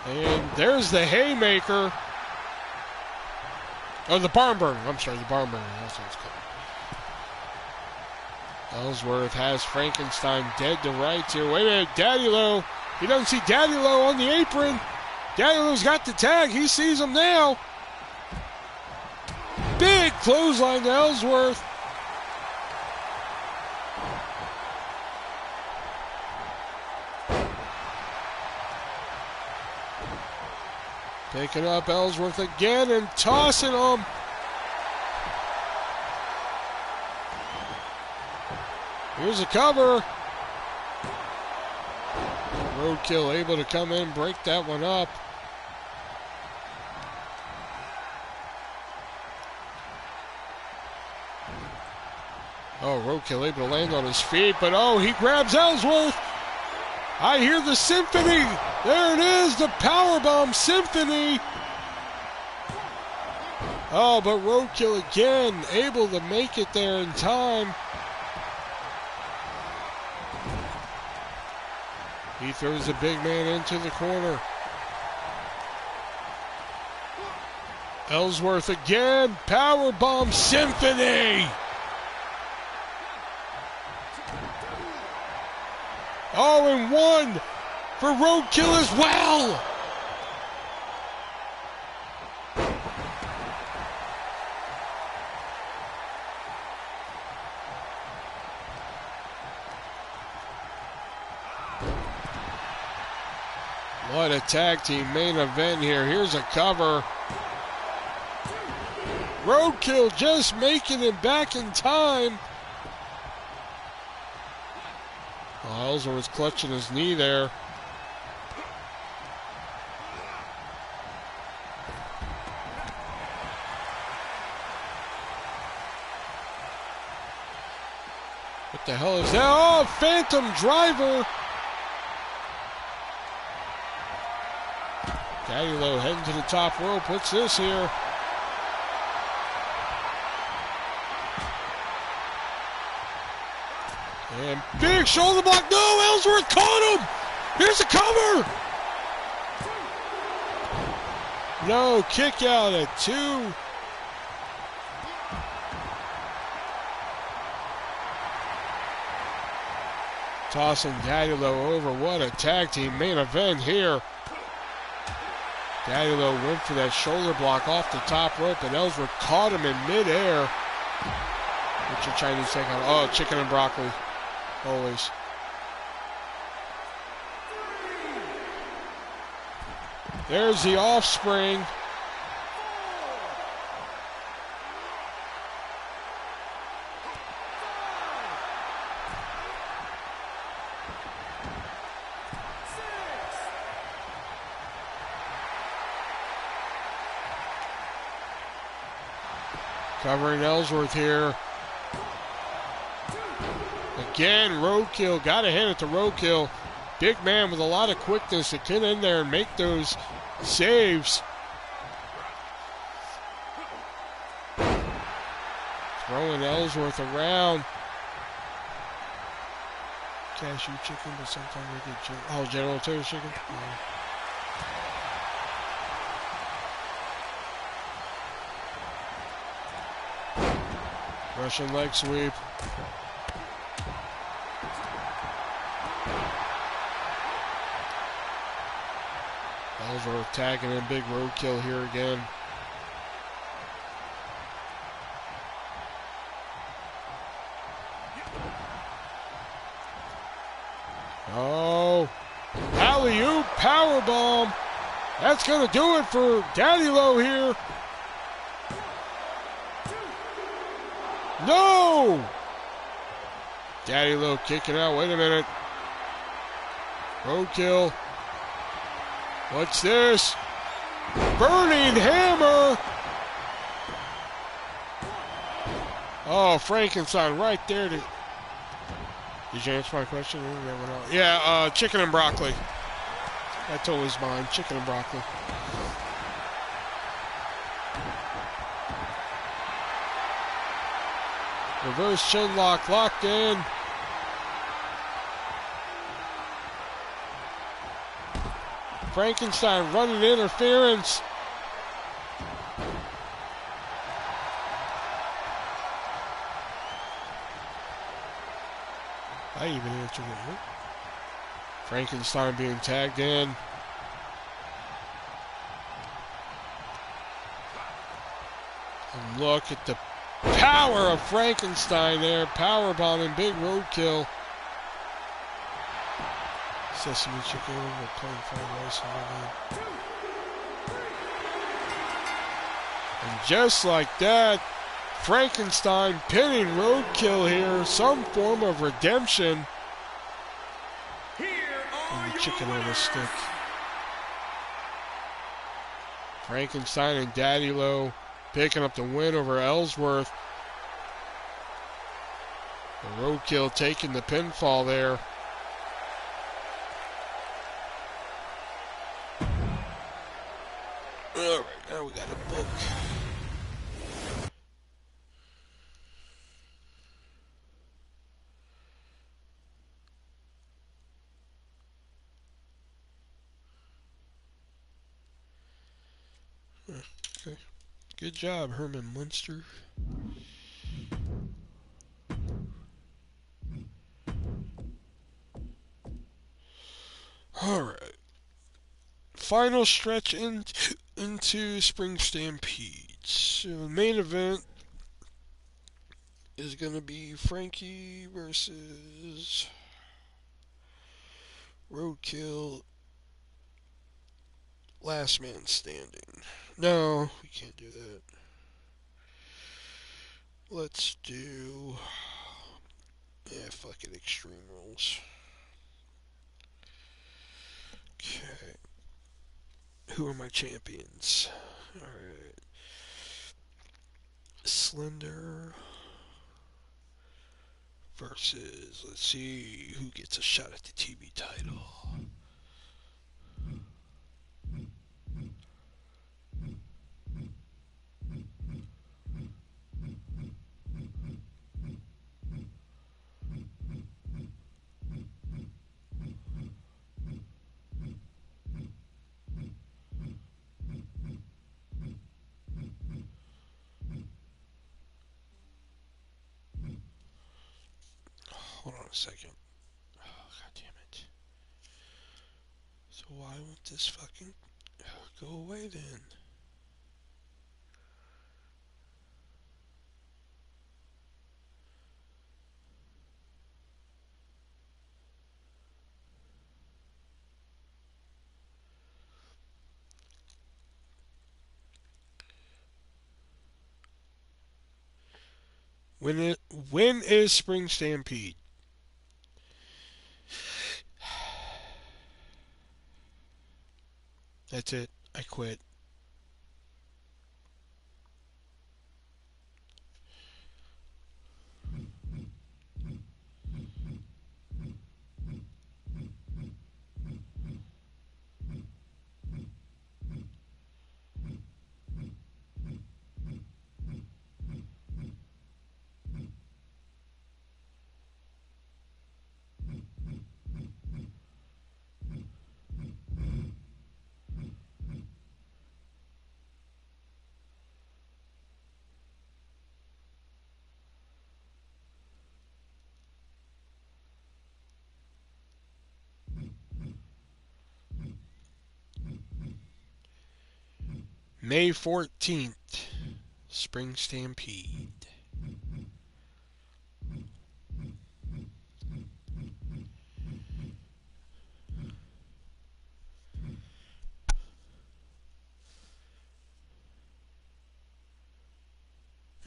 S1: And there's the haymaker. Oh, the barn burner. I'm sorry, the barn burner. That's what it's called. Ellsworth has Frankenstein dead to rights here. Wait a minute, Daddy Low. He doesn't see Daddy Low on the apron. Daddy Low's got the tag. He sees him now. Big clothesline to Ellsworth. Picking up Ellsworth again and tossing him. Here's a cover. Roadkill able to come in, break that one up. Oh, Roadkill able to land on his feet, but oh, he grabs Ellsworth. I hear the symphony. There it is, the powerbomb symphony. Oh, but Roadkill again, able to make it there in time. He throws the big man into the corner. Ellsworth again, powerbomb symphony. Oh, and one for Roadkill as well. What a tag team main event here. Here's a cover. Roadkill just making it back in time. Oh, Ellsworth was clutching his knee there. What the hell is that? Oh, Phantom Driver. Daddy Low heading to the top rope. What's this here? And big shoulder block. No, Ellsworth caught him. Here's the cover. No, kick out at 2. Tossing Daddy Low over. What a tag team main event here. Daddy Low went for that shoulder block off the top rope, and Ellsworth caught him in midair. What's your Chinese take on? Oh, chicken and broccoli. Always. There's the offspring. Covering Ellsworth here. Again, Roadkill. Got to hand it to Roadkill. Big man with a lot of quickness to get in there and make those saves. Throwing Ellsworth around. Cashew chicken, but sometimes we get General Tso's chicken. Yeah. Russian leg sweep. Ellsworth tagging in big Roadkill here again. Oh, Alley-oop powerbomb. That's going to do it for Daddy Low here. No! Daddy Low kicking out. Wait a minute. Roadkill. What's this? Burning hammer. Oh, Frankenstein right there. Did you answer my question? Yeah, chicken and broccoli. That's always mine. Chicken and broccoli. Reverse chin lock locked in. Frankenstein running interference. I even answered it. Frankenstein being tagged in. And look at the power of Frankenstein there. Power bombing, big roadkill. Sesame chicken, we're playing fried rice and And just like that, Frankenstein pinning roadkill here. Some form of redemption. And the chicken on a stick. Frankenstein and Daddy Low picking up the win over Ellsworth. The roadkill taking the pinfall there. Alright, now we got a book. Okay. Good job, Herman Munster. Alright. Final stretch into Spring Stampede. So the main event is going to be Frankie versus Roadkill. Last man standing. No, we can't do that. Let's do... yeah, fuck it, Extreme Rules. Okay. Who are my champions? Alright. Slender versus, let's see who gets a shot at the TV title. Hold on a second. Oh, god damn it. So why won't this fucking go away then? When is Spring Stampede? That's it. I quit. May 14th, Spring Stampede.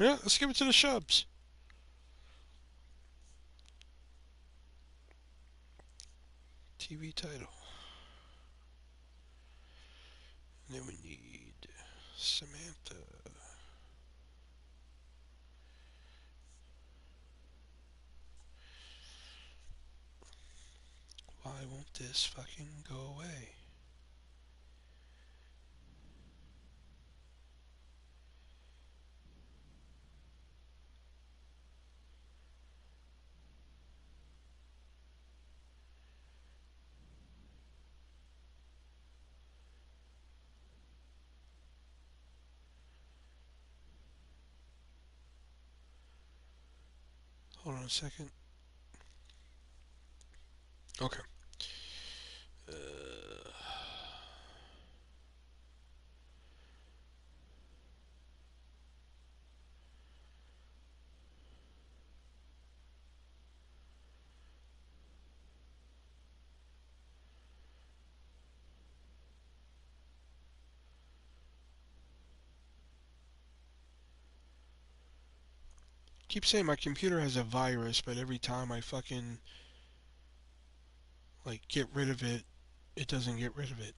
S1: Yeah, let's give it to the Shubs. TV title. And then we need Samantha. Why won't this fucking go away? Hold on a second. Okay. Keep saying my computer has a virus, but every time I fucking like get rid of it, it doesn't get rid of it.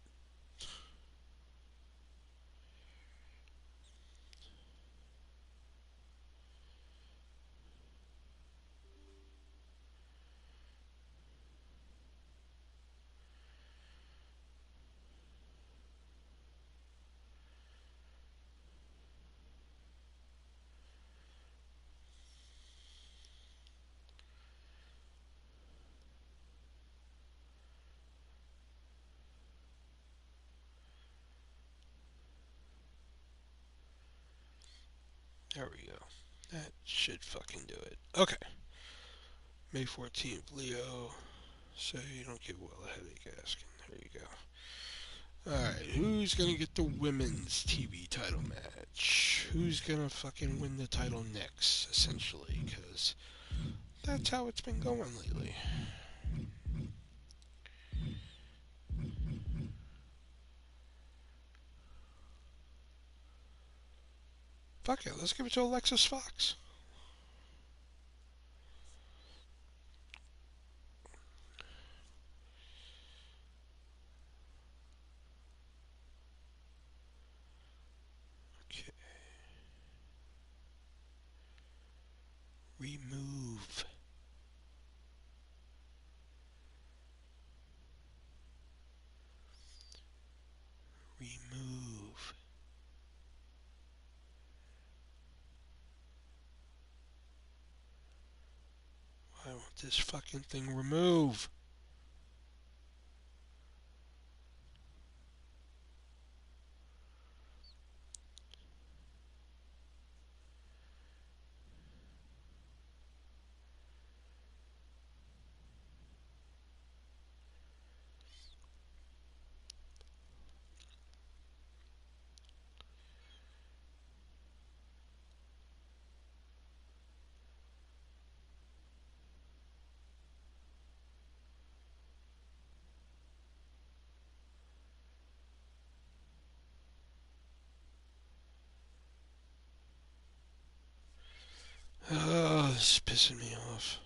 S1: There we go. That should fucking do it. Okay. May 14th, Leo. So you don't get well a headache asking. There you go. Alright, who's gonna get the women's TV title match? Who's gonna fucking win the title next, essentially? Because that's how it's been going lately. Fuck it, let's give it to Alexis Fox. Okay. Remove. Remove. Why won't this fucking thing remove? Oh, this is pissing me off.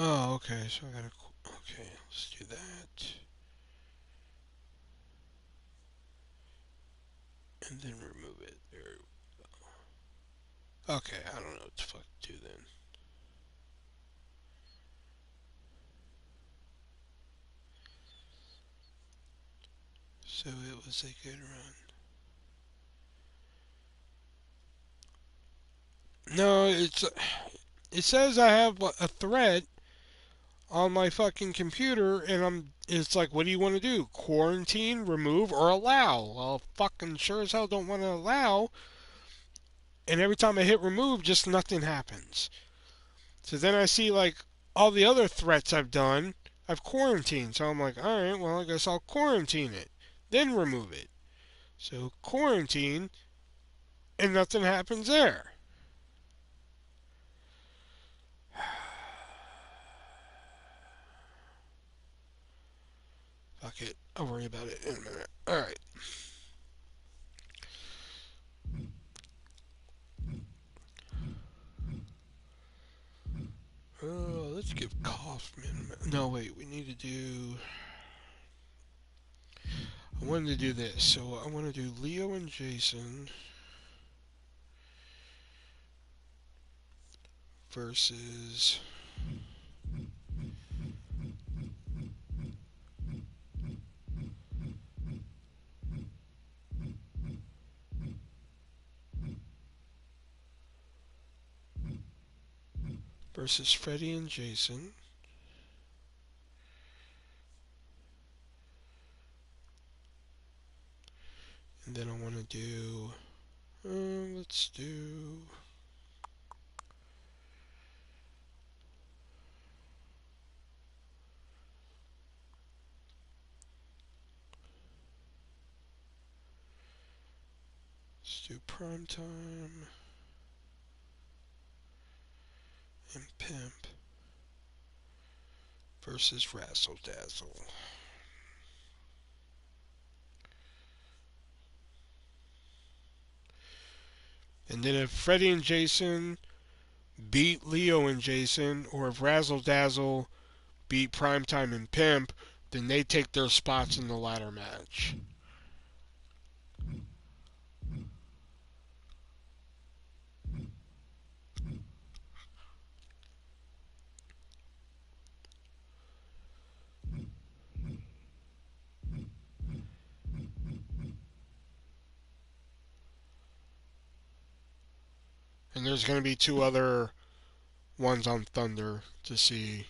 S1: Oh, okay, so I gotta. Okay, let's do that. And then remove it. There. Okay, I don't know what the fuck to do then. So it was a good run. No, it says I have a threat on my fucking computer, and it's like, what do you want to do? Quarantine, remove, or allow? Well, fucking sure as hell don't want to allow. And every time I hit remove, just nothing happens. So then I see like all the other threats I've done, I've quarantined. So I'm like, all right, well, I guess I'll quarantine it, then remove it. So quarantine, and nothing happens there. Fuck it, I'll worry about it in a minute. All right. Let's give Kaufman a minute. No, wait, we need to do. I wanted to do this, so I want to do Leo and Jason versus Freddie and Jason. And then I want to do. Let's do. Let's do Primetime and Pimp versus Razzle Dazzle. And then if Freddie and Jason beat Leo and Jason, or if Razzle Dazzle beat Primetime and Pimp, then they take their spots in the ladder match. And there's going to be two other ones on Thunder to see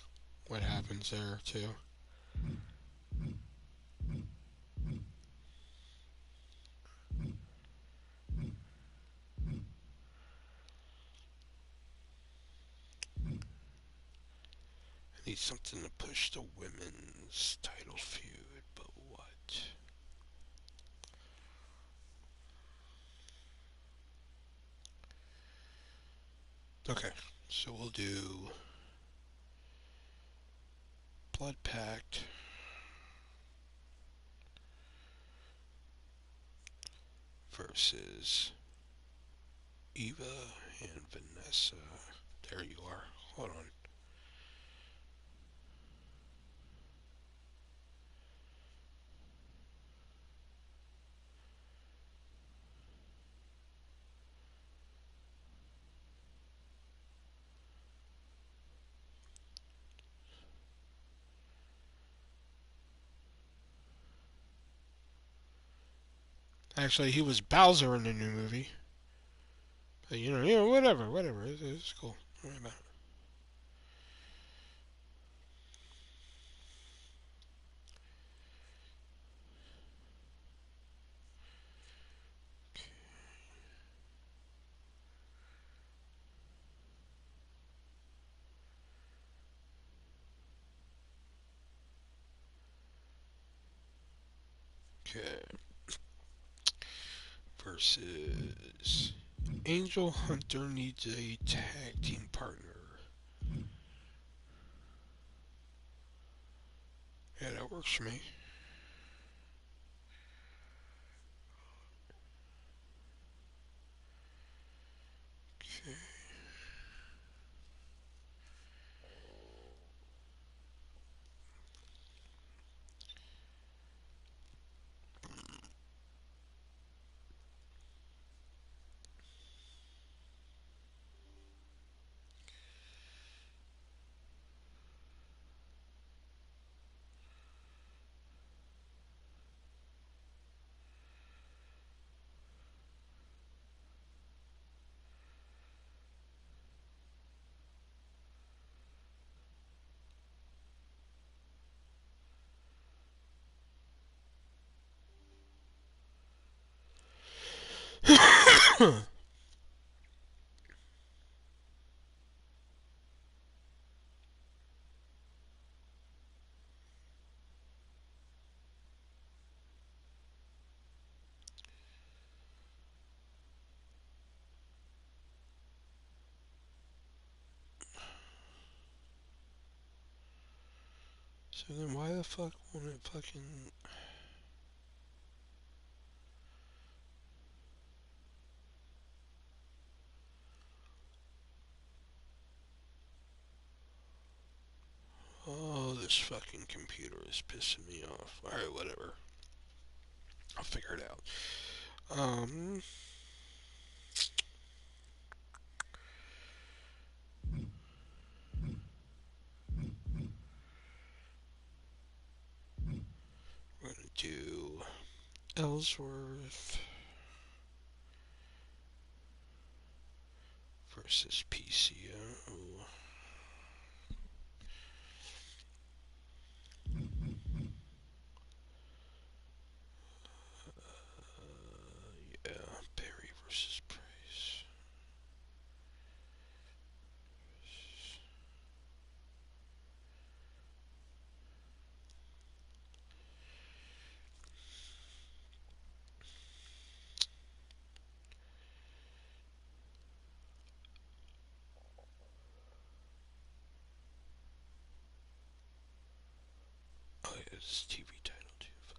S1: what happens there, too. I need something to push the women's title feud, but what? Okay, so we'll do Blood Pact versus Eva and Vanessa. There you are. Hold on. Actually, he was Bowser in the new movie. But, whatever. It's cool. Don't worry about it. Okay. Versus Angel Hunter needs a tag team partner. Yeah, that works for me. Okay. So then why the fuck won't it fucking... Oh, this fucking computer is pissing me off. Alright, whatever. I'll figure it out. We're gonna do Ellsworth versus PCO. Yeah, Perry versus Price. Oh yeah, it's TV title too. Fuck.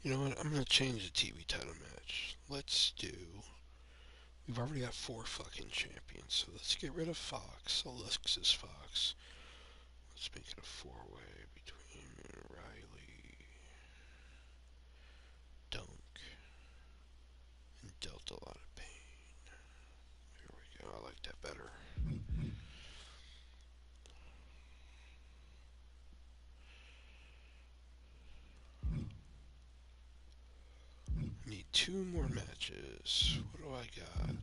S1: You know what? I'm gonna change the TV title match. Let's do. We've already got 4 fucking champions, so let's get rid of Fox, Alexis Fox. Let's make it a 4-way between Riley, Dunk, and Delta a lot of pain. Here we go. I like that better. Need 2 more matches. What do I got?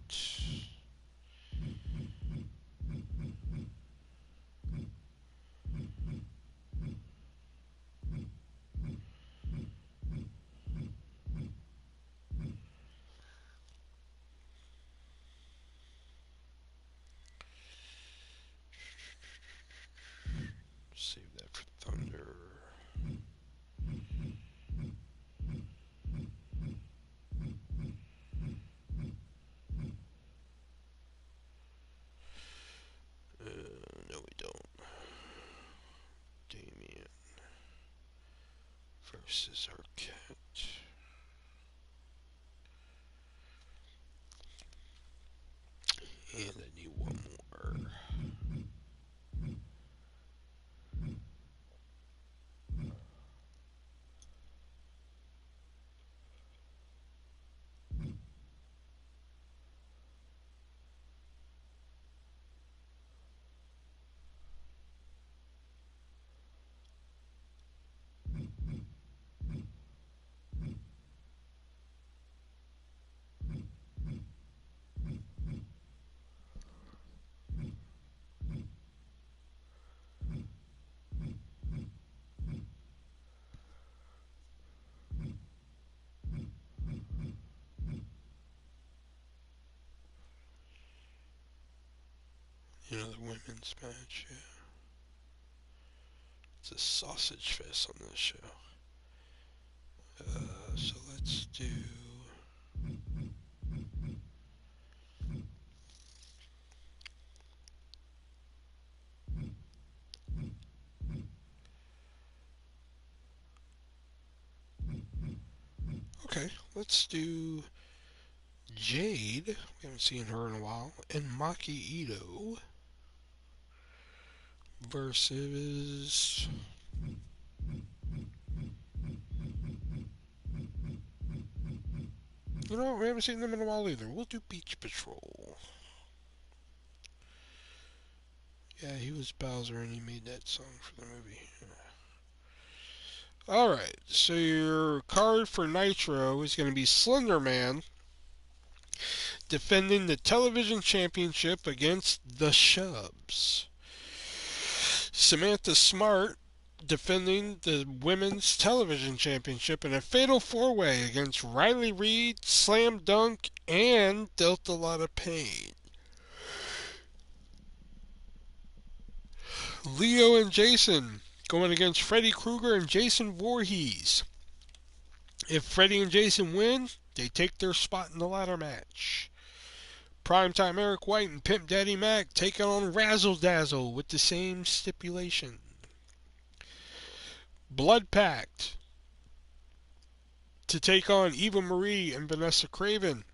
S1: Save that for Thunder. No, we don't. Damien versus Arquette. And I need 1 more. You know, the women's match, yeah. It's a sausage fest on this show. So let's do let's do Jade. We haven't seen her in a while. And Maki Ito versus... You know what? We haven't seen them in a while either. We'll do Beach Patrol. Yeah, he was Bowser and he made that song for the movie. Alright, so your card for Nitro is going to be Slender Man defending the television championship against the Shubs. Samantha Smart defending the women's television championship in a fatal four-way against Riley Reid, Slam Dunk, and Delta Lotta Pain. Leo and Jason going against Freddy Krueger and Jason Voorhees. If Freddy and Jason win, they take their spot in the ladder match. Primetime Eric White and Pimp Daddy Mac taking on Razzle Dazzle with the same stipulation. Blood Pact to take on Eva Marie and Vanessa Craven.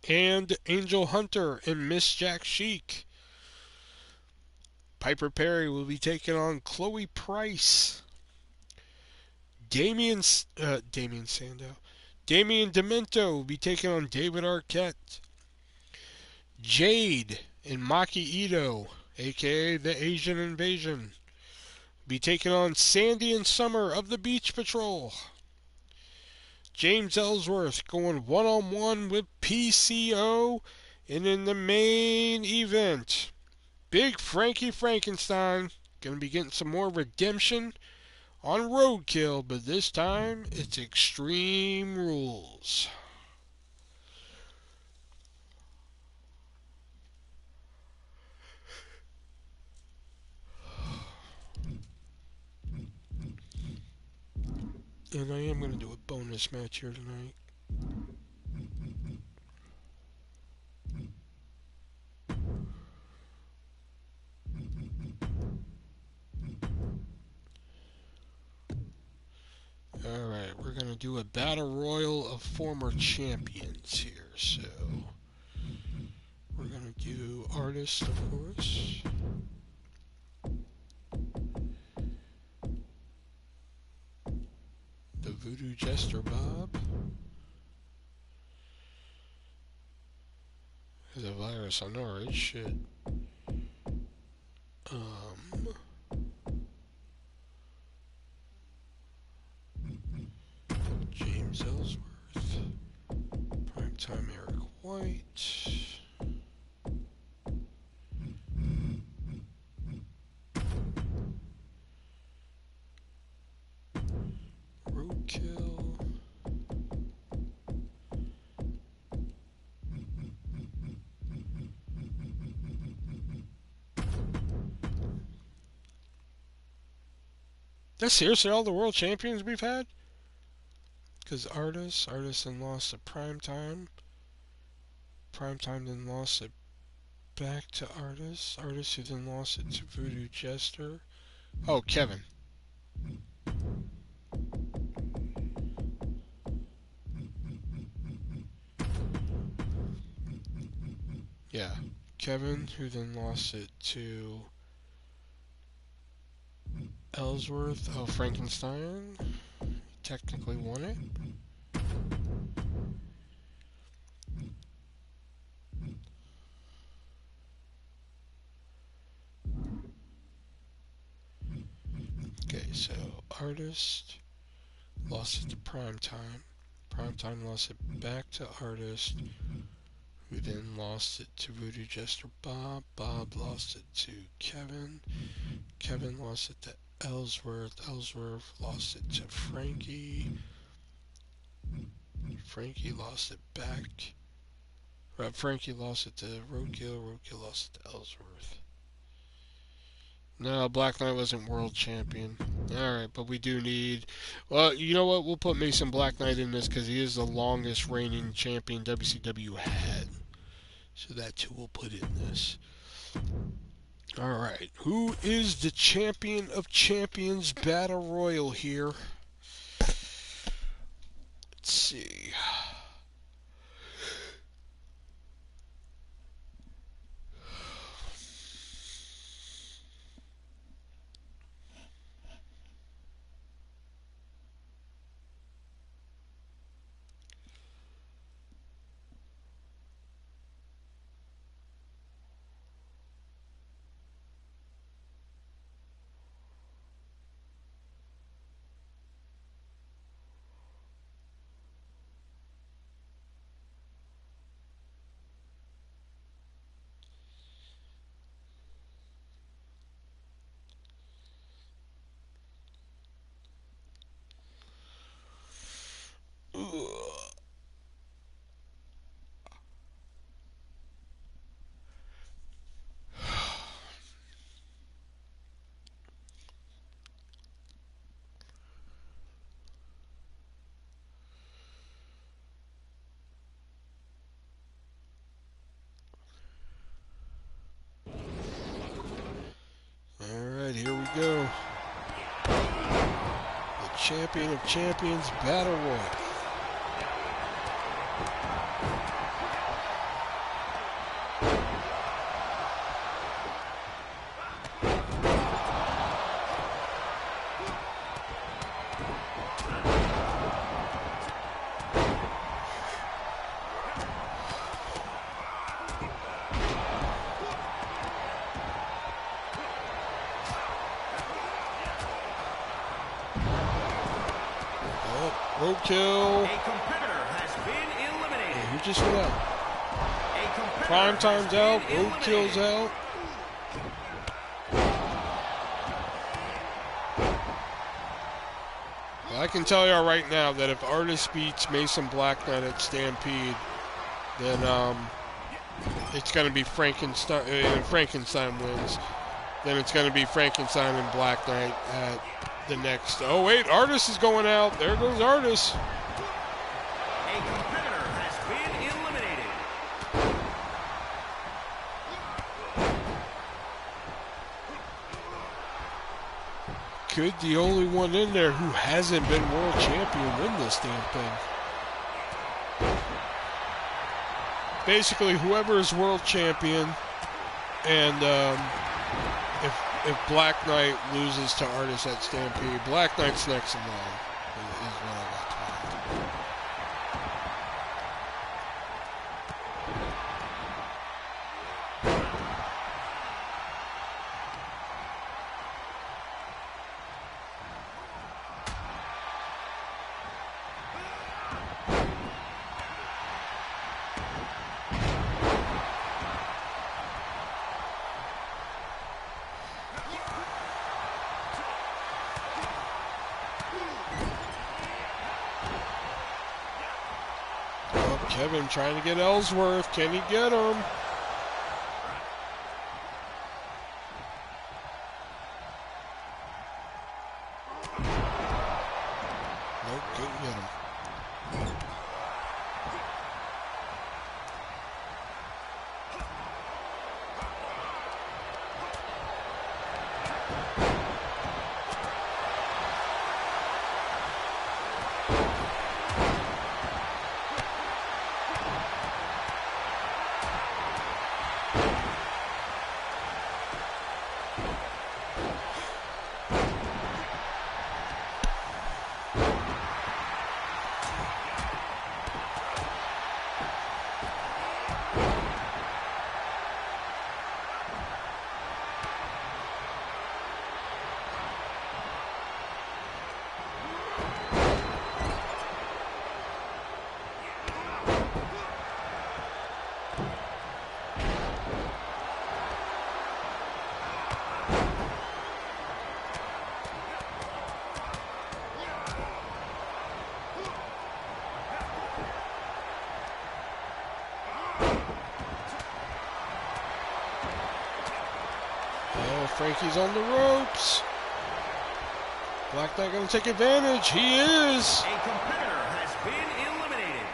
S1: And Angel Hunter and Miss Jack Chic. Piper Perry will be taking on Chloe Price. Damien Sandow. Damien Demento will be taking on David Arquette. Jade and Maki Ito, aka the Asian Invasion, will be taking on Sandy and Summer of the Beach Patrol. James Ellsworth going one-on-one with PCO. And in the main event, Big Frankie Frankenstein going to be getting some more redemption on Roadkill, but this time it's Extreme Rules. And I am going to do a bonus match here tonight. Alright, we're going to do a battle royal of former champions here. So, we're going to do artists, of course. The Voodoo Jester Bob. There's a virus on ours, shit. James Ellsworth. Primetime Eric White. Roadkill. That's seriously all the world champions we've had? Because Artist then lost to Primetime. Primetime then lost it back to Artist. Artist who then lost it to Voodoo Jester. Oh, Kevin. Yeah, Kevin who then lost it to Ellsworth. Oh, Frankenstein. Technically won it. Okay, so Artist lost it to Primetime. Primetime lost it back to Artist, who then lost it to Voodoo Jester Bob. Bob lost it to Kevin. Kevin lost it to Ellsworth. Ellsworth lost it to Frankie. Frankie lost it back. Frankie lost it to Roadkill. Roadkill lost it to Ellsworth. No, Black Knight wasn't world champion. Alright, but we do need... Well, you know what? We'll put Mason Black Knight in this because he is the longest reigning champion WCW had. So that too we'll put in this. Alright, who is the champion of champions battle royal here? Let's Let's see. Alright, here we go. The Champion of Champions Battle Royal. Roadkill.
S2: A competitor has been eliminated.
S1: Who just went out?
S2: A competitor
S1: Prime time's
S2: has
S1: out.
S2: been
S1: Roadkill's
S2: eliminated.
S1: out. Well, I can tell y'all right now that if Artist beats Mason Black Knight at Stampede, then it's going to be Frankenstein. And Frankenstein wins. Then it's going to be Frankenstein and Black Knight at the next. Oh wait, Artist is going out. There goes Artist.
S2: A competitor has been eliminated.
S1: Could the only one in there who hasn't been world champion win this damn thing? Basically, whoever is world champion, and if Black Knight loses to Artist at Stampede, Black Knight's next in line. Is what I got told. Kevin trying to get Ellsworth. Can he get him? Nope, couldn't get him. Frankie's on the ropes. Black Knight going to take advantage. He is.
S2: A competitor has been eliminated.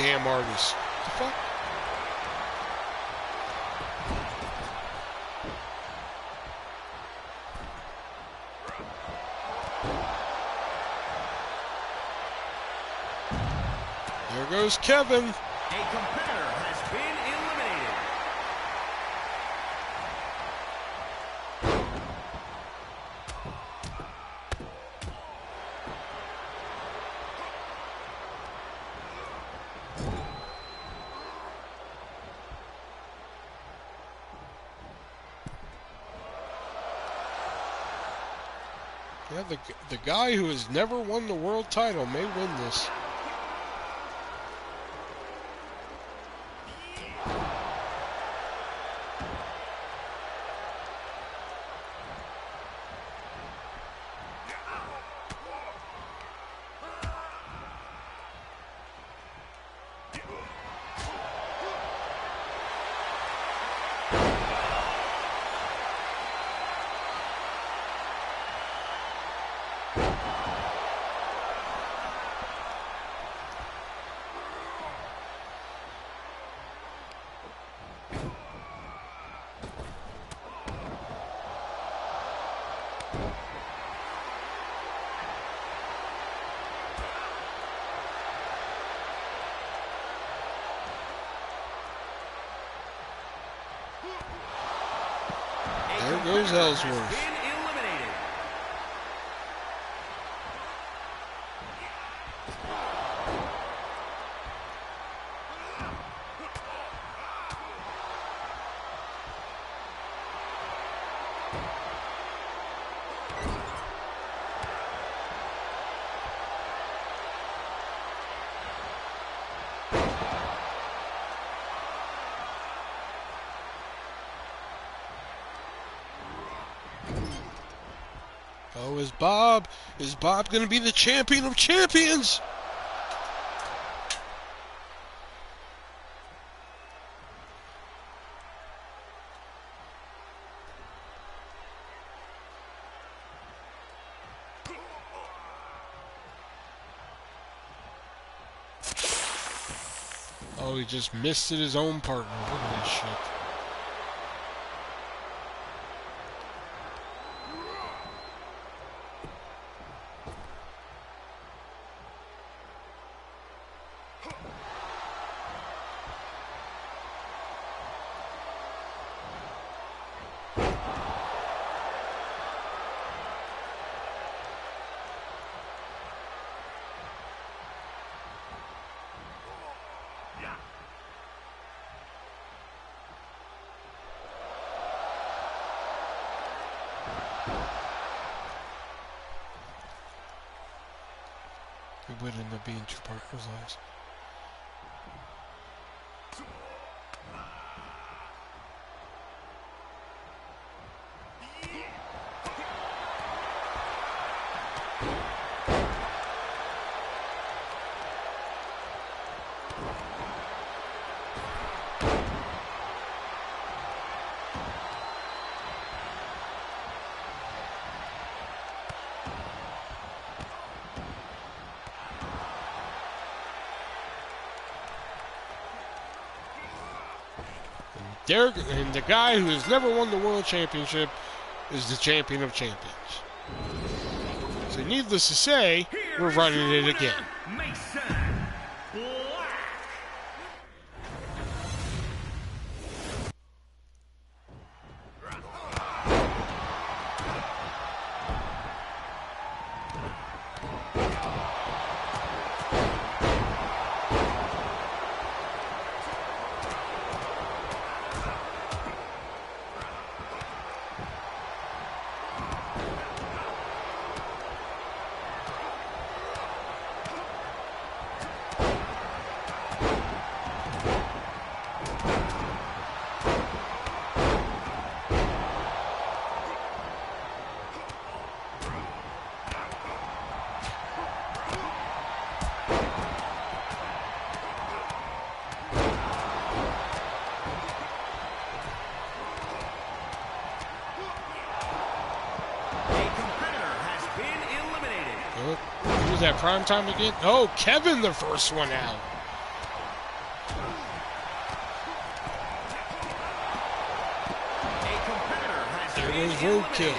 S1: damn artist. What the fuck? There goes Kevin.
S2: A competitor has been eliminated.
S1: Yeah, the guy who has never won the world title may win this. There goes Ellsworth. Oh, is Bob going to be the champion of champions? Oh, he just missed it his own partner. Look at this shit. It would end up being two partners' lives. And the guy who has never won the world championship is the champion of champions. So needless to say, we're running it again. Who's that prime time again? Oh, Kevin, the first one out. There goes Roadkill.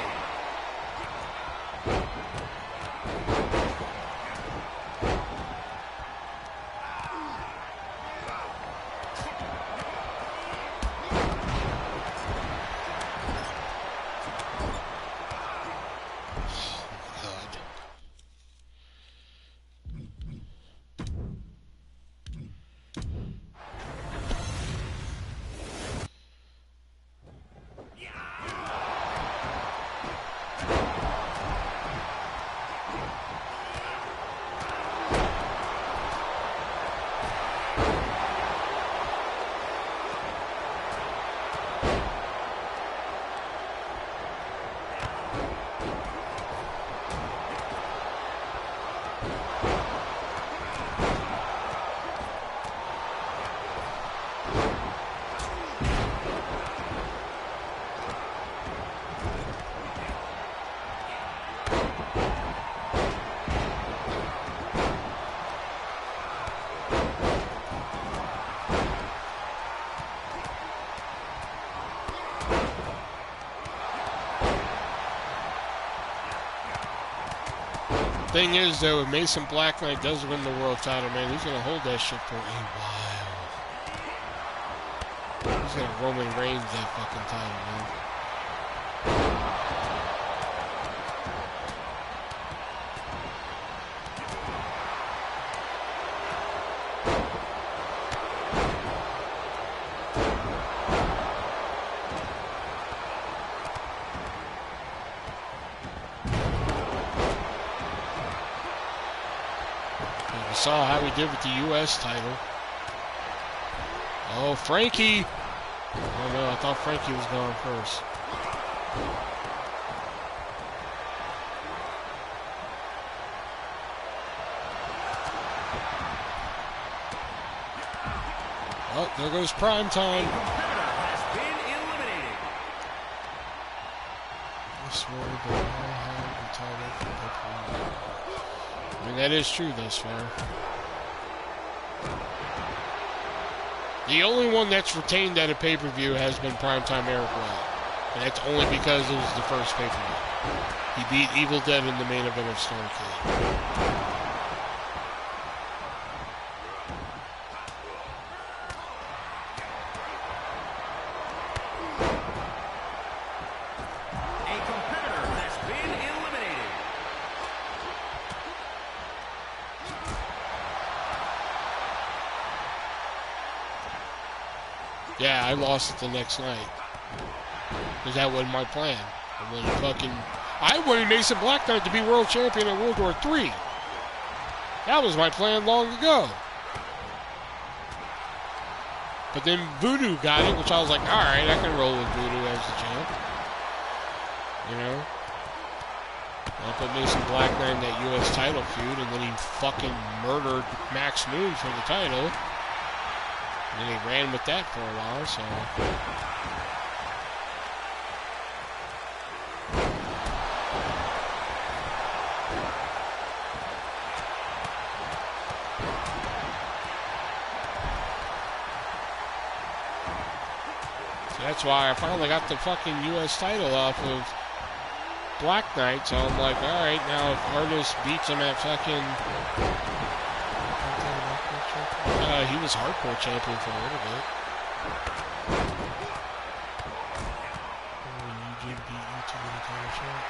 S1: Thing is, though, if Mason Black Knight does win the world title, man, he's going to hold that shit for a while. He's going to Roman Reigns that fucking title, man. Saw how he did with the U.S. title. Oh, Frankie. Oh, no, I thought Frankie was going first. Oh, there goes Prime Time. This will be the title for the Prime. I mean, that is true thus far. The only one that's retained at a pay-per-view has been Primetime Eric Rowan. And that's only because it was the first pay-per-view. He beat Evil Dead in the main event of Starrcade. Yeah, I lost it the next night. Because that wasn't my plan. I wanted Mason Black Knight to be world champion at World War III. That was my plan long ago. But then Voodoo got it, which I was like, alright, I can roll with Voodoo as the champ. You know? I put Mason Black Knight in that U.S. title feud, and then he fucking murdered Max Moon for the title. And then he ran with that for a while, so... So that's why I finally got the fucking U.S. title off of Black Knight, so I'm like, alright, now if Artist beats him at fucking... he was hardcore champion for a little bit. Eugene beat you to win the title shot.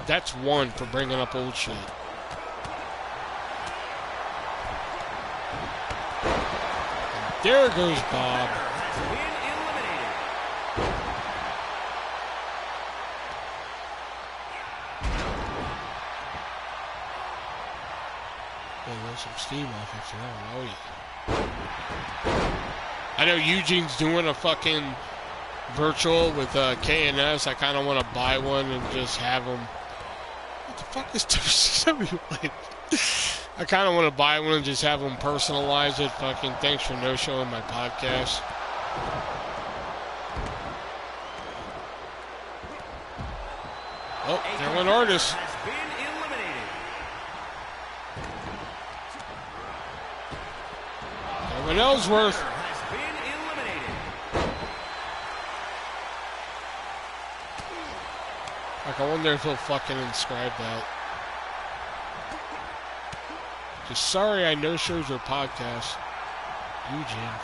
S1: That's one for bringing up old shit. And there goes Bob. Some steam off after that one. Oh, yeah. I know Eugene's doing a fucking virtual with K&S. I kind of want to buy one and just have them. What the fuck is WCW? I kind of want to buy one and just have them personalize it. Fucking thanks for no-showing my podcast. Oh, there went Artist. But Ellsworth.
S2: Has been eliminated.
S1: Like, I wonder if he'll fucking inscribe that. Just sorry I no-showed your podcast, Eugene.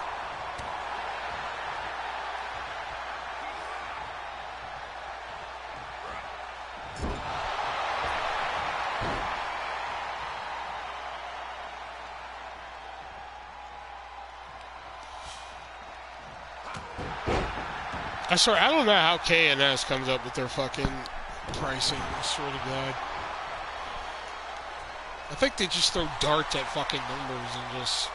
S1: I swear, I don't know how K&S comes up with their fucking pricing, I swear to God. I think they just throw darts at fucking numbers and just...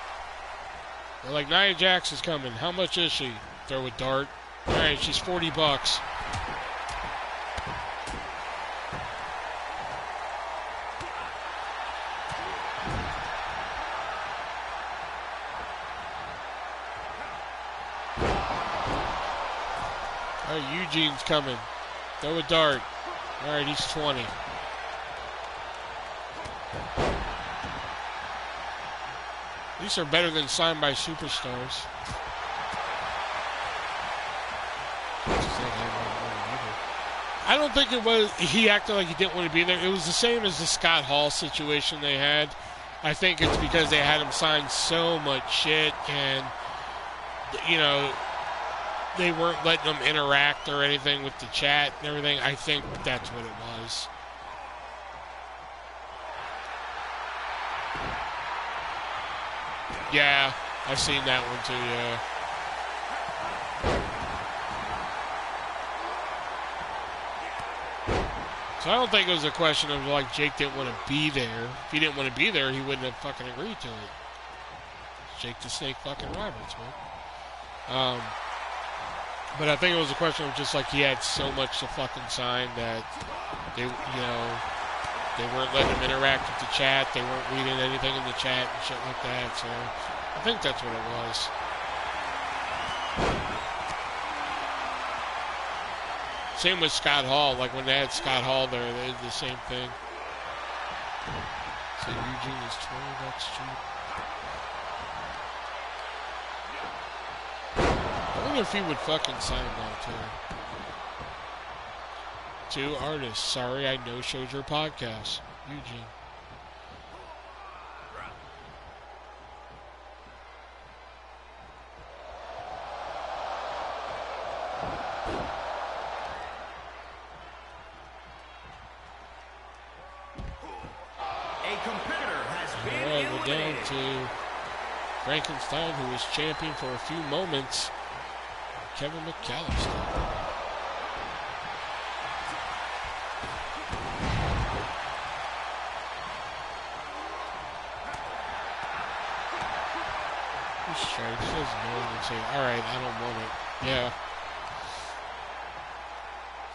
S1: They're like, Nia Jax is coming. How much is she? Throw a dart. Alright, she's $40. Alright, Eugene's coming. Throw a dart. Alright, he's 20. These are better than signed by superstars. I don't think it was, he acted like he didn't want to be there. It was the same as the Scott Hall situation they had. I think it's because they had him sign so much shit and, you know, they weren't letting him interact or anything with the chat and everything. I think that's what it was. Yeah, I've seen that one too, yeah. So I don't think it was a question of like Jake didn't want to be there. If he didn't want to be there, he wouldn't have fucking agreed to it. Jake the Snake fucking Roberts, man. But I think it was a question of just like he had so much to fucking sign that they, you know, they weren't letting him interact with the chat. They weren't reading anything in the chat and shit like that. So I think that's what it was. Same with Scott Hall. Like when they had Scott Hall there, they did the same thing. So Eugene is $20 cheap. I wonder if he would fucking sign that too. Two artists. Sorry I no-showed your podcast. Eugene.
S2: A competitor has been eliminated.
S1: We're down to Frankenstein, who was champion for a few moments. Kevin McAllister. Just try to says no and say, alright, I don't want it. Yeah.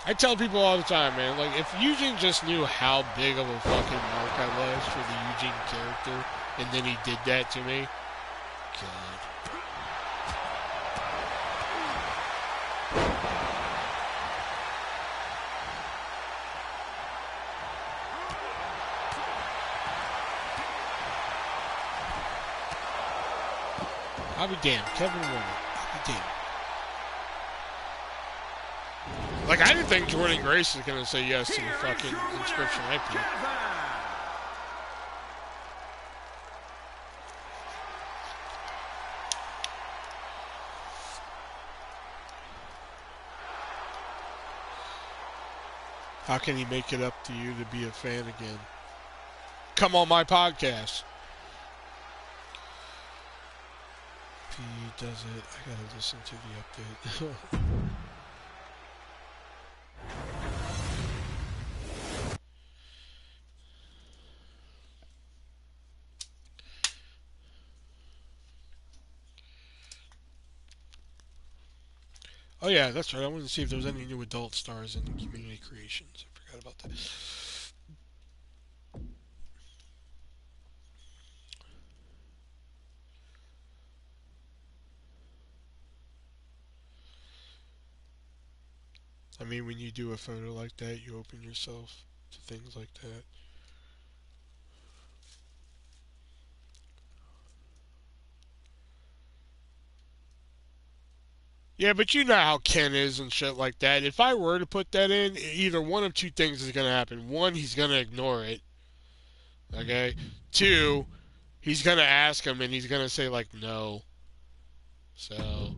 S1: I tell people all the time, man, like, if Eugene just knew how big of a fucking mark I was for the Eugene character, and then he did that to me, God. I'll be damned. Kevin won it. I'll be damned. Like, I didn't think Jordan Grace was going to say yes to the fucking inscription I put. How can he make it up to you to be a fan again? Come on my podcast. If he does it, I gotta listen to the update. Oh yeah, that's right. I wanted to see if there was any new adult stars in Community Creations. I forgot about that. I mean, when you do a photo like that, you open yourself to things like that. Yeah, but you know how Ken is and shit like that. If I were to put that in, either one of two things is going to happen. One, he's going to ignore it. Okay? Two, he's going to ask him and he's going to say, like, no. So.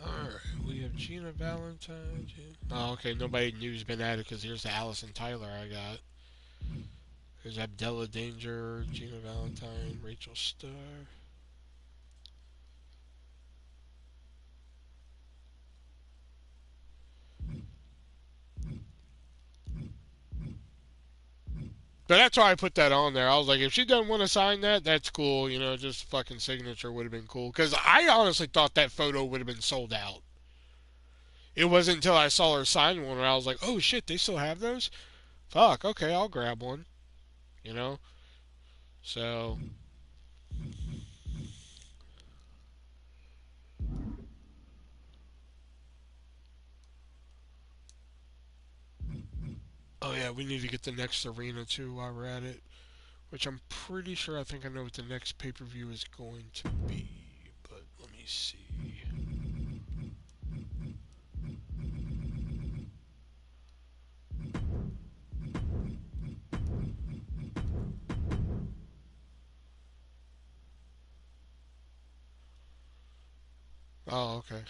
S1: Alright, we have Gina Valentine. Oh, okay, nobody new's been at it because here's the Allison Tyler I got. There's Abdella Danger, Gina Valentine, Rachel Starr. But that's why I put that on there. I was like, if she doesn't want to sign that, that's cool. You know, just fucking signature would have been cool. Because I honestly thought that photo would have been sold out. It wasn't until I saw her sign one where I was like, oh shit, they still have those? Fuck, okay, I'll grab one. You know? So, oh yeah, we need to get the next arena too while we're at it. Which I'm pretty sure I think I know what the next pay per view is going to be. But let me see. Oh, okay.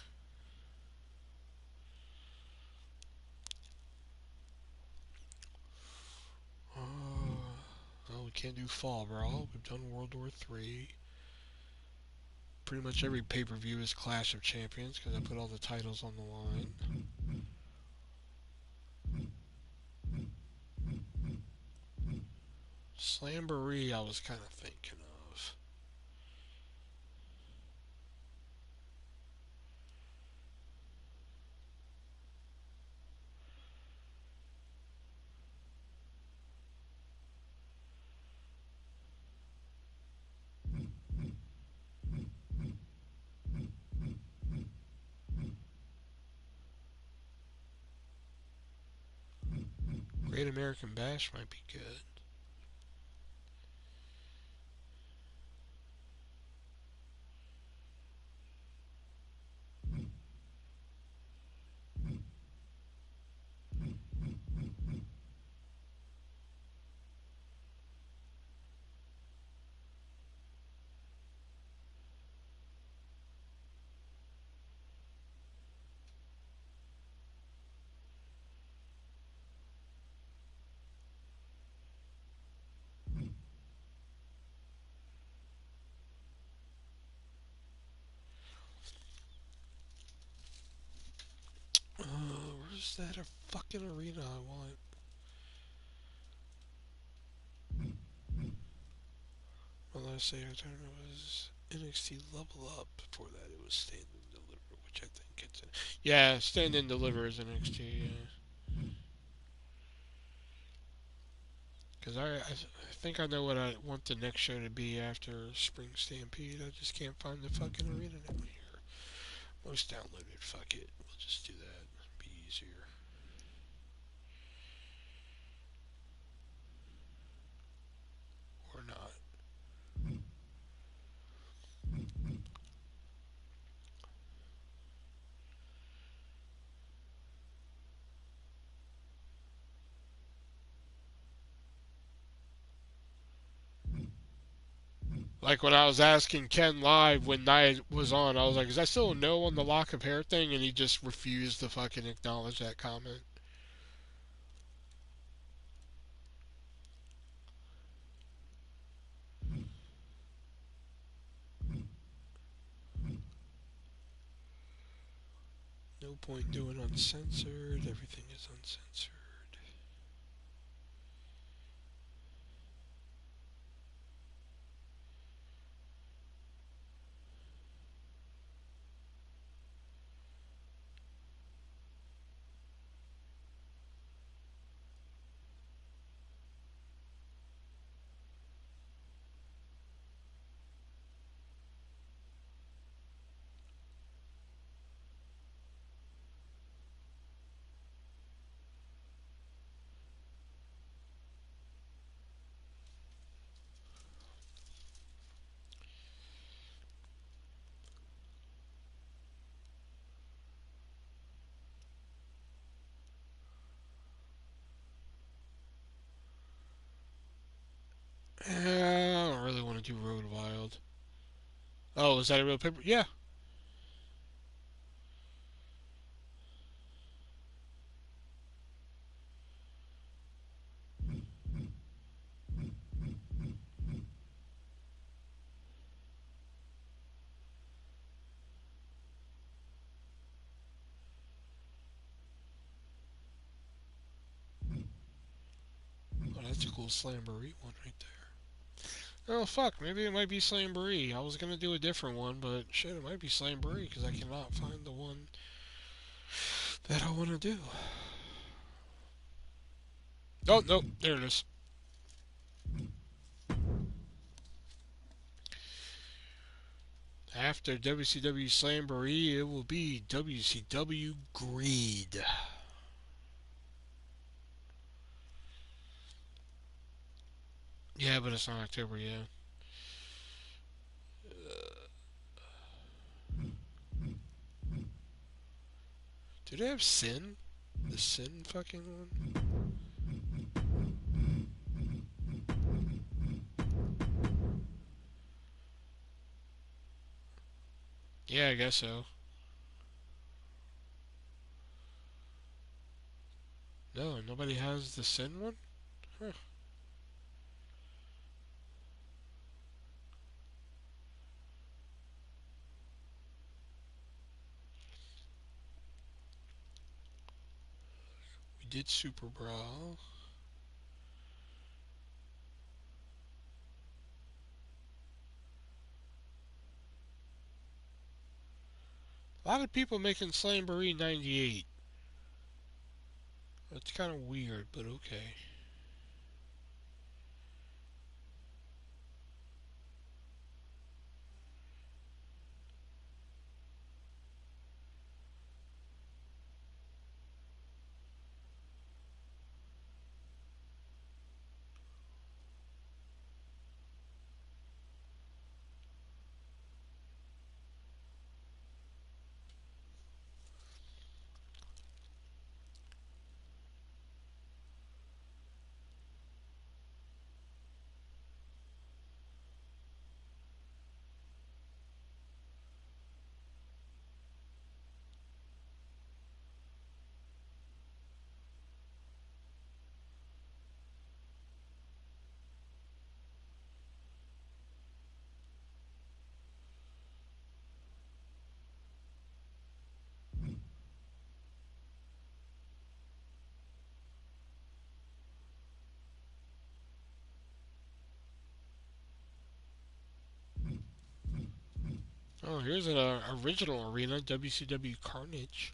S1: Oh, we can't do Fall Brawl. We've done World War III. Pretty much every pay per view is Clash of Champions because I put all the titles on the line. Slamboree, I was kind of thinking of. Great American Bash might be good. Where's that fucking arena I want? My last say I don't know was NXT Level Up. Before that, it was Stand and Deliver, which I think it's in. Yeah, Stand and Deliver is NXT. Yeah. Because I think I know what I want the next show to be after Spring Stampede. I just can't find the fucking arena down here. Most downloaded. Fuck it. We'll just do that. Be easier. Or not. Like when I was asking Ken live when Nia was on, I was like, is that still a no on the lock of hair thing? And he just refused to fucking acknowledge that comment. No point doing uncensored. Everything is uncensored. Oh, is that a real paper? Yeah. Oh, that's a cool Slamboree one right there. Oh, fuck. Maybe it might be Slamboree. I was going to do a different one, but shit, it might be Slamboree because I cannot find the one that I want to do. Oh, nope. There it is. After WCW Slamboree, it will be WCW Greed. Yeah, but it's not October yet. Do they have Sin? The Sin fucking one? Yeah, I guess so. No, nobody has the Sin one? Huh. We did Super Brawl. A lot of people making Slamboree 98. That's kind of weird, but okay. Oh, here's an original arena, WCW Carnage.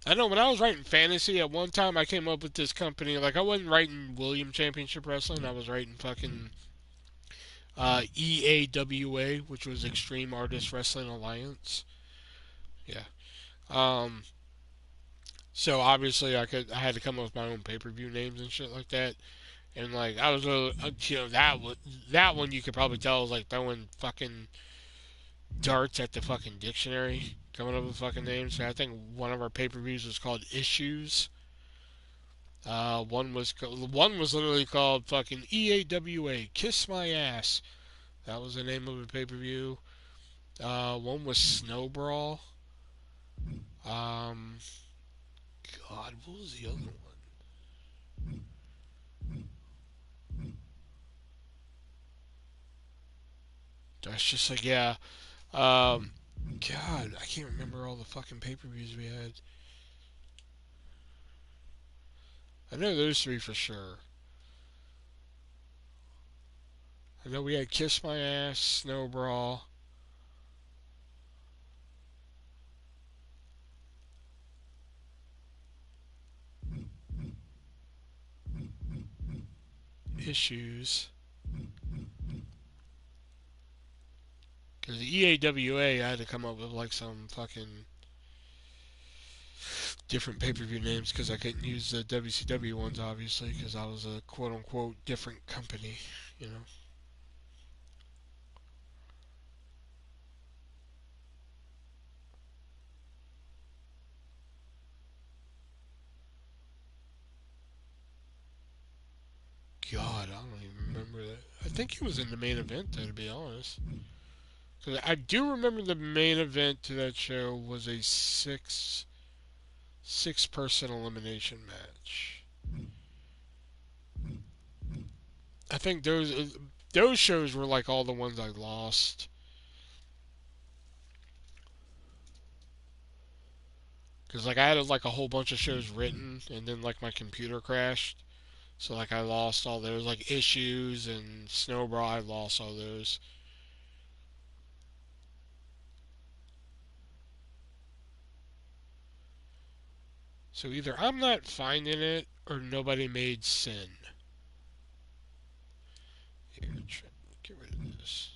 S1: I know when I was writing fantasy at one time, I came up with this company. Like I wasn't writing William Championship Wrestling. I was writing fucking EAWA, which was Extreme Artist Wrestling Alliance. Yeah. Um. So obviously, I had to come up with my own pay per view names and shit like that. And like I was, that one you could probably tell was like throwing fucking darts at the fucking dictionary, coming up with fucking names. So I think one of our pay per views was called Issues. One was literally called fucking EAWA Kiss My Ass. That was the name of the pay per view. One was Snow Brawl. Um, God, what was the other one? That's just like yeah. Um, God, I can't remember all the fucking pay per views we had. I know those three for sure. I know we had Kiss My Ass, Snow Brawl, Issues. Because the EAWA, I had to come up with like some fucking different pay per view names because I couldn't use the WCW ones, obviously, because I was a quote unquote different company, you know. God, I don't even remember that. I think he was in the main event, though, to be honest. Because I do remember the main event to that show was a six person elimination match. I think those shows were like all the ones I lost. Because like I had like a whole bunch of shows written, and then like my computer crashed, so like I lost all those, like issues and Snowball. I lost all those. So either I'm not finding it or nobody made sin. Here, get rid of this.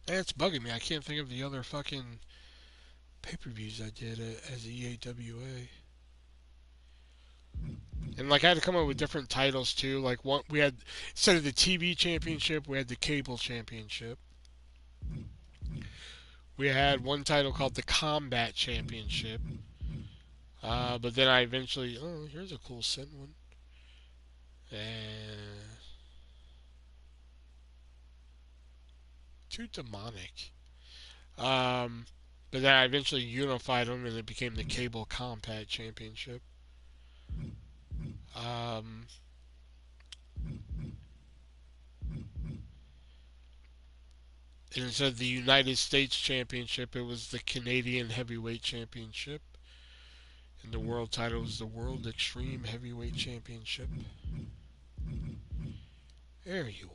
S1: And it's bugging me. I can't think of the other fucking pay-per-views I did as EAWA. And like I had to come up with different titles too. Like one we had instead of the TV championship, we had the cable championship. We had one title called the Combat Championship. But then I eventually, oh, here's a cool Sin one. And too demonic. Um, but then I eventually unified them, and it became the Cable Combat Championship. Um, and instead of the United States Championship, it was the Canadian Heavyweight Championship. And the world title was the World Extreme Heavyweight Championship. There you are.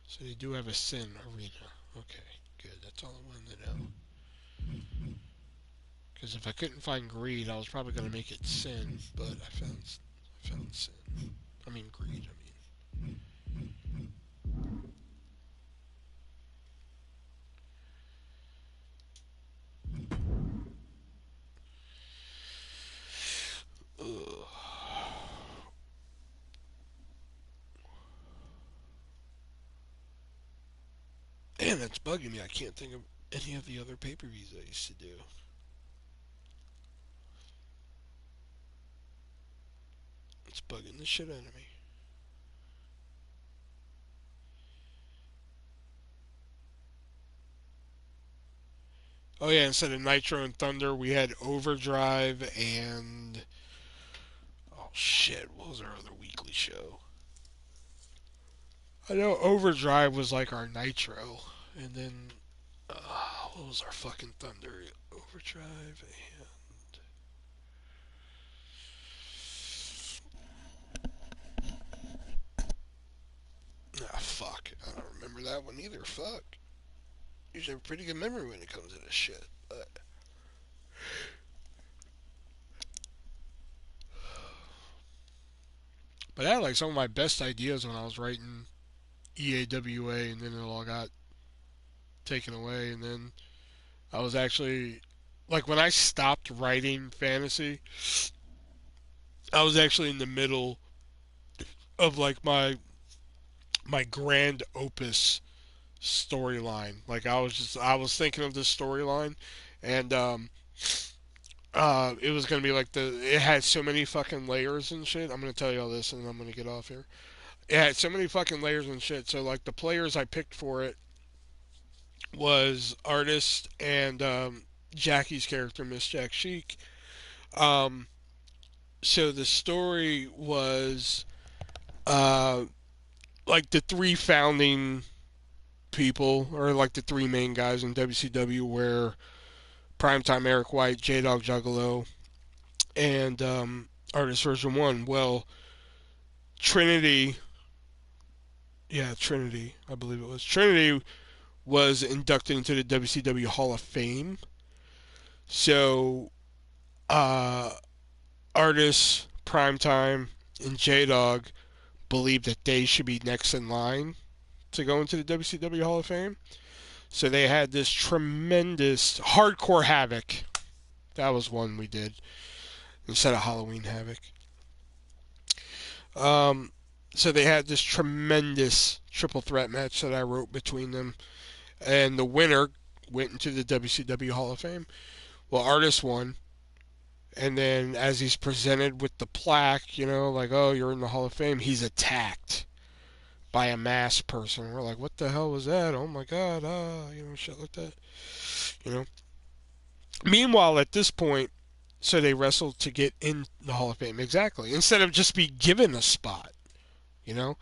S1: So they do have a Sin arena. Okay, good. That's all I wanted to know. Because if I couldn't find Greed, I was probably going to make it Sin, but I found Sin. I mean Greed. Ugh. Damn, that's bugging me. I can't think of any of the other pay-per-views I used to do. It's bugging the shit out of me. Oh yeah, instead of Nitro and Thunder, we had Overdrive and oh shit, what was our other weekly show? I know Overdrive was like our Nitro, and then what was our fucking Thunder? Overdrive and ah fuck, I don't remember that one either. Fuck. Usually have a pretty good memory when it comes to this shit, but I had like some of my best ideas when I was writing EAWA, and then it all got taken away, and then I was actually like when I stopped writing fantasy, I was actually in the middle of like my grand opus storyline. Like I was thinking of this storyline, and it was gonna be like it had so many fucking layers and shit. I'm gonna tell you all this, and I'm gonna get off here. It had so many fucking layers and shit. So like the players I picked for it was artist and Jackie's character, Miss Jack Chic. Um, so the story was like the three founding people, or like the three main guys in WCW, were Primetime Eric White, J-Dog Juggalo, and Artist Version 1. Well, Trinity, yeah, Trinity, I believe it was. Trinity was inducted into the WCW Hall of Fame. So, uh, Artist, Primetime, and J-Dog believed that they should be next in line to go into the WCW Hall of Fame. So they had this tremendous Hardcore Havoc. That was one we did instead of Halloween Havoc. Um, so they had this tremendous triple threat match that I wrote between them, and the winner went into the WCW Hall of Fame. Well, Artist won, and then as he's presented with the plaque, like, oh, you're in the Hall of Fame, he's attacked by a masked person. We're like, what the hell was that? Oh my god, shit like that. You know. Meanwhile, at this point, so they wrestled to get in the Hall of Fame. Exactly. Instead of just be given a spot. Now,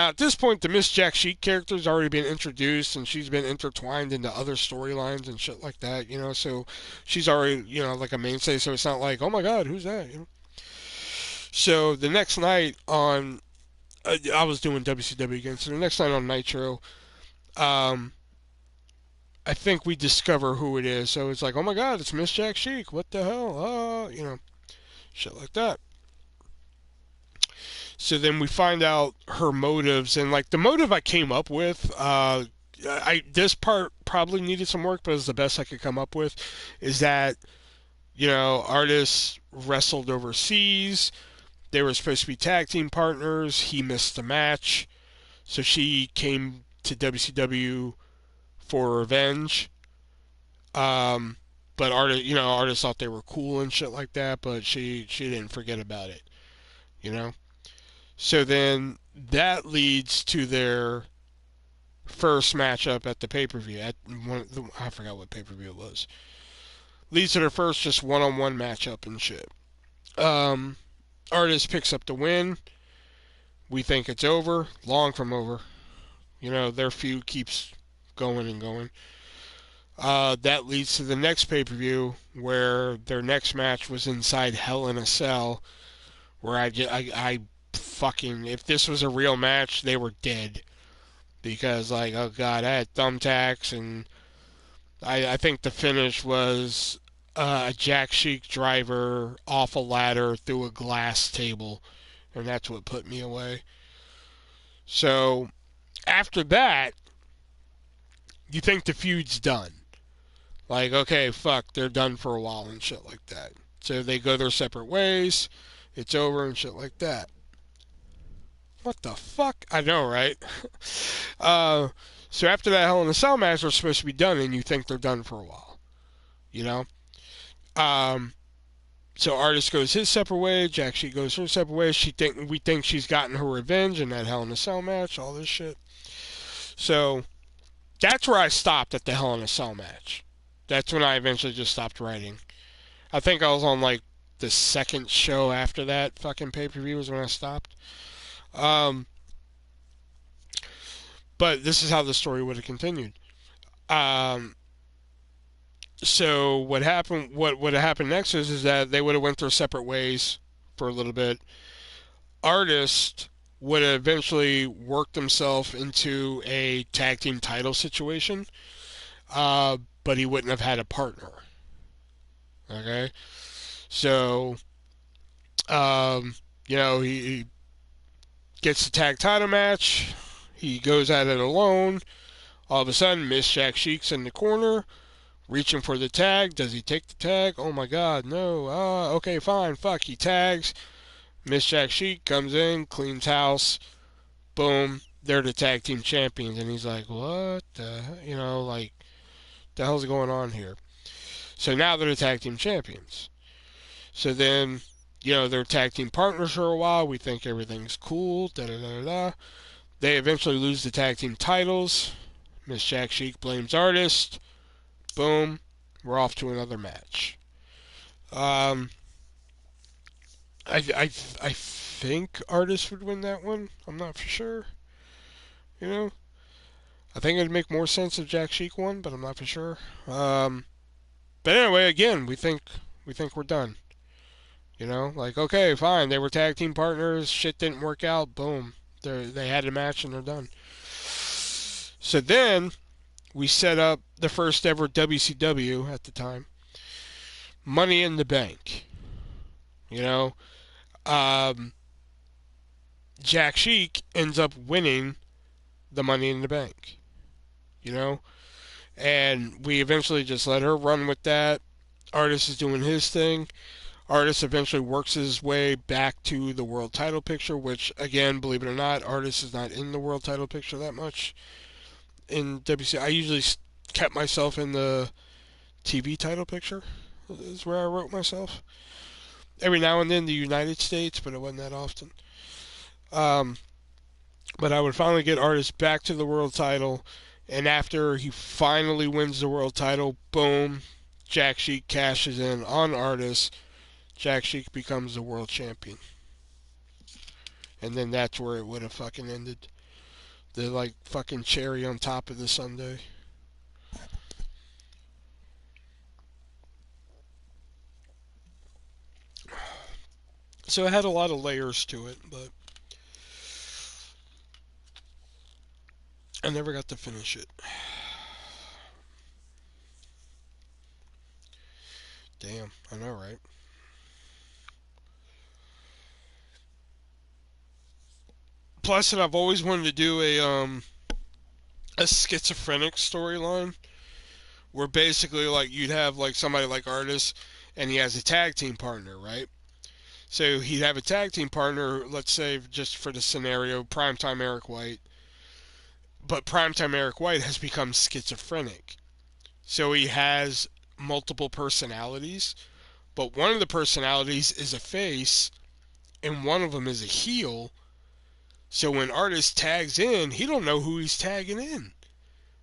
S1: at this point, the Miss Jack Sheik character's already been introduced, and she's been intertwined into other storylines and shit like that, so she's already, like a mainstay, so it's not like, oh my god, who's that, So the next night on, I was doing WCW again, so the next night on Nitro, I think we discover who it is, so it's like, oh my god, it's Miss Jack Sheik, what the hell, shit like that. So then we find out her motives, and like the motive I came up with, this part probably needed some work, but it's the best I could come up with, is that, artists wrestled overseas, they were supposed to be tag team partners, he missed the match, so she came to WCW for revenge. But artists thought they were cool and shit like that, but she didn't forget about it. So then that leads to their first matchup at the pay-per-view. I forgot what pay-per-view it was. Leads to their first just one-on-one matchup and shit. Artist picks up the win. We think it's over. Long from over. Their feud keeps going and going. That leads to the next pay-per-view where their next match was inside Hell in a Cell, where I fucking, if this was a real match, they were dead. Because, like, oh god, I had thumbtacks, and I think the finish was a Jack Sheik driver off a ladder through a glass table, and that's what put me away. So, after that, you think the feud's done. Like, okay, fuck, they're done for a while and shit like that. So they go their separate ways, it's over and shit like that. What the fuck? I know, right? So after that Hell in a Cell match, they're supposed to be done, and you think they're done for a while. You know? So Artist goes his separate way, Jack Sheik goes her separate way. We think she's gotten her revenge in that Hell in a Cell match, all this shit. So that's where I stopped at the Hell in a Cell match. That's when I eventually just stopped writing. I think I was on like the second show after that fucking pay-per-view was when I stopped. But this is how the story would have continued. So what happened? What would have happened next is that they would have went their separate ways for a little bit. Artist would have eventually worked himself into a tag team title situation, but he wouldn't have had a partner. Okay, so he gets the tag title match. He goes at it alone. All of a sudden, Miss Jack Sheik's in the corner, reaching for the tag. Does he take the tag? Oh my god, no. Okay, fine, fuck. He tags. Miss Jack Sheik comes in, cleans house. Boom. They're the tag team champions. And he's like, what the hell? Like, the hell's going on here? So now they're the tag team champions. So then, they're tag team partners for a while. We think everything's cool. Da da da da. They eventually lose the tag team titles. Miss Jack Sheik blames Artist. Boom. We're off to another match. I think Artist would win that one. I'm not for sure. I think it would make more sense if Jack Sheik won, but I'm not for sure. But anyway, again, we think we're done. You know, like, okay, fine, they were tag team partners, shit didn't work out, boom, they had a match and they're done. So then we set up the first ever WCW at the time, Money in the Bank. You know, um, Jack Sheik ends up winning the Money in the Bank. You know, and we eventually just let her run with that. Artist is doing his thing. Artist eventually works his way back to the world title picture, which, again, believe it or not, Artist is not in the world title picture that much in WC. I usually kept myself in the TV title picture, is where I wrote myself. Every now and then the United States, but it wasn't that often. Um, but I would finally get Artist back to the world title, and after he finally wins the world title, boom, Jack Sheik cashes in on Artist. Jack Sheik becomes the world champion. And then that's where it would have fucking ended. The, like, fucking cherry on top of the sundae. So it had a lot of layers to it, but I never got to finish it. Damn, I know, right? Plus, that I've always wanted to do a schizophrenic storyline where basically, like, you'd have, like, somebody like Artist and he has a tag team partner, right? So he'd have a tag team partner, let's say, just for the scenario, Primetime Eric White. But Primetime Eric White has become schizophrenic. So he has multiple personalities, but one of the personalities is a face and one of them is a heel. So when Artist tags in, he don't know who he's tagging in.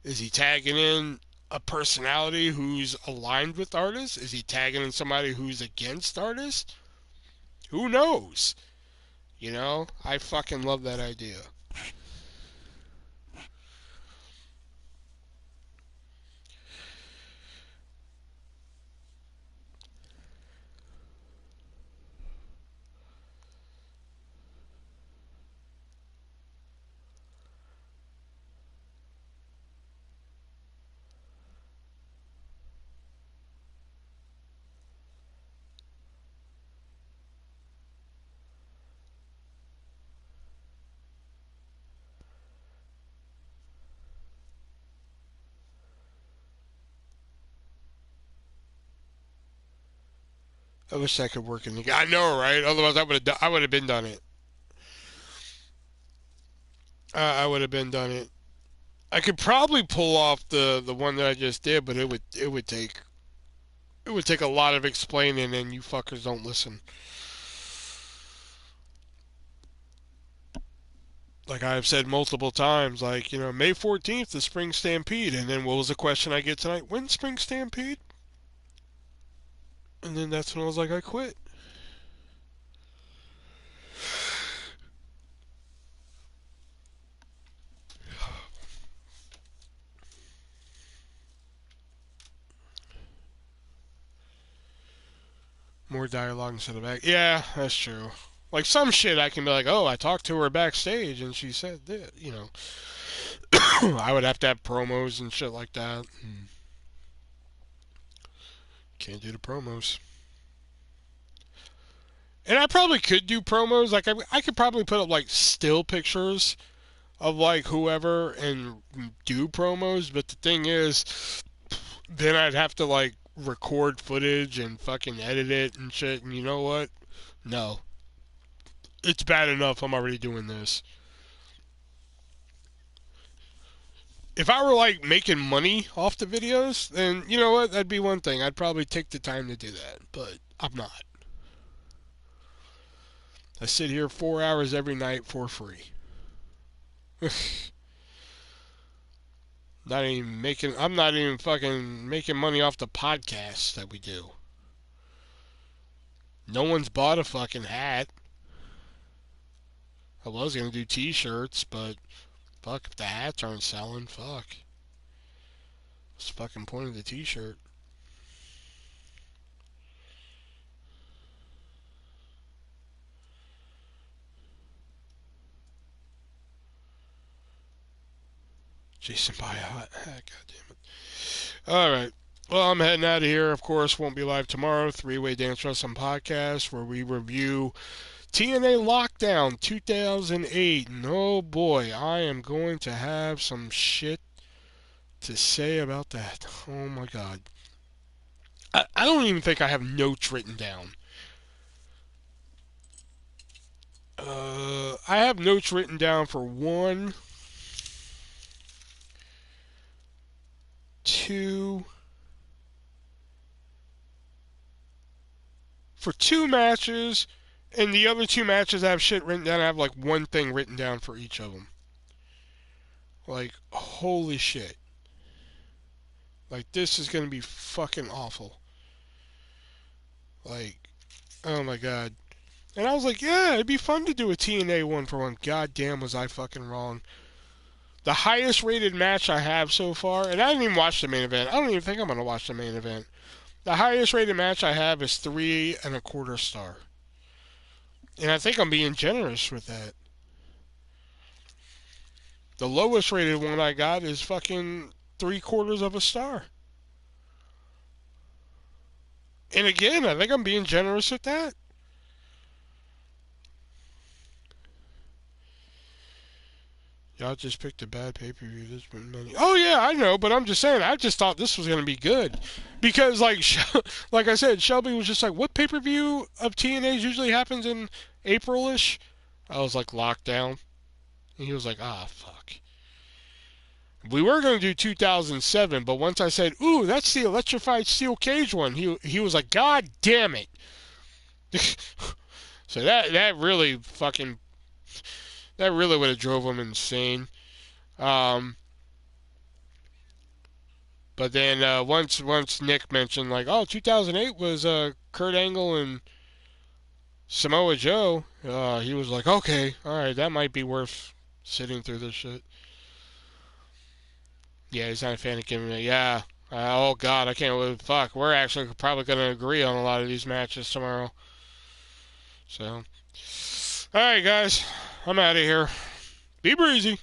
S1: Is he tagging in a personality who's aligned with Artist? Is he tagging in somebody who's against Artist? Who knows? You know, I fucking love that idea. I wish I could work in the. I know, right? Otherwise, I would have been done it. I would have been done it. I could probably pull off the one that I just did, but it would take a lot of explaining, and you fuckers don't listen. Like I've said multiple times, like, May 14th, the Spring Stampede, and then what was the question I get tonight? When's Spring Stampede? And then that's when I was like, I quit. More dialogue instead of act. Yeah, that's true. Like some shit, I can be like, oh, I talked to her backstage, and she said that. I would have to have promos and shit like that. Can't do the promos. And I probably could do promos. Like I could probably put up like still pictures of like whoever and do promos. But the thing is, then I'd have to like record footage and fucking edit it and shit. And you know what? No, it's bad enough I'm already doing this. If I were like making money off the videos, then you know what? That'd be one thing. I'd probably take the time to do that. But I'm not. I sit here 4 hours every night for free. Not even making. I'm not even fucking making money off the podcasts that we do. No one's bought a fucking hat. I was gonna do T-shirts, but Fuck, if the hats aren't selling, fuck. What's the fucking point of the t-shirt? Jason Byatt. God damn it. Alright. Well, I'm heading out of here. Of course, won't be live tomorrow. Three-Way Dance Wrestling Podcast, where we review TNA Lockdown 2008. And oh boy, I am going to have some shit to say about that. Oh my god. I don't even think I have notes written down. I have notes written down for 1, 2, for 2 matches, and the other 2 matches I have shit written down. I have like 1 thing written down for each of them. Like, holy shit. Like, this is gonna be fucking awful. Like, oh my god. And I was like, yeah, it'd be fun to do a TNA 1-for-1. God damn, was I fucking wrong. The highest rated match I have so far, and I didn't even watch the main event. I don't even think I'm gonna watch the main event. The highest rated match I have is 3.25 star. And I think I'm being generous with that. The lowest rated one I got is fucking 3/4 star. And again, I think I'm being generous with that. Y'all just picked a bad pay-per-view. There's been many. Oh yeah, I know, but I'm just saying. I just thought this was gonna be good because, like, like I said, Shelby was just like, "What pay-per-view of TNA's usually happens in April-ish?" I was like, "Lockdown," and he was like, "Ah, fuck." We were gonna do 2007, but once I said, "Ooh, that's the electrified steel cage one," he was like, "God damn it!" So that really fucking that really would have drove him insane. Um, But then once Nick mentioned like, oh, 2008 was Kurt Angle and Samoa Joe, he was like, okay, all right, that might be worth sitting through this shit. Yeah, he's not a fan of giving it. Yeah. Oh God, I can't believe. Fuck, we're actually probably gonna agree on a lot of these matches tomorrow. So, all right, guys, I'm out of here. Be breezy.